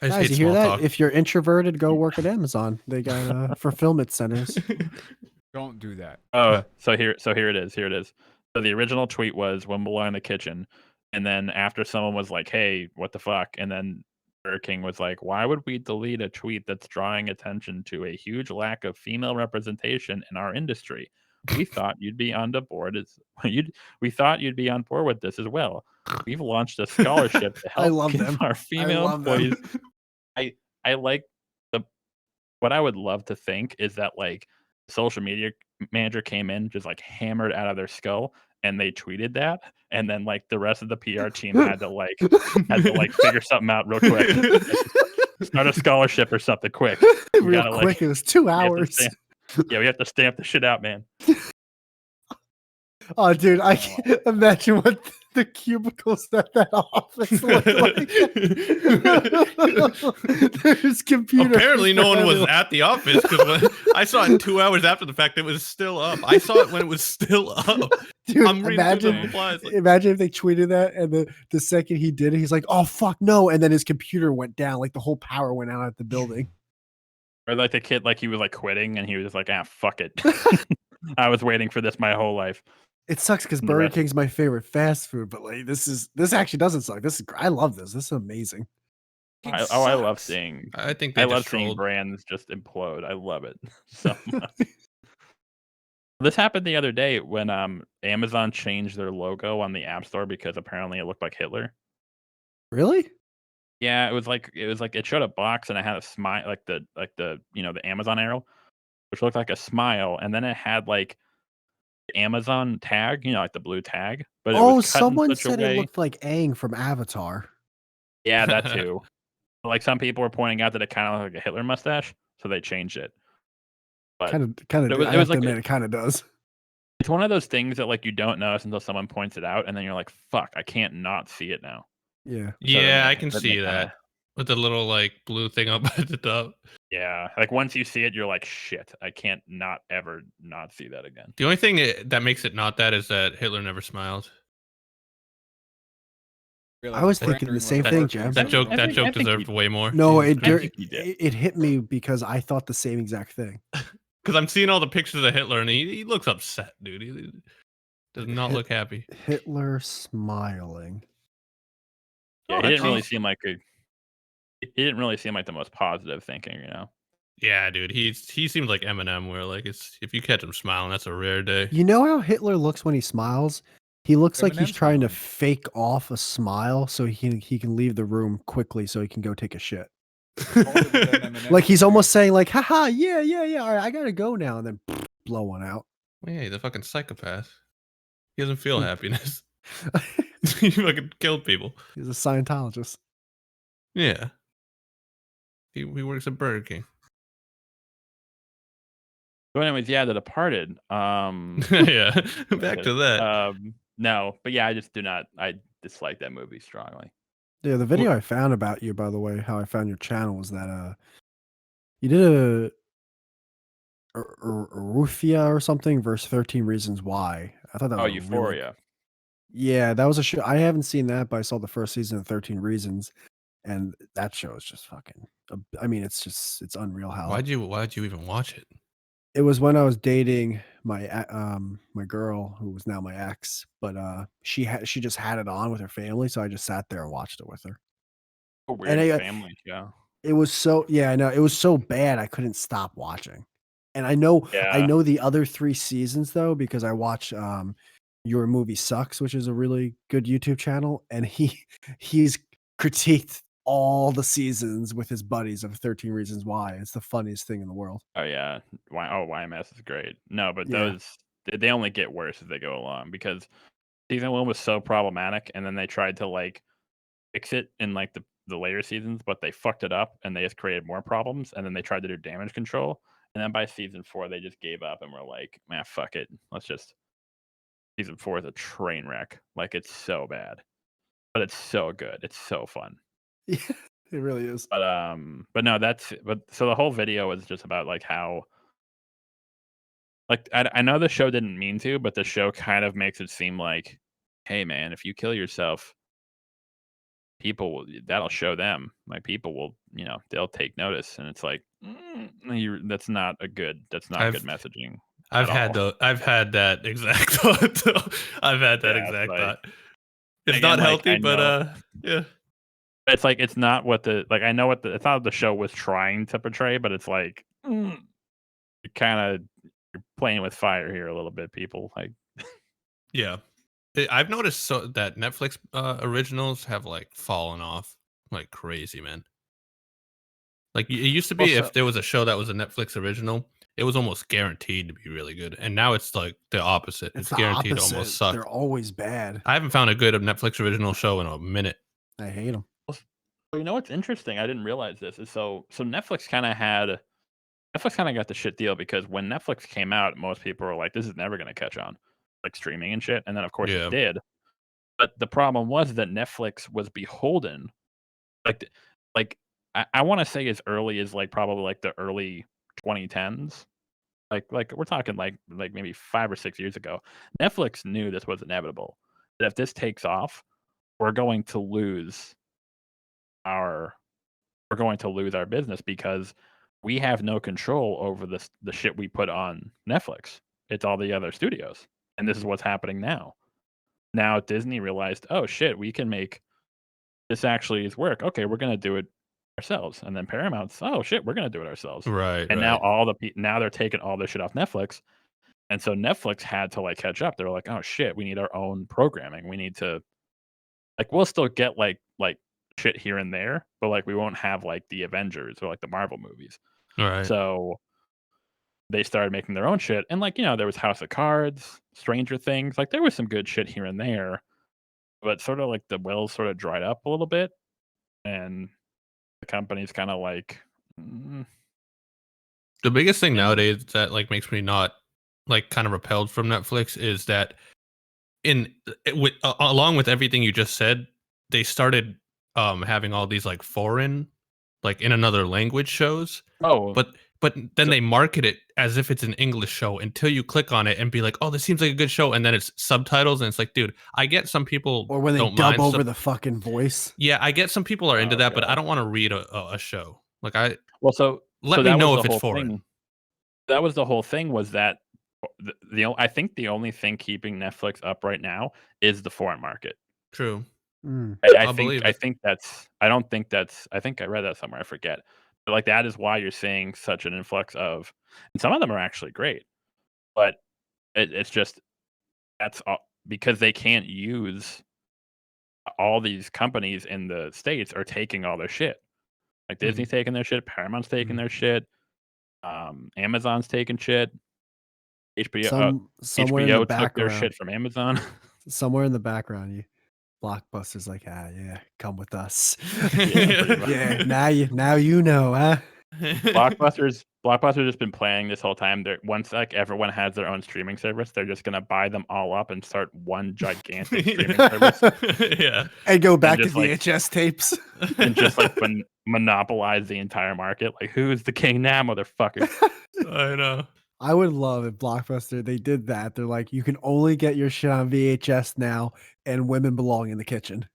just Guys, hate you hear small that? talk. If you're introverted, go work at Amazon. They got fulfillment centers. Don't do that. oh, so here it is. Here it is. So the original tweet was when below in the kitchen, and then after someone was like, "Hey, what the fuck?" and then Burger King was like, "Why would we delete a tweet that's drawing attention to a huge lack of female representation in our industry? We thought you'd be on the board as we thought you'd be on board with this as well. We've launched a scholarship to I help love give them. our I female love them. employees." I like the what I would love to think is that like social media manager came in just like hammered out of their skull and they tweeted that and then like the rest of the PR team had to figure something out real quick. Start a scholarship or something quick. We Real gotta, quick. It was 2 hours. we have to stamp the shit out, man. Oh, dude, I can't imagine what the cubicles at that office looked like. There's computers. Apparently, no one was everywhere. at the office because I saw it 2 hours after the fact. It was still up. I saw it when it was still up. Dude, I'm reading through the imagine, replies. Like, imagine if they tweeted that and the second he did it, he's like, "Oh fuck no!" And then his computer went down, like the whole power went out at the building. Or like the kid, like he was like quitting and he was just like, fuck it. I was waiting for this my whole life. It sucks because And the Burger rest- King's my favorite fast food, but like this actually doesn't suck. This is I love this. This is amazing. I love seeing I think they I love just seeing trolled. brands just implode. I love it so much. This happened the other day when Amazon changed their logo on the App Store because apparently it looked like Hitler. Really? Yeah, it was like it showed a box and it had a smile like the the Amazon arrow, which looked like a smile, and then it had like the Amazon tag, like the blue tag, but it Oh, was cut someone in such said a way. it looked like Aang from Avatar. Yeah, that too. Like some people were pointing out that it kind of looked like a Hitler mustache, so they changed it. But Kind it of. was- I it was have to like admit, it kind of does. it's one of those things that like you don't notice until someone points it out, and then you're like, "Fuck, I can't not see it now." Yeah. So Yeah, then I can then see they kinda- that with the little like blue thing up at the top. Yeah, like once you see it, you're like, "Shit, I can't not ever not see that again." The only thing that makes it not that is that Hitler never smiled. I was thinking the same thing, Jam. That joke, I that think- joke I think deserved he- way more. No, Jesus it Christ. think he did. it hit me because I thought the same exact thing. Because I'm seeing all the pictures of Hitler and he looks upset, dude. He does not look happy. Hitler smiling. Yeah, Oh, he didn't really actually- seem like he didn't really seem like the most positive thinking, you know. Yeah, dude. He seems like Eminem, where like it's if you catch him smiling, that's a rare day. You know how Hitler looks when he smiles? He looks like he's Eminem trying to smiling. fake off a smile so he can leave the room quickly so he can go take a shit. Like he's almost saying like, haha, yeah, all right, I gotta go now, and then blow one out. Well, yeah, he's a fucking psychopath. He doesn't feel happiness. He fucking killed people. He's a Scientologist. Yeah. He works at Burger King. So, anyways, yeah, The Departed. Yeah. Back to that. No, but yeah, I dislike that movie strongly. Yeah, the video I found about you, by the way, how I found your channel was that you did a Rufia or something versus 13 Reasons Why. I thought that was a really- Euphoria. yeah, that was a show. I haven't seen that, but I saw the first season of 13 Reasons, and that show is just fucking. I mean, it's unreal how. Why'd you even watch it? It was when I was dating my my girl who was now my ex, but she just had it on with her family, so I just sat there and watched it with her. A weird I- family show. It was so I know it was so bad I couldn't stop watching. And I know Yeah. the other 3 seasons though because I watch Your Movie Sucks, which is a really good YouTube channel, and he's critiqued all the seasons with his buddies of 13 Reasons Why. It's the funniest thing in the world. Oh yeah. YMS is great. No, but Yeah. those they only get worse as they go along because season 1 was so problematic, and then they tried to like fix it in like the later seasons, but they fucked it up and they just created more problems, and then they tried to do damage control, and then by season 4 they just gave up and were like, man, fuck it. Season 4 is a train wreck. Like it's so bad. but it's so good. It's so fun. Yeah, it really is. But no, so the whole video is just about like how like I know the show didn't mean to, but the show kind of makes it seem like, hey man, if you kill yourself, that'll show them. Like people will, they'll take notice, and it's like that's not good messaging. I've had that exact thought. Though. I've had that Yeah, exact like, thought. It's again, not like, healthy, I but know- yeah. It's like it's not what I know what it's not what the show was trying to portray, but it's like you're kind of you're playing with fire here a little bit, people. Like, Yeah. I've noticed that Netflix originals have like fallen off like crazy, man. Like it used to be, Also- if there was a show that was a Netflix original, it was almost guaranteed to be really good. And now it's like the opposite. It's the guaranteed opposite. to almost suck. They're always bad. I haven't found a good Netflix original show in a minute. I hate them. well, you know what's interesting? I didn't realize this is so Netflix kind of got the shit deal because when Netflix came out, most people were like, "This is never going to catch on," like streaming and shit. And then of course Yeah. it did. But the problem was that Netflix was beholden, like, I want to say as early as like probably like the early 2010s, like we're talking like maybe 5 or 6 years ago. Netflix knew this was inevitable. That if this takes off, we're going to lose our business because we have no control over the shit we put on Netflix. It's all the other studios, and this is what's happening now. Now Disney realized, oh shit, we can make this actually is work. Okay, we're gonna do it ourselves. And then Paramount's, oh shit, we're gonna do it ourselves. Right. And now now they're taking all this shit off Netflix, and so Netflix had to like catch up. They're like, oh shit, we need our own programming. We need to we'll still get like shit here and there, but like we won't have like the Avengers or like the Marvel movies. Right. So they started making their own shit, and there was House of Cards, Stranger Things, like there was some good shit here and there, but sort of like the wells sort of dried up a little bit, and the company's kind of like, The biggest thing nowadays that like makes me not like kind of repelled from Netflix is that along with everything you just said, they started having all these like foreign, like in another language shows. oh, But then they market it as if it's an English show until you click on it and be like, oh, this seems like a good show, and then it's subtitles, and it's like, dude, I get some people Or when they don't dub mind over the fucking voice. Yeah, I get some people are into that, but God. I don't want to read a show. Like well, so let so me that know was if the it's whole foreign. thing. That was the whole thing. Was that I think the only thing keeping Netflix up right now is the foreign market. True. Mm. I'll believe it. I don't think that's. I think I read that somewhere. I forget. But like that is why you're seeing such an influx of, and some of them are actually great, but it's just that's all, because they can't use all these companies in the States are taking all their shit. Like Disney's taking their shit, Paramount's taking their shit, Amazon's taking shit. Somewhere in the HBO took their background. shit from Amazon. Somewhere in the background, Blockbuster's like, yeah, come with us. pretty much. Yeah, now you know, huh? Blockbuster's just been planning this whole time. Once like everyone has their own streaming service, they're just gonna buy them all up and start one gigantic streaming service Yeah. And go back to just, like- VHS tapes. and just like monopolize the entire market. Like, who's the king now, motherfucker? I know. I would love if Blockbuster they did that. They're like, you can only get your shit on VHS now, and women belong in the kitchen.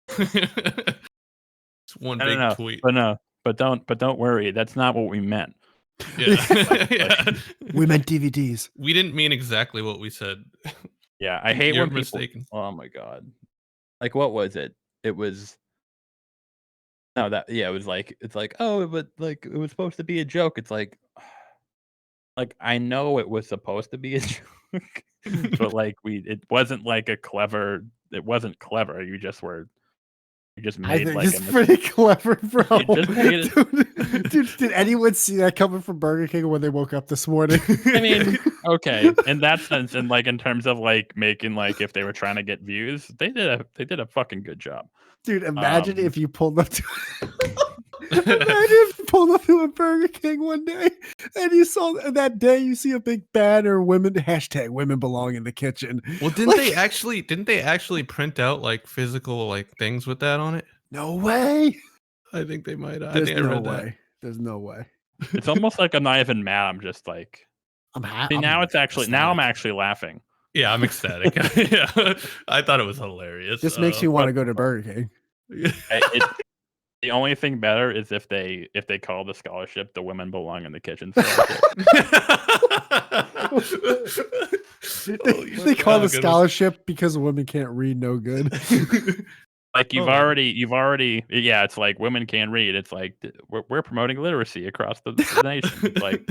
It's one I big don't know, tweet. but don't worry. That's not what we meant. Yeah. Yeah. We meant DVDs. We didn't mean exactly what we said. Yeah, I hate You're when people. mistaken. Oh my god! Like, what was it? It was. No, it was like it's like, oh, but like it was supposed to be a joke. It's like I know it was supposed to be a joke, but like it wasn't like it wasn't clever. You just I made think like it's pretty clever, bro. You just made it- Dude, did anyone see that coming from Burger King when they woke up this morning? I mean, okay, in that sense, and like in terms of like making like if they were trying to get views, they did a fucking good job. Dude, imagine if you pulled up to Imagine if you pulled up to a Burger King one day and you saw that day you see a big banner, women #women belong in the kitchen. Well, didn't they actually print out like physical like things with that on it? No way. I think they might. I There's think I no read way. There's no way. It's almost like I'm not even mad. I'm just like, I'm see, now it's actually now I'm actually laughing. Yeah, I'm ecstatic. Yeah, I thought it was hilarious. This makes you want to what- go to Burger King. The only thing better is if they call the scholarship "The Women Belong in the Kitchen." They call the scholarship because women can't read no good. Like you've already yeah, it's like women can read. It's like we're promoting literacy across the nation. It's like,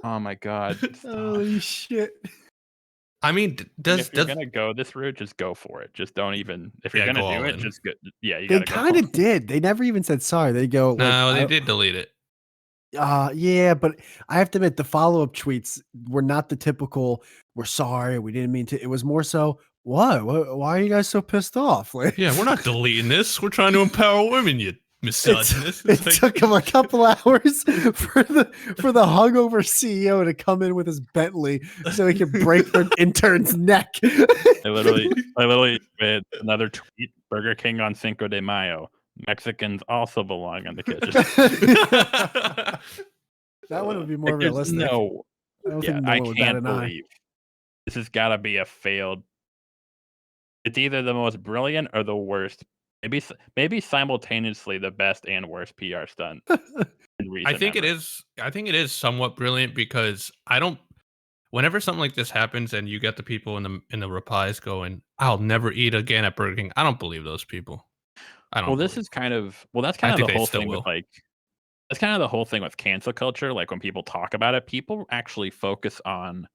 oh my god. Stop. Holy shit. I mean, If you're gonna go this route, just go for it. Just don't even. If you're gonna do it, just go. Yeah, you They gotta kind go. of did. They never even said sorry. They go, like, No, they did delete it. Yeah, but I have to admit the follow-up tweets were not the typical, "We're sorry, we didn't mean to." It was more so, "What? Why are you guys so pissed off?" Like, Yeah, we're not deleting this. We're trying to empower women, you misogynist. it took him a couple hours for the hungover CEO to come in with his Bentley so he could break their intern's neck. I literally made another tweet. Burger King on Cinco de Mayo. Mexicans also belong in the kitchen. That one would be more Like, there's realistic. no, yeah, I can't believe this has got to be a failed. It's either the most brilliant or the worst. Maybe simultaneously the best and worst PR stunt. I think it is. I think it is somewhat brilliant because I don't. Whenever something like this happens and you get the people in the replies going, "I'll never eat again at Burger King," I don't believe those people. I don't. Well, this is kind of that's kind of the whole thing with like. That's kind of the whole thing with cancel culture. Like when people talk about it, people actually focus on.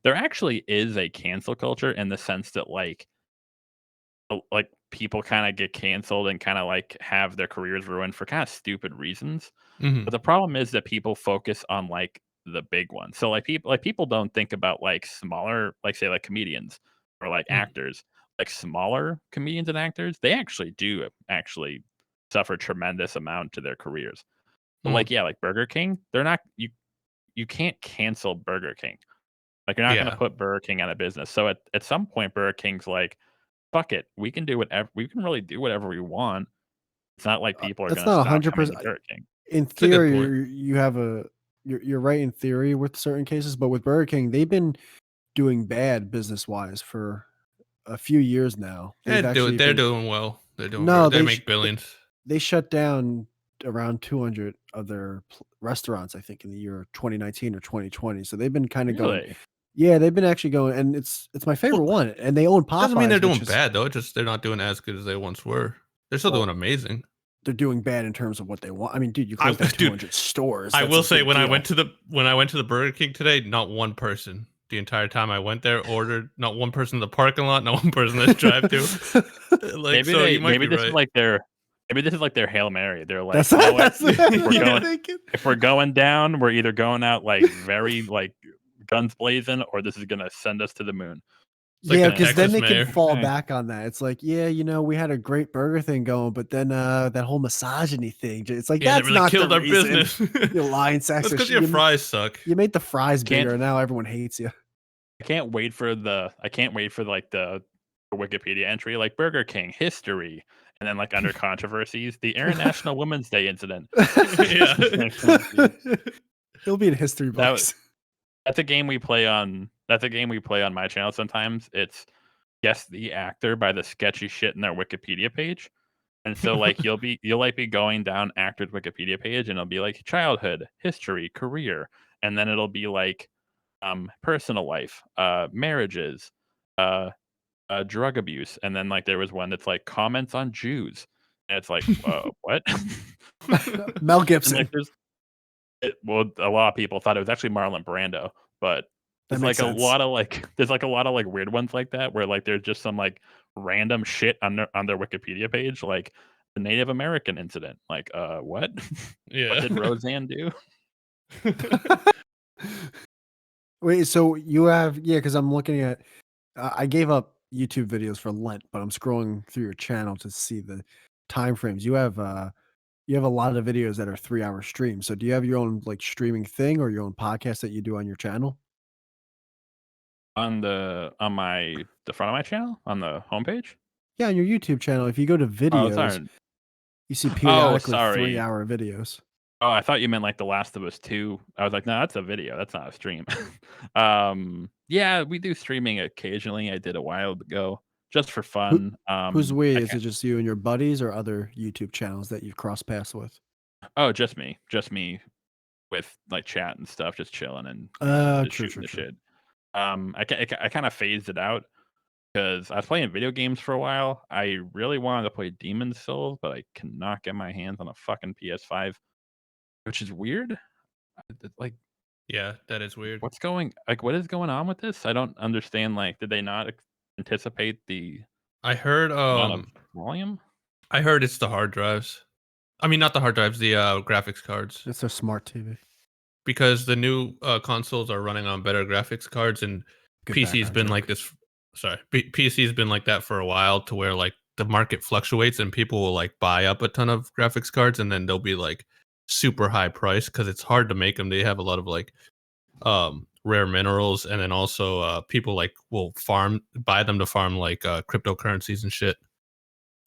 There actually is a cancel culture in the sense that like people kind of get canceled and kind of like have their careers ruined for kind of stupid reasons. Mhm. But the problem is that people focus on like the big ones. So like people don't think about like smaller, like say like comedians or like actors, like smaller comedians and actors. They actually do actually suffer tremendous amount to their careers. But like yeah, like Burger King, they're not you can't cancel Burger King. Like you're not going to put Burger King out of business. So at some point, Burger King's like, fuck it, we can do whatever. We can really do whatever we want. It's not like people are going to stop coming to Burger King. In theory, you have you're right in theory with certain cases, but with Burger King, they've been doing bad business wise for a few years now. They're doing well. They're doing they make billions. They shut down around 200 of their restaurants, I think, in the year 2019 or 2020. So they've been kind of going. Yeah, they've been actually going, and it's my favorite one. And they own Popeyes. Doesn't mean they're doing bad though. Just they're not doing as good as they once were. They're still doing amazing. They're doing bad in terms of what they want. I mean, dude, you closed down 200 stores. I will say when I went to the Burger King today, not one person the entire time I went there ordered. Not one person in the parking lot. Not one person in the drive-thru. Like, maybe this is like their Hail Mary. They're like, if we're going down, we're either going out like very like guns blazing, or this is gonna send us to the moon. Yeah, because then they can fall back on that. It's like, yeah, we had a great burger thing going, but then that whole misogyny thing, it's like, that's not killed the our reason. business. You lying sack. That's because your fries suck. You made the fries bigger, and now everyone hates you. I can't wait for like the Wikipedia entry, like Burger King history, and then like under controversies, the International Women's Day incident. It'll be in history books. That's a game we play on. That's a game we play on my channel sometimes. It's guess the actor by the sketchy shit in their Wikipedia page. And so like you'll be going down actor's Wikipedia page and it'll be like childhood, history, career, and then it'll be like personal life, marriages, drug abuse, and then like there was one that's like comments on Jews. And it's like, what? Mel Gibson. Like, a lot of people thought it was actually Marlon Brando, but there's like a lot of like weird ones like that where like there's just some like random shit on their Wikipedia page, like the Native American incident. Like, what? Yeah. What did Roseanne do? Wait, so you have because I'm looking at. I gave up YouTube videos for Lent, but I'm scrolling through your channel to see the time frames. You have you have a lot of videos that are 3-hour streams. So do you have your own like streaming thing or your own podcast that you do on your channel? On the front of my channel on the homepage. Yeah, on your YouTube channel. If you go to Oh, videos, sorry. you see Oh, periodically sorry. 3-hour videos. Oh, I thought you meant like The Last of Us 2. I was like, no, that's a video. That's not a stream. Yeah, we do streaming occasionally. I did a while ago just for Who fun. who's we? I Is it can't. just you and your buddies or other YouTube channels that you've crossed paths with? Oh, just me with like chat and stuff, just chilling and just True, shooting true, the true. shit. I kind of phased it out because I was playing video games for a while. I really wanted to play Demon's Souls, but I cannot get my hands on a fucking PS5, which is weird. Like, Yeah, that is weird. what is going on with this? I don't understand. Like, did they not anticipate the I heard amount of volume? I heard it's the hard drives. I mean, not the hard drives, the graphics cards, It's a smart TV. because the new consoles are running on better graphics cards, and Good PC's background been joke. like this. Sorry, PC's been like that for a while, to where like the market fluctuates and people will like buy up a ton of graphics cards, and then they'll be like super high price because it's hard to make them. They have a lot of like rare minerals, and then also people like will buy them to farm like cryptocurrencies and shit.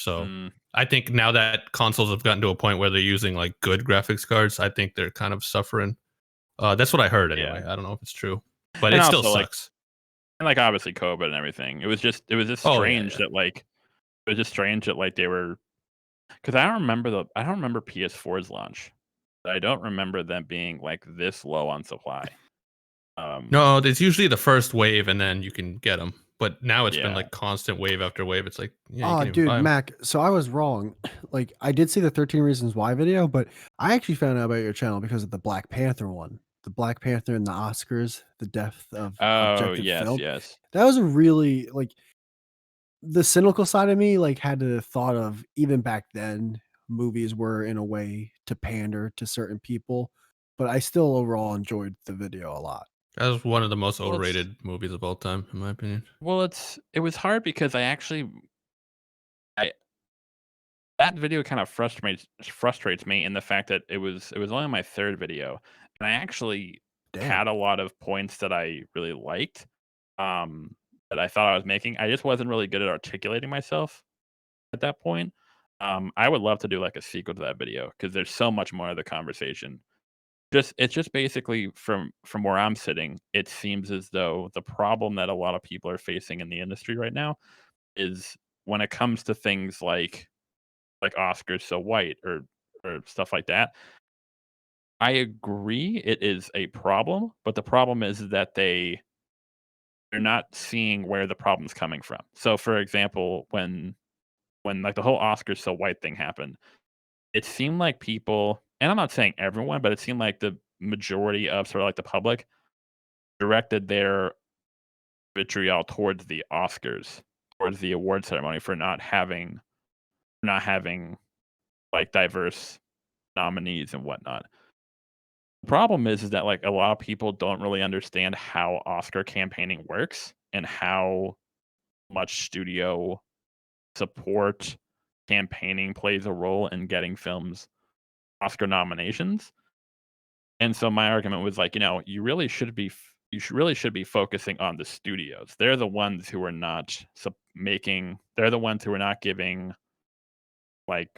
So Mm, I think now that consoles have gotten to a point where they're using like good graphics cards, I think they're kind of suffering. That's what I heard anyway. yeah, I don't know if it's true, but and it still also like sucks. obviously COVID and everything. It was just Oh yeah, strange yeah. that like it was just strange that like they were because I don't remember PS4's launch. I don't remember them being like this low on supply. No, it's usually the first wave, and then you can get them. But now it's been Yeah. like constant wave after wave. It's like, yeah, you Oh, can't even dude, buy them. Mac. So I was wrong. Like I did see the 13 Reasons Why video, but I actually found out about your channel because of the Black Panther one. The Black Panther and the Oscars, the death of Oh, objective yes, film. yes. That was a really like the cynical side of me like had the thought of even back then movies were in a way to pander to certain people, but I still overall enjoyed the video a lot. That was one of the most Well, it's overrated movies of all time, in my opinion. it was hard because I that video kind of frustrates me in the fact that it was only my 3rd video, and I actually Damn. had a lot of points that I really liked, um, that I thought I was making. I just wasn't really good at articulating myself at that point. I would love to do, like, a sequel to that video because there's so much more of the conversation. It's just basically from where I'm sitting, it seems as though the problem that a lot of people are facing in the industry right now is when it comes to things like Oscars So White or stuff like that. I agree it is a problem, but the problem is that they're not seeing where the problem's coming from. So, for example, when like the whole Oscars So White thing happened, it seemed like people, and I'm not saying everyone, but it seemed like the majority of sort of like the public directed their vitriol towards the Oscars, towards the award ceremony for not having like diverse nominees and whatnot. The problem is that like a lot of people don't really understand how Oscar campaigning works and how much studio support campaigning plays a role in getting films Oscar nominations. And so my argument was like, really should be focusing on the studios. They're the ones who are not they're the ones who are not giving like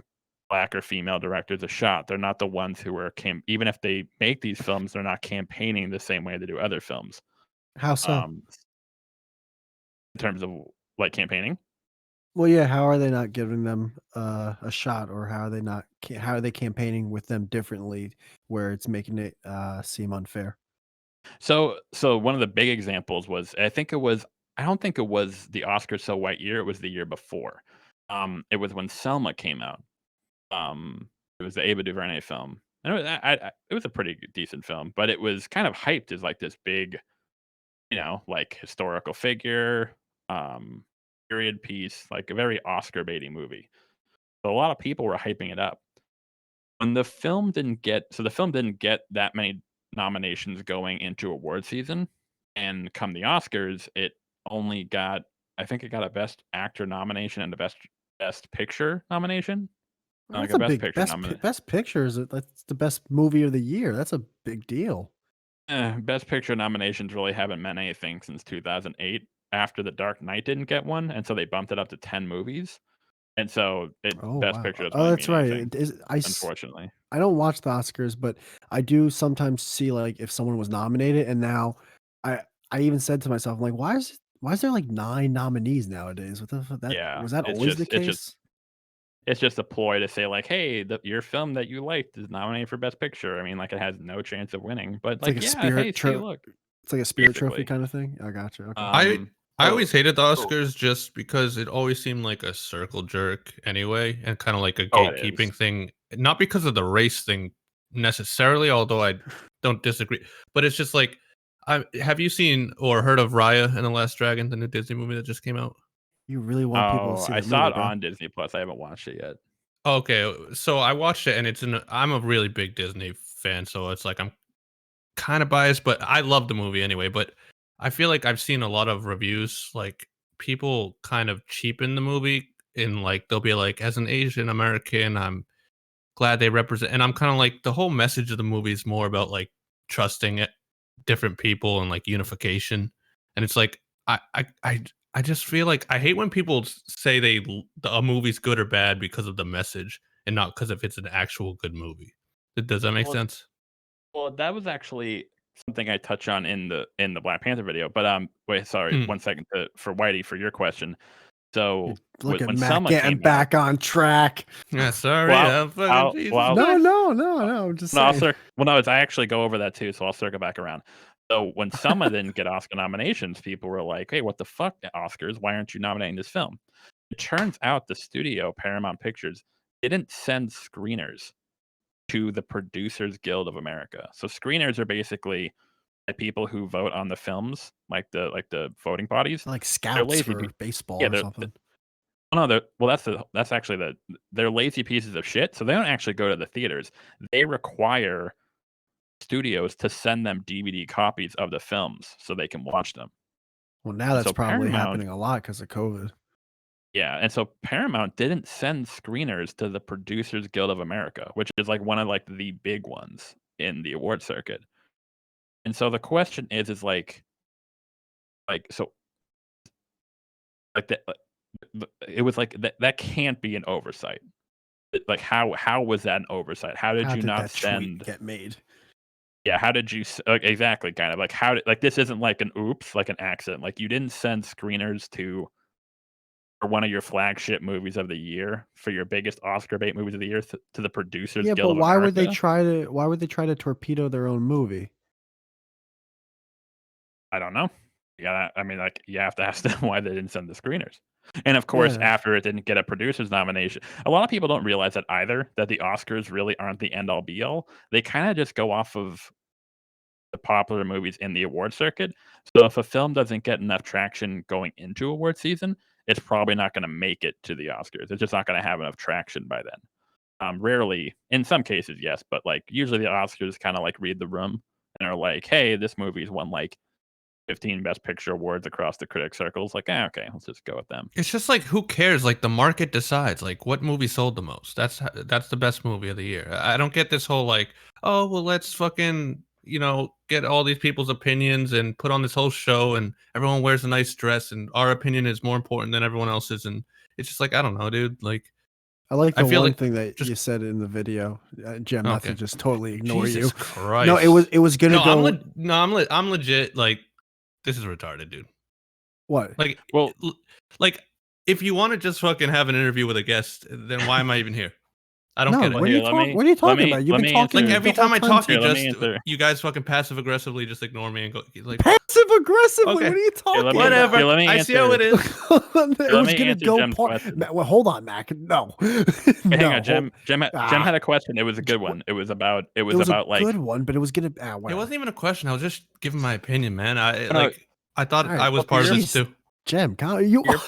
black or female directors a shot. They're not the ones who are even if they make these films, they're not campaigning the same way they do other films. How so? In terms of like campaigning. Well, yeah, how are they not giving them a shot, or how are they not how are they campaigning with them differently where it's making it seem unfair? So one of the big examples was I don't think it was the Oscar So White year, it was the year before. It was when Selma came out. It was the Ava DuVernay film. And it was a pretty decent film, but it was kind of hyped as like this big, like historical figure, um, period piece, like a very Oscar baiting movie. So a lot of people were hyping it up. When the film didn't get that many nominations going into award season, and come the Oscars, it only got I think it got a Best Actor nomination and a Best Picture nomination. Like That's a a best big picture nomination. best picture is that's the best movie of the year. That's a big deal. Best picture nominations really haven't meant anything since 2008 after The Dark Knight didn't get one, and so they bumped it up to 10 movies. And so Oh best wow. picture doesn't Oh, really that's mean right. anything, It is, unfortunately. I don't watch the Oscars, but I do sometimes see like if someone was nominated, and now I I even said to myself, I'm like, why is there like 9 nominees nowadays? What the that Yeah, was that always the case? it's just a ploy to say like, "Hey, your film that you liked is nominated for best picture." I mean, like, it has no chance of winning, but It's like like, a yeah, hey, see, look. it's like a spirit trophy Basically. kind of thing. I gotcha. Okay. I Um, I so always hated the so Oscars just because it always seemed like a circle jerk anyway, and kind of like a oh, it is. gatekeeping thing. Not because of the race thing necessarily, although I don't disagree. But it's just like, have you seen or heard of Raya and the Last Dragon, the new Disney movie that just came out? You really want people to Oh, see I that saw movie, it bro. on Disney Plus, I haven't watched it yet. Okay, so I watched it, and I'm a really big Disney fan, so it's like I'm kind of biased, but I love the movie anyway. But I feel like I've seen a lot of reviews, like people kind of cheapen the movie, in like they'll be like, as an Asian American, I'm glad they represent, and I'm kind of like the whole message of the movie is more about like trusting it, different people and like unification, and it's like I just feel like I hate when people say a movie's good or bad because of the message and not because if it's an actual good movie. Does that make Well, sense? well, that was actually something I touch on in the Black Panther video, but, wait, sorry, Hmm. 1 second for Whitey, for your question. You So, look at when Matt Selma getting came out back on track. Yeah, sorry. well, Fucking Jesus I'll No, Christ. no, no, no. I'm just no, I'll saying. cir well, no, it's I actually go over that too, so I'll circle back around. So, when Selma didn't get Oscar nominations, people were like, "Hey, what the fuck, Oscars? Why aren't you nominating this film?" It turns out the studio, Paramount Pictures, didn't send screeners to the Producers Guild of America. So screeners are basically the people who vote on the films, like the voting bodies. Like They're scouts lazy for baseball yeah, or something. oh, no, well, that's actually they're lazy pieces of shit, so they don't actually go to the theaters. They require studios to send them DVD copies of the films so they can watch them. Well, now And that's so probably Paramount happening a lot because of COVID. yeah, and so Paramount didn't send screeners to the Producers Guild of America, which is, like, one of, like, the big ones in the award circuit. And so the question is so, like, it was like, that can't be an oversight. Like, how was that an oversight? How did How you did not that tweet send get made? yeah, how did you exactly, kind of, like, how did like, this isn't like an oops, like an accident, like, you didn't send screeners for one of your flagship movies of the year, for your biggest Oscar bait movies of the year to the Producers Yeah, but Guild of America? why would they try to torpedo their own movie? I don't know. Yeah, I mean, like, you have to ask them why they didn't send the screeners. And of course, Yeah. after it didn't get a producer's nomination, a lot of people don't realize that either, that the Oscars really aren't the end all be all. They kind of just go off of the popular movies in the award circuit. So if a film doesn't get enough traction going into award season, it's probably not going to make it to the Oscars. It's just not going to have enough traction by then. Rarely, in some cases, yes, but like usually the Oscars kind of like read the room and are like, "Hey, this movie's won like 15 Best Picture awards across the critic circles." Like, okay, let's just go with them. It's just like, who cares? Like, the market decides. Like, what movie sold the most? That's the best movie of the year. I don't get this whole like, oh well, let's fucking get all these people's opinions and put on this whole show, and everyone wears a nice dress, and our opinion is more important than everyone else's, and it's just like, I don't know, dude. Like, I like I the feel one like thing that just you said in the video, Jem, not to okay. just totally ignore Jesus you. No, Christ. it was gonna No, go. I'm legit. Like, this is retarded, dude. What? Like, Well, like, if you want to just fucking have an interview with a guest, then why am I even here? I don't No, get it. well, here, what are you talking me about? You've let been me talking Like, answer. the every whole time I time. talk, Here, let me answer. you guys fucking passive aggressively just ignore me and go like, Passive aggressively. okay, What are you Here, let talking me whatever. here, about? let me I see how answer. it is. It Here, let was me gonna answer go Jem's question. Well, hold on, Mac. No, Hey, hang no. on, Jem Ah, had a question. It was a good one. It was it was a about good like one, but it was gonna It whatever. wasn't even a question. I was just giving my opinion, man. no, I All thought right, I was well, part of this jeez, too. Jem, you. to your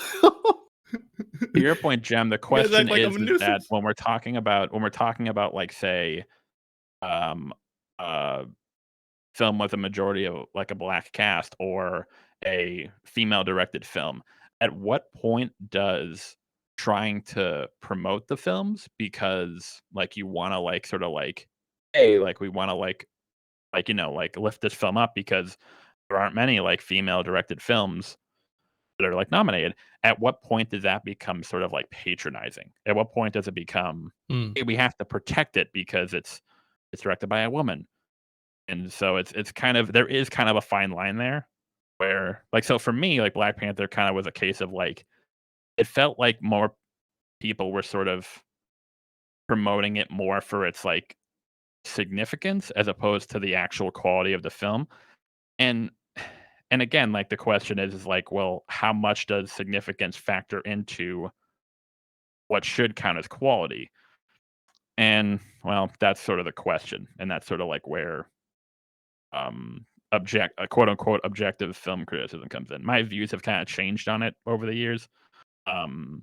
to your point, Jem, the You guys question act like I'm a is that nuisance. when we're talking about like say um uh film with a majority of like a black cast or a female directed film, at what point does trying to promote the films because like you want to like sort of like, hey, like we want to like like lift this film up because there aren't many like female directed films that are like nominated. At what point does that become sort of like patronizing? At what point does it become, Mm. hey, we have to protect it because it's directed by a woman? And so it's kind of, there is kind of a fine line there where like, so for me, like Black Panther kind of was a case of like, it felt like more people were sort of promoting it more for its like significance as opposed to the actual quality of the film. And and again, like the question is like, well, how much does significance factor into what should count as quality? And well, that's sort of the question. And that's sort of like where quote unquote objective film criticism comes in. My views have kind of changed on it over the years. Um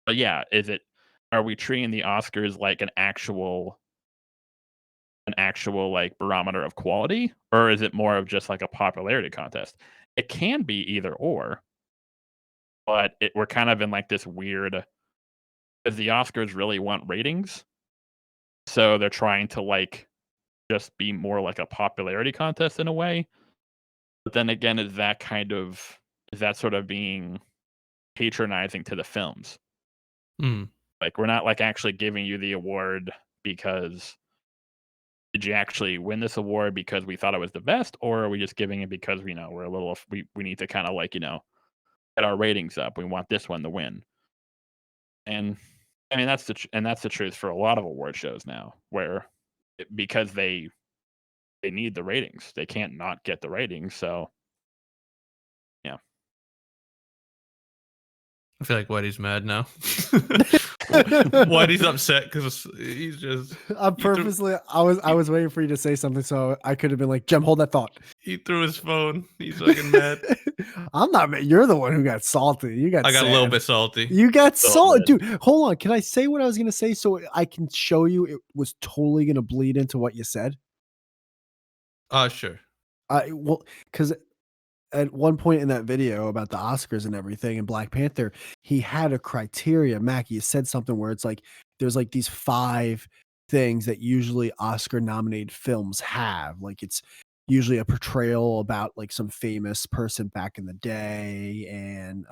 but yeah, are we treating the Oscars like an actual like barometer of quality, or is it more of just like a popularity contest? It can be either or, but we're kind of in like this weird, because the Oscars really want ratings, so they're trying to like just be more like a popularity contest in a way. But then again, is that sort of being patronizing to the films? Mm. Like we're not like actually giving you the award because did you actually win this award because we thought it was the best, or are we just giving it because we know we're a little we need to kind of like get our ratings up. We want this one to win. And I mean that's the truth for a lot of award shows now, where because they need the ratings, they can't not get the ratings. So yeah, I feel like Whitey's mad now. Whitey's upset because he's just I'm he threw, purposely. I was waiting for you to say something, so I could have been like, Jem, hold that thought. he threw his phone. He's fucking mad. I'm not mad. You're the one who got salty. You got. I got a little sad. bit salty. You got So salt, mad. dude. Hold on. Can I say what I was gonna say so I can show you it was totally gonna bleed into what you said? Sure. Well, because at one point in that video about the Oscars and everything and Black Panther, he had a criteria. Mackie said something where it's like there's like these 5 things that usually Oscar nominated films have. Like it's usually a portrayal about like some famous person back in the day, and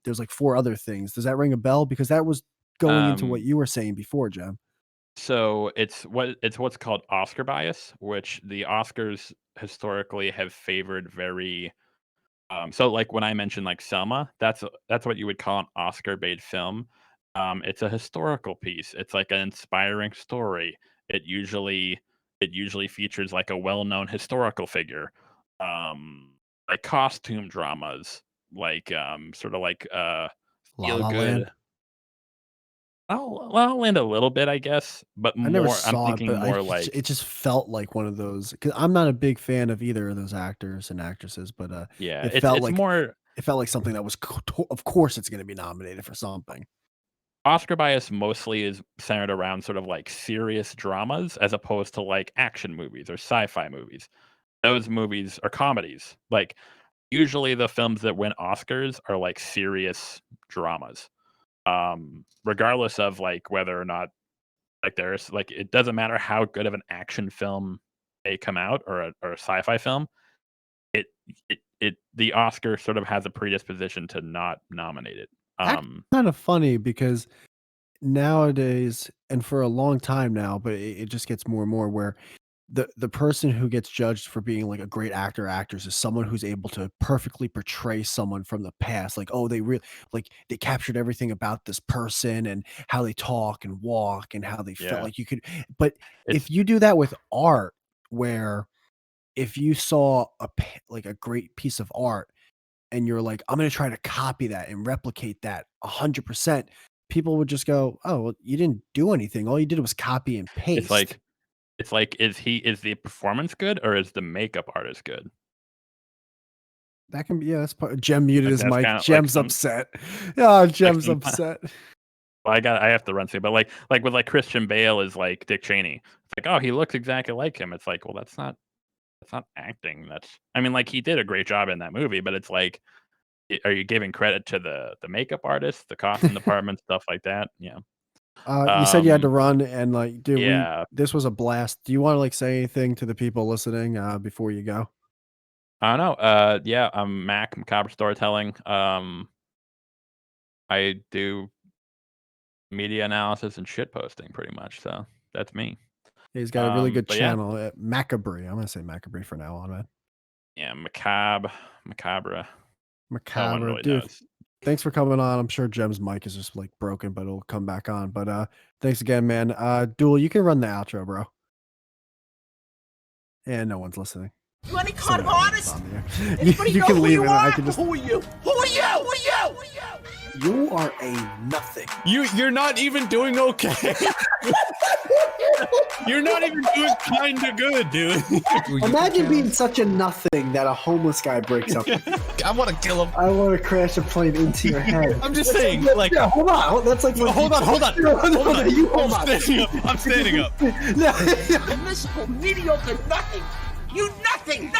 there's like 4 other things. Does that ring a bell? Because that was going into what um, you were saying before, Jim. so it's what's called Oscar bias, which the Oscars historically have favored very. So like when I mentioned like Selma, that's what you would call an Oscar bait film. It's a historical piece. It's like an inspiring story. It usually it usually features like a well-known historical figure. Like costume dramas, like sort of like La feel La good. Land. I'll land a little bit, I guess, but I never more. I'm saw it, thinking but more like it just felt like one of those. Because I'm not a big fan of either of those actors and actresses, but yeah. it It's felt it's like more something that was of course it's going to be nominated for something. Oscar bias mostly is centered around sort of like serious dramas as opposed to like action movies or sci-fi movies. Those movies are comedies. Like usually the films that win Oscars are like serious dramas. Regardless of like whether or not like there's like it doesn't matter how good of an action film may come out or a sci-fi film, it the Oscar sort of has a predisposition to not nominate it. That's Um kind of funny because nowadays, and for a long time now, but it just gets more and more where the person who gets judged for being like a great actor or actress is someone who's able to perfectly portray someone from the past. Like, oh, they really like they captured everything about this person and how they talk and walk and how they felt yeah, like you could. But if it's you do that with art, where if you saw like a great piece of art and you're like, I'm gonna try to copy that and replicate that 100%, people would just go, oh, well, you didn't do anything. All you did was copy and it's paste. like It's like, is the performance good or is the makeup artist good? That can be, yeah, that's part. Jem muted Like his that's mic. kind of like Jem's upset. Oh, like Jem's some upset. well, I have to run through, but like with like Christian Bale is like Dick Cheney. It's like, oh, he looks exactly like him. It's like, well, that's not acting. I mean, like he did a great job in that movie, but it's like Are you giving credit to the makeup artist, the costume department, stuff like that? Yeah. You said you had to Um, run, and like, dude, Yeah. this was a blast. Do you want to like say anything to the people listening before you go? I don't know. Yeah, I'm Macabre Storytelling. I do media analysis and shit posting pretty much. So that's me. He's got a really good But yeah. channel at Macabre. I'm gonna say Macabre for now on, man. Yeah, Macabre. No one Macabre, really dude. knows. Thanks for coming on. I'm sure Jem's mic is just like broken, but it'll come back on. But thanks again, man. Duel, you can run the outro, bro. And no one's listening. You any kind of Someone else artist? on there. Anybody You know can who leave you it. I are? can just. Who are you? Who are you? Who are you? Who are you? You are a nothing. You're not even doing okay. You're not even doing kind of good, dude. Imagine being such a nothing that a homeless guy breaks up. I want to kill him. I want to crash a plane into your head. I'm just saying, like, Yeah, hold on. That's like. hold on. No, you hold on. I'm standing up. You miserable, mediocre nothing. You nothing.